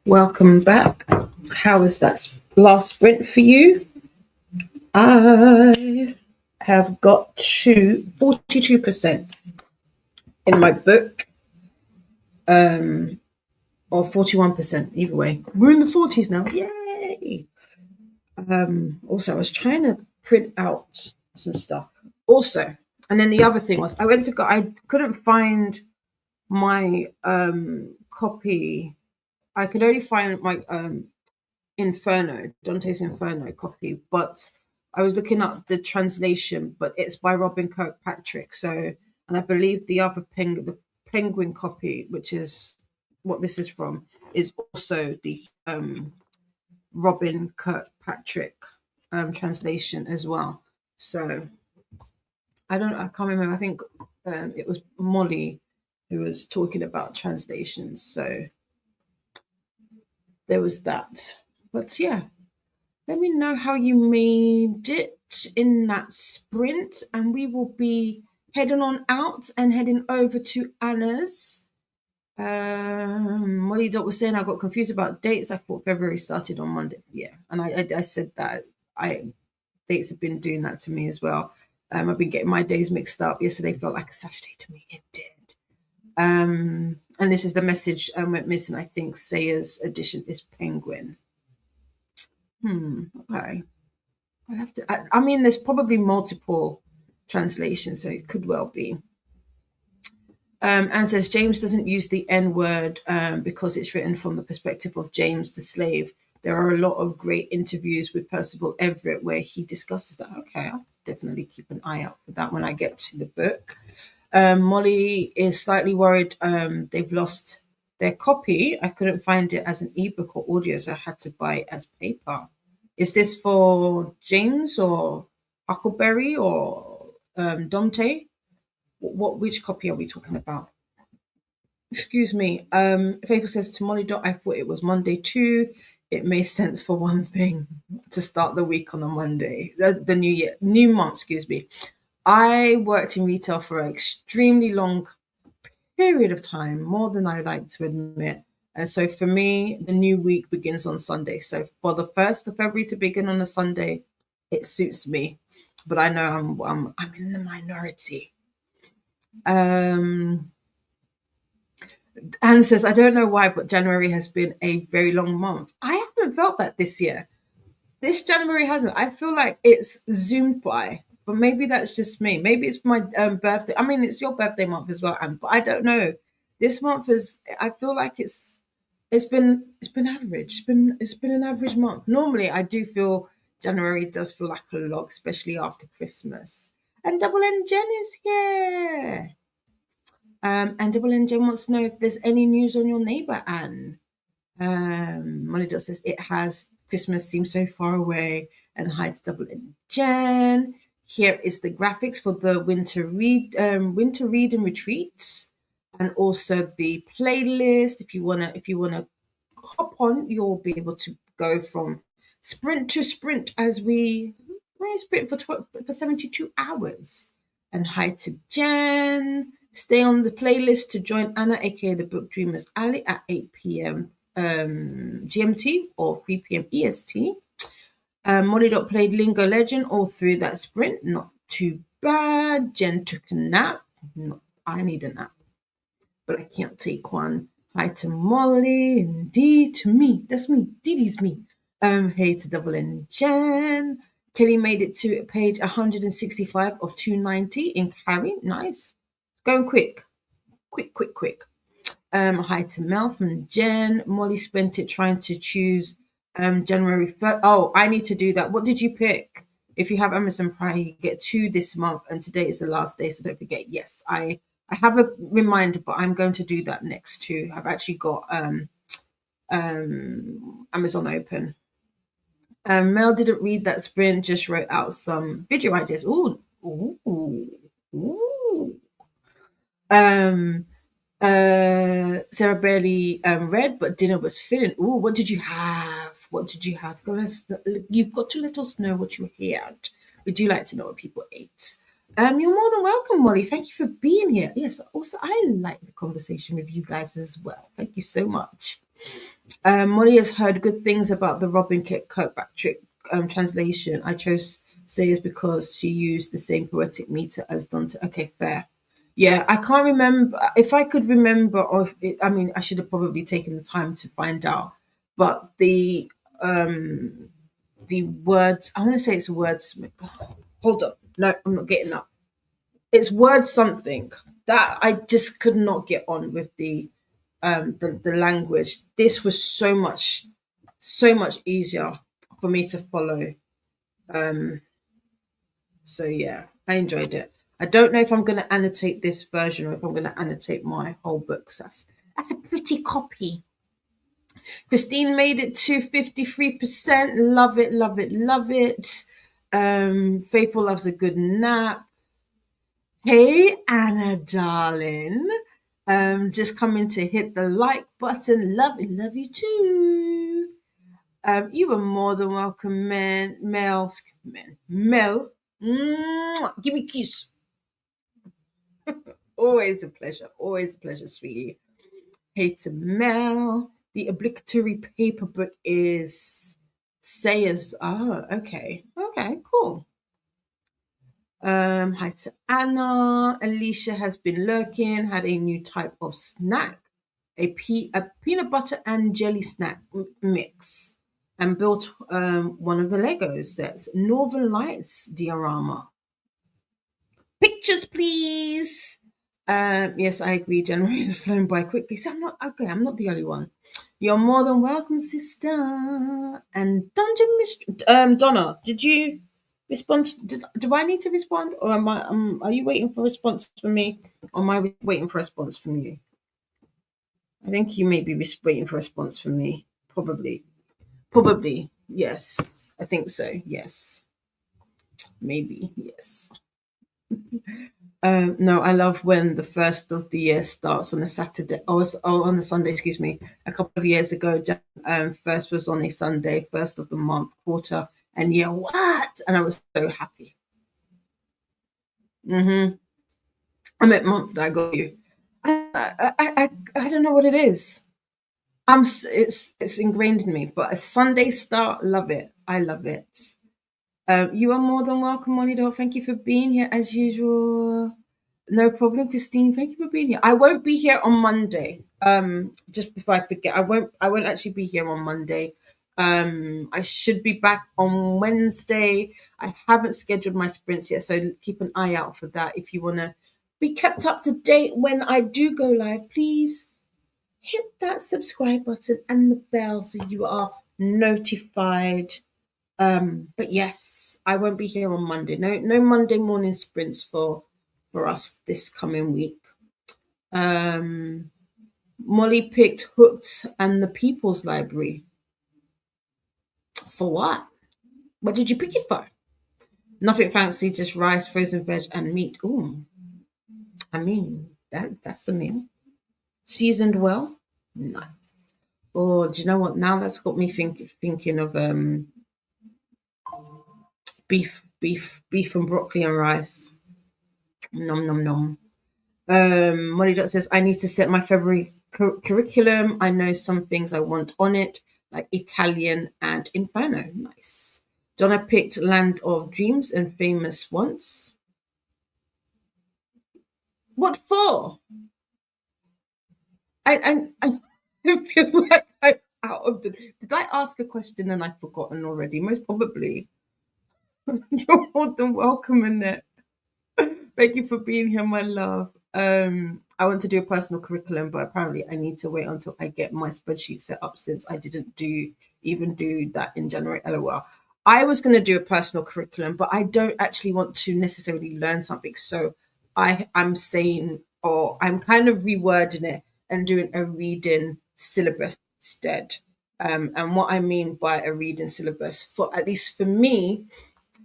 Welcome back. How was that last sprint for you? I have got to 42% in my book, or 41%, either way. We're in the 40s now. Yay! Also, I was trying to print out some stuff. Also, and then the other thing was, I couldn't find my copy. I could only find my Inferno, Dante's Inferno copy, but I was looking up the translation, but it's by Robin Kirkpatrick. So, and I believe the Penguin copy, which is what this is from, is also the Robin Kirkpatrick translation as well. So I can't remember. I think it was Molly who was talking about translations. So there was that. But yeah, let me know how you made it in that sprint, and we will be heading on out and heading over to Anna's. Molly Dot was saying I got confused about dates. I thought February started on Monday. Yeah, and I said that dates have been doing that to me as well. I've been getting my days mixed up. Yesterday felt like a Saturday to me. It did. And this is the message went missing. I think Sayer's edition is Penguin. Okay. I'll have to. I mean, there's probably multiple translations, so it could well be. And says James doesn't use the N word because it's written from the perspective of James the slave. There are a lot of great interviews with Percival Everett where he discusses that. Okay, I'll definitely keep an eye out for that when I get to the book. Molly is slightly worried they've lost their copy. I couldn't find it as an ebook or audio, so I had to buy it as paper. Is this for James or Huckleberry or Dante? Which copy are we talking about? Excuse me. Faithful says to Molly Dot, I thought it was Monday too. It makes sense for one thing to start the week on a Monday. The new month, excuse me. I worked in retail for an extremely long period of time, more than I like to admit. And so for me, the new week begins on Sunday. So for the 1st of February to begin on a Sunday, it suits me. But I know I'm in the minority. Anne says, I don't know why, but January has been a very long month. I haven't felt that this year. This January hasn't. I feel like it's zoomed by, but maybe that's just me. Maybe it's my birthday. I mean, it's your birthday month as well, Anne, but I don't know. This month is. I feel like it's been average. It's been an average month. Normally, I do feel January does feel like a lot, especially after Christmas. And Double N Jen is here. And Double N Jen wants to know if there's any news on your neighbour, Anne. Molly Dot says it has. Christmas seems so far away, and hides Double N Jen. Here is the graphics for the winter read and retreats, and also the playlist. If you wanna hop on, you'll be able to go from sprint to sprint as we sprint for 72 hours. And hi to Jen. Stay on the playlist to join Anna, aka the Book Dreamers Alley, at 8 p.m. GMT or 3 p.m. EST. Molly Dot played Lingo Legend all through that sprint. Not too bad. Jen took a nap. I need a nap, but I can't take one. Hi to Molly and Dee to me. That's me. Dee me. Hey to Double N Jen. Kelly made it to page 165 of 290 in Carrie. Nice. Going quick. Quick. Hi to Mel from Jen. Molly spent it trying to choose January 1st. Oh, I need to do that. What did you pick? If you have Amazon Prime, you get 2 this month, and today is the last day, so don't forget. Yes, I have a reminder, but I'm going to do that next too. I've actually got Amazon open. Mel didn't read that sprint, just wrote out some video ideas. Ooh. Um, Sarah barely read, but dinner was filling. Ooh, what did you have? What did you have? Girls, you've got to let us know what you had. We do like to know what people ate. You're more than welcome, Molly. Thank you for being here. Yes, also I like the conversation with you guys as well. Thank you so much. Molly has heard good things about the Robin Kirkpatrick translation. I chose say is because she used the same poetic meter as Dante. Okay, fair. Yeah, I can't remember if I could remember, or if it, I mean, I should have probably taken the time to find out. But the words, I want to say it's words. Hold up, no, I'm not getting up. It's word something that I just could not get on with the language. This was so much easier for me to follow. So yeah, I enjoyed it. I don't know if I'm going to annotate this version or if I'm going to annotate my whole book. 'Cause that's a pretty copy. Christine made it to 53%. Love it, love it, love it. Faithful loves a good nap. Hey Anna, darling. Just coming to hit the like button. Love it, love you too. You were more than welcome, Mel. Give me a kiss. Always a pleasure, sweetie. Hey to Mel. The obligatory paper book is Sayers. Oh, okay. Okay, cool. Hi to Anna. Alicia has been lurking, had a new type of snack, a peanut butter and jelly snack mix, and built one of the Lego sets. Northern Lights diorama. Pictures, please. Yes, I agree. January has flown by quickly. So I'm not okay. I'm not the only one. You're more than welcome, sister. And Dungeon Mistress, Donna, did you respond? Do I need to respond, or am I? Are you waiting for a response from me, or am I waiting for a response from you? I think you may be waiting for a response from me. Probably. Yes, I think so. Yes, maybe. Yes. No, I love when the first of the year starts on a Saturday. On the Sunday, excuse me. A couple of years ago, first was on a Sunday, first of the month, quarter, and yeah, what? And I was so happy. I meant month. I got you. I don't know what it is. It's ingrained in me. But a Sunday start, love it. I love it. You are more than welcome, Monitor. Thank you for being here as usual. No problem, Christine. Thank you for being here. I won't be here on Monday. Just before I forget, I won't actually be here on Monday. I should be back on Wednesday. I haven't scheduled my sprints yet, so keep an eye out for that. If you wanna be kept up to date when I do go live, please hit that subscribe button and the bell so you are notified. But yes, I won't be here on Monday. No Monday morning sprints for us this coming week. Molly picked Hooked and the People's Library. For what? What did you pick it for? Nothing fancy, just rice, frozen veg, and meat. Ooh, I mean that's a meal. Seasoned well. Nice. Oh, do you know what? Now that's got me thinking of beef and broccoli and rice. Nom nom nom. Molly Dot says, I need to set my February curriculum. I know some things I want on it, like Italian and Inferno. Nice. Donna picked Land of Dreams and Famous Once. What for? I feel like I'm out of the. Did I ask a question and I've forgotten already? Most probably. You're more than welcome, Annette. Thank you for being here, my love. I want to do a personal curriculum, but apparently I need to wait until I get my spreadsheet set up since I didn't even do that in January. LOL. I was going to do a personal curriculum, but I don't actually want to necessarily learn something. So I'm saying, or I'm kind of rewording it and doing a reading syllabus instead. And what I mean by a reading syllabus, for at least for me,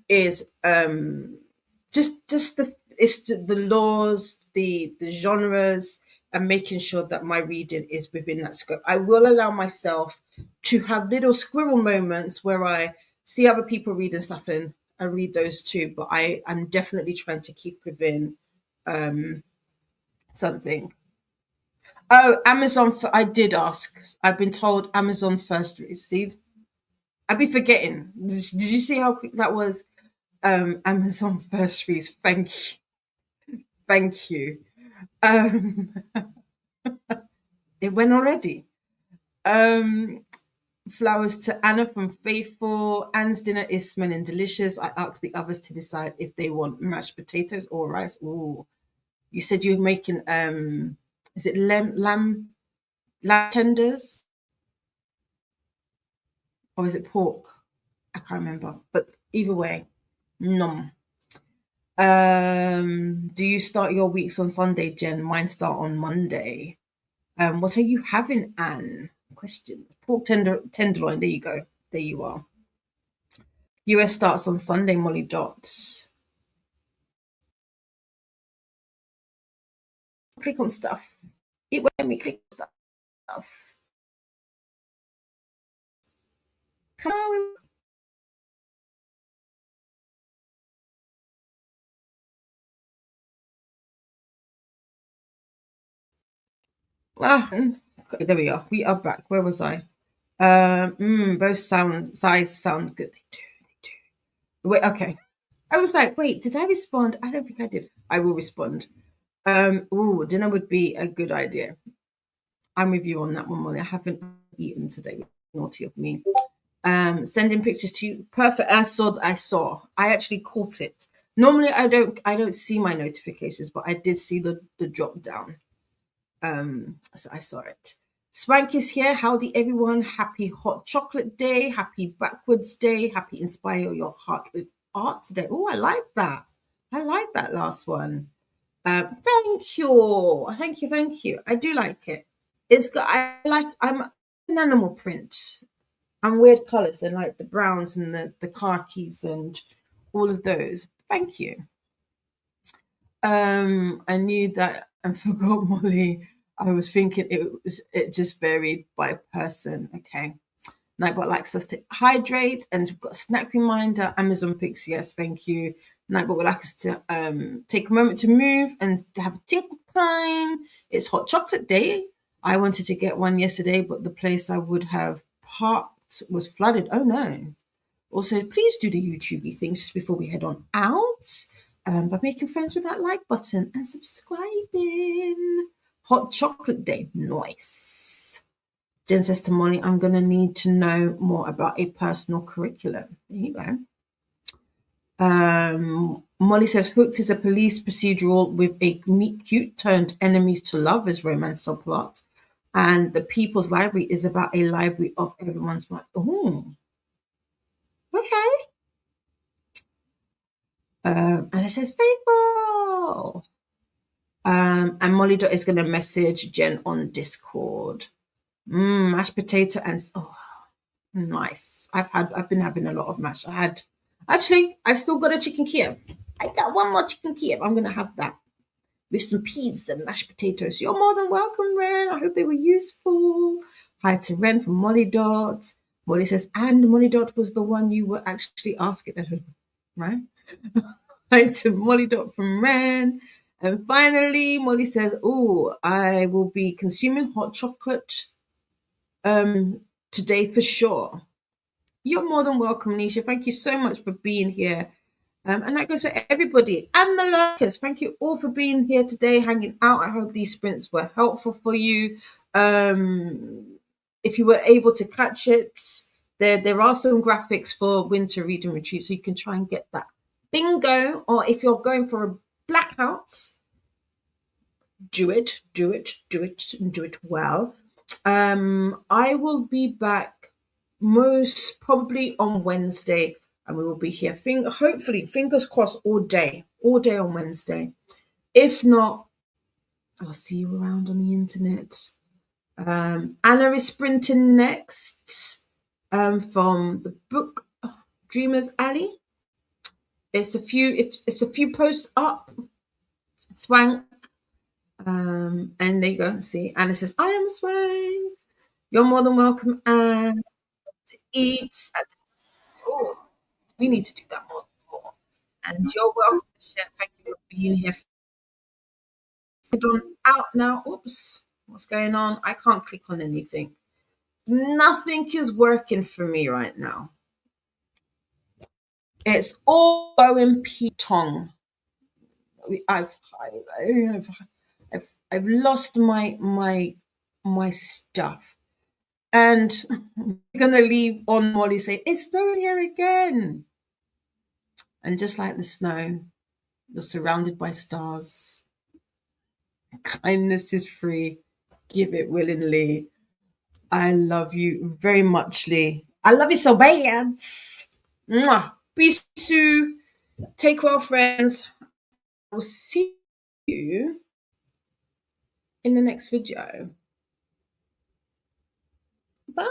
is just the laws, the genres, and making sure that my reading is within that scope. I will allow myself to have little squirrel moments where I see other people reading stuff and I read those too, but I'm definitely trying to keep within something. Oh, Amazon. I did ask. I've been told Amazon first received. I'd be forgetting. Did you see how quick that was? Amazon first reads. Thank you. Thank you. Um, it went already. Um, Flowers to Anna from Faithful. Anne's dinner is smelling delicious. I asked the others to decide if they want mashed potatoes or rice. Ooh. You said you were making is it lamb tenders or is it pork? I can't remember. But either way, nom. Do you start your weeks on Sunday, Jen? Mine start on Monday. What are you having, Anne? Question. Pork tenderloin. There you go. There you are. US starts on Sunday, Molly Dots. Click on stuff. It won't let me click on stuff. Come on. Ah, okay, there we are. We are back. Where was I? Both sides sound good. They do. They do. Wait, okay. I was like, wait, did I respond? I don't think I did. I will respond. Ooh, dinner would be a good idea. I'm with you on that one, Molly. I haven't eaten today. Naughty of me. Sending pictures to you. Perfect. I saw. I actually caught it. Normally I don't see my notifications, but I did see the drop down. So I saw it. Spank is here. Howdy, everyone. Happy Hot Chocolate Day. Happy Backwards Day. Happy Inspire Your Heart with Art today. Oh, I like that. I like that last one. Thank you. Thank you. Thank you. I do like it. It's got, I'm an animal print and weird colors and like the browns and the khakis and all of those. Thank you. I knew that and forgot Molly. I was thinking it just varied by person. Okay. Nightbot likes us to hydrate and we've got a snack reminder. Amazon picks, yes, thank you. Nightbot would like us to take a moment to move and to have a tinkle time. It's hot chocolate day. I wanted to get one yesterday, but the place I would have parked was flooded. Oh no. Also, please do the YouTubey things just before we head on out by making friends with that like button and subscribing. Hot chocolate day. Nice. Jen says to Molly, I'm going to need to know more about a personal curriculum. There you go. Molly says Hooked is a police procedural with a meet cute turned enemies to lovers romance subplot. And the People's Library is about a library of everyone's mind. Oh, okay. And it says faithful. And Molly is going to message Jen on Discord. Mashed potato and oh, nice. I've been having a lot of mash. I've still got a chicken Kiev. I got one more chicken Kiev. I'm gonna have that with some peas and mashed potatoes. You're more than welcome, Ren. I hope they were useful. Hi to Ren from Molly Dot. Molly says, and Molly Dot was the one you were actually asking, right? Hi to Molly Dot from Ren. And finally, Molly says, oh, I will be consuming hot chocolate today for sure. You're more than welcome, Nisha. Thank you so much for being here. And that goes for everybody and the lurkers. Thank you all for being here today, hanging out. I hope these sprints were helpful for you. If you were able to catch it, there are some graphics for winter reading retreat, so you can try and get that bingo. Or if you're going for a blackout, do it, and do it well. I will be back most probably on Wednesday, and we will be here. Hopefully, fingers crossed, all day on Wednesday. If not, I'll see you around on the internet. Anna is sprinting next from the book Dreamers Alley. It's a few posts up. Swank. And there you go. See, Anna says, I am Swain. You're more than welcome, Anne, to eat. Oh, we need to do that more. And you're welcome to share. Thank you for being here. Done out now. Oops. What's going on? I can't click on anything. Nothing is working for me right now. It's all going P-tong. I've, I've, I've lost my stuff. And I'm gonna leave on Molly saying, it's snowing here again. And just like the snow, you're surrounded by stars. Kindness is free. Give it willingly. I love you very much, Lee. I love you so bad. Mwah. Peace. Take well, friends. I will see you in the next video. Bye.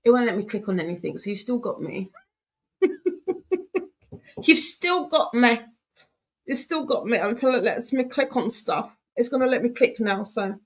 It won't let me click on anything, so you still got me. You've still got me. It's still got me until it lets me click on stuff. It's going to let me click now, so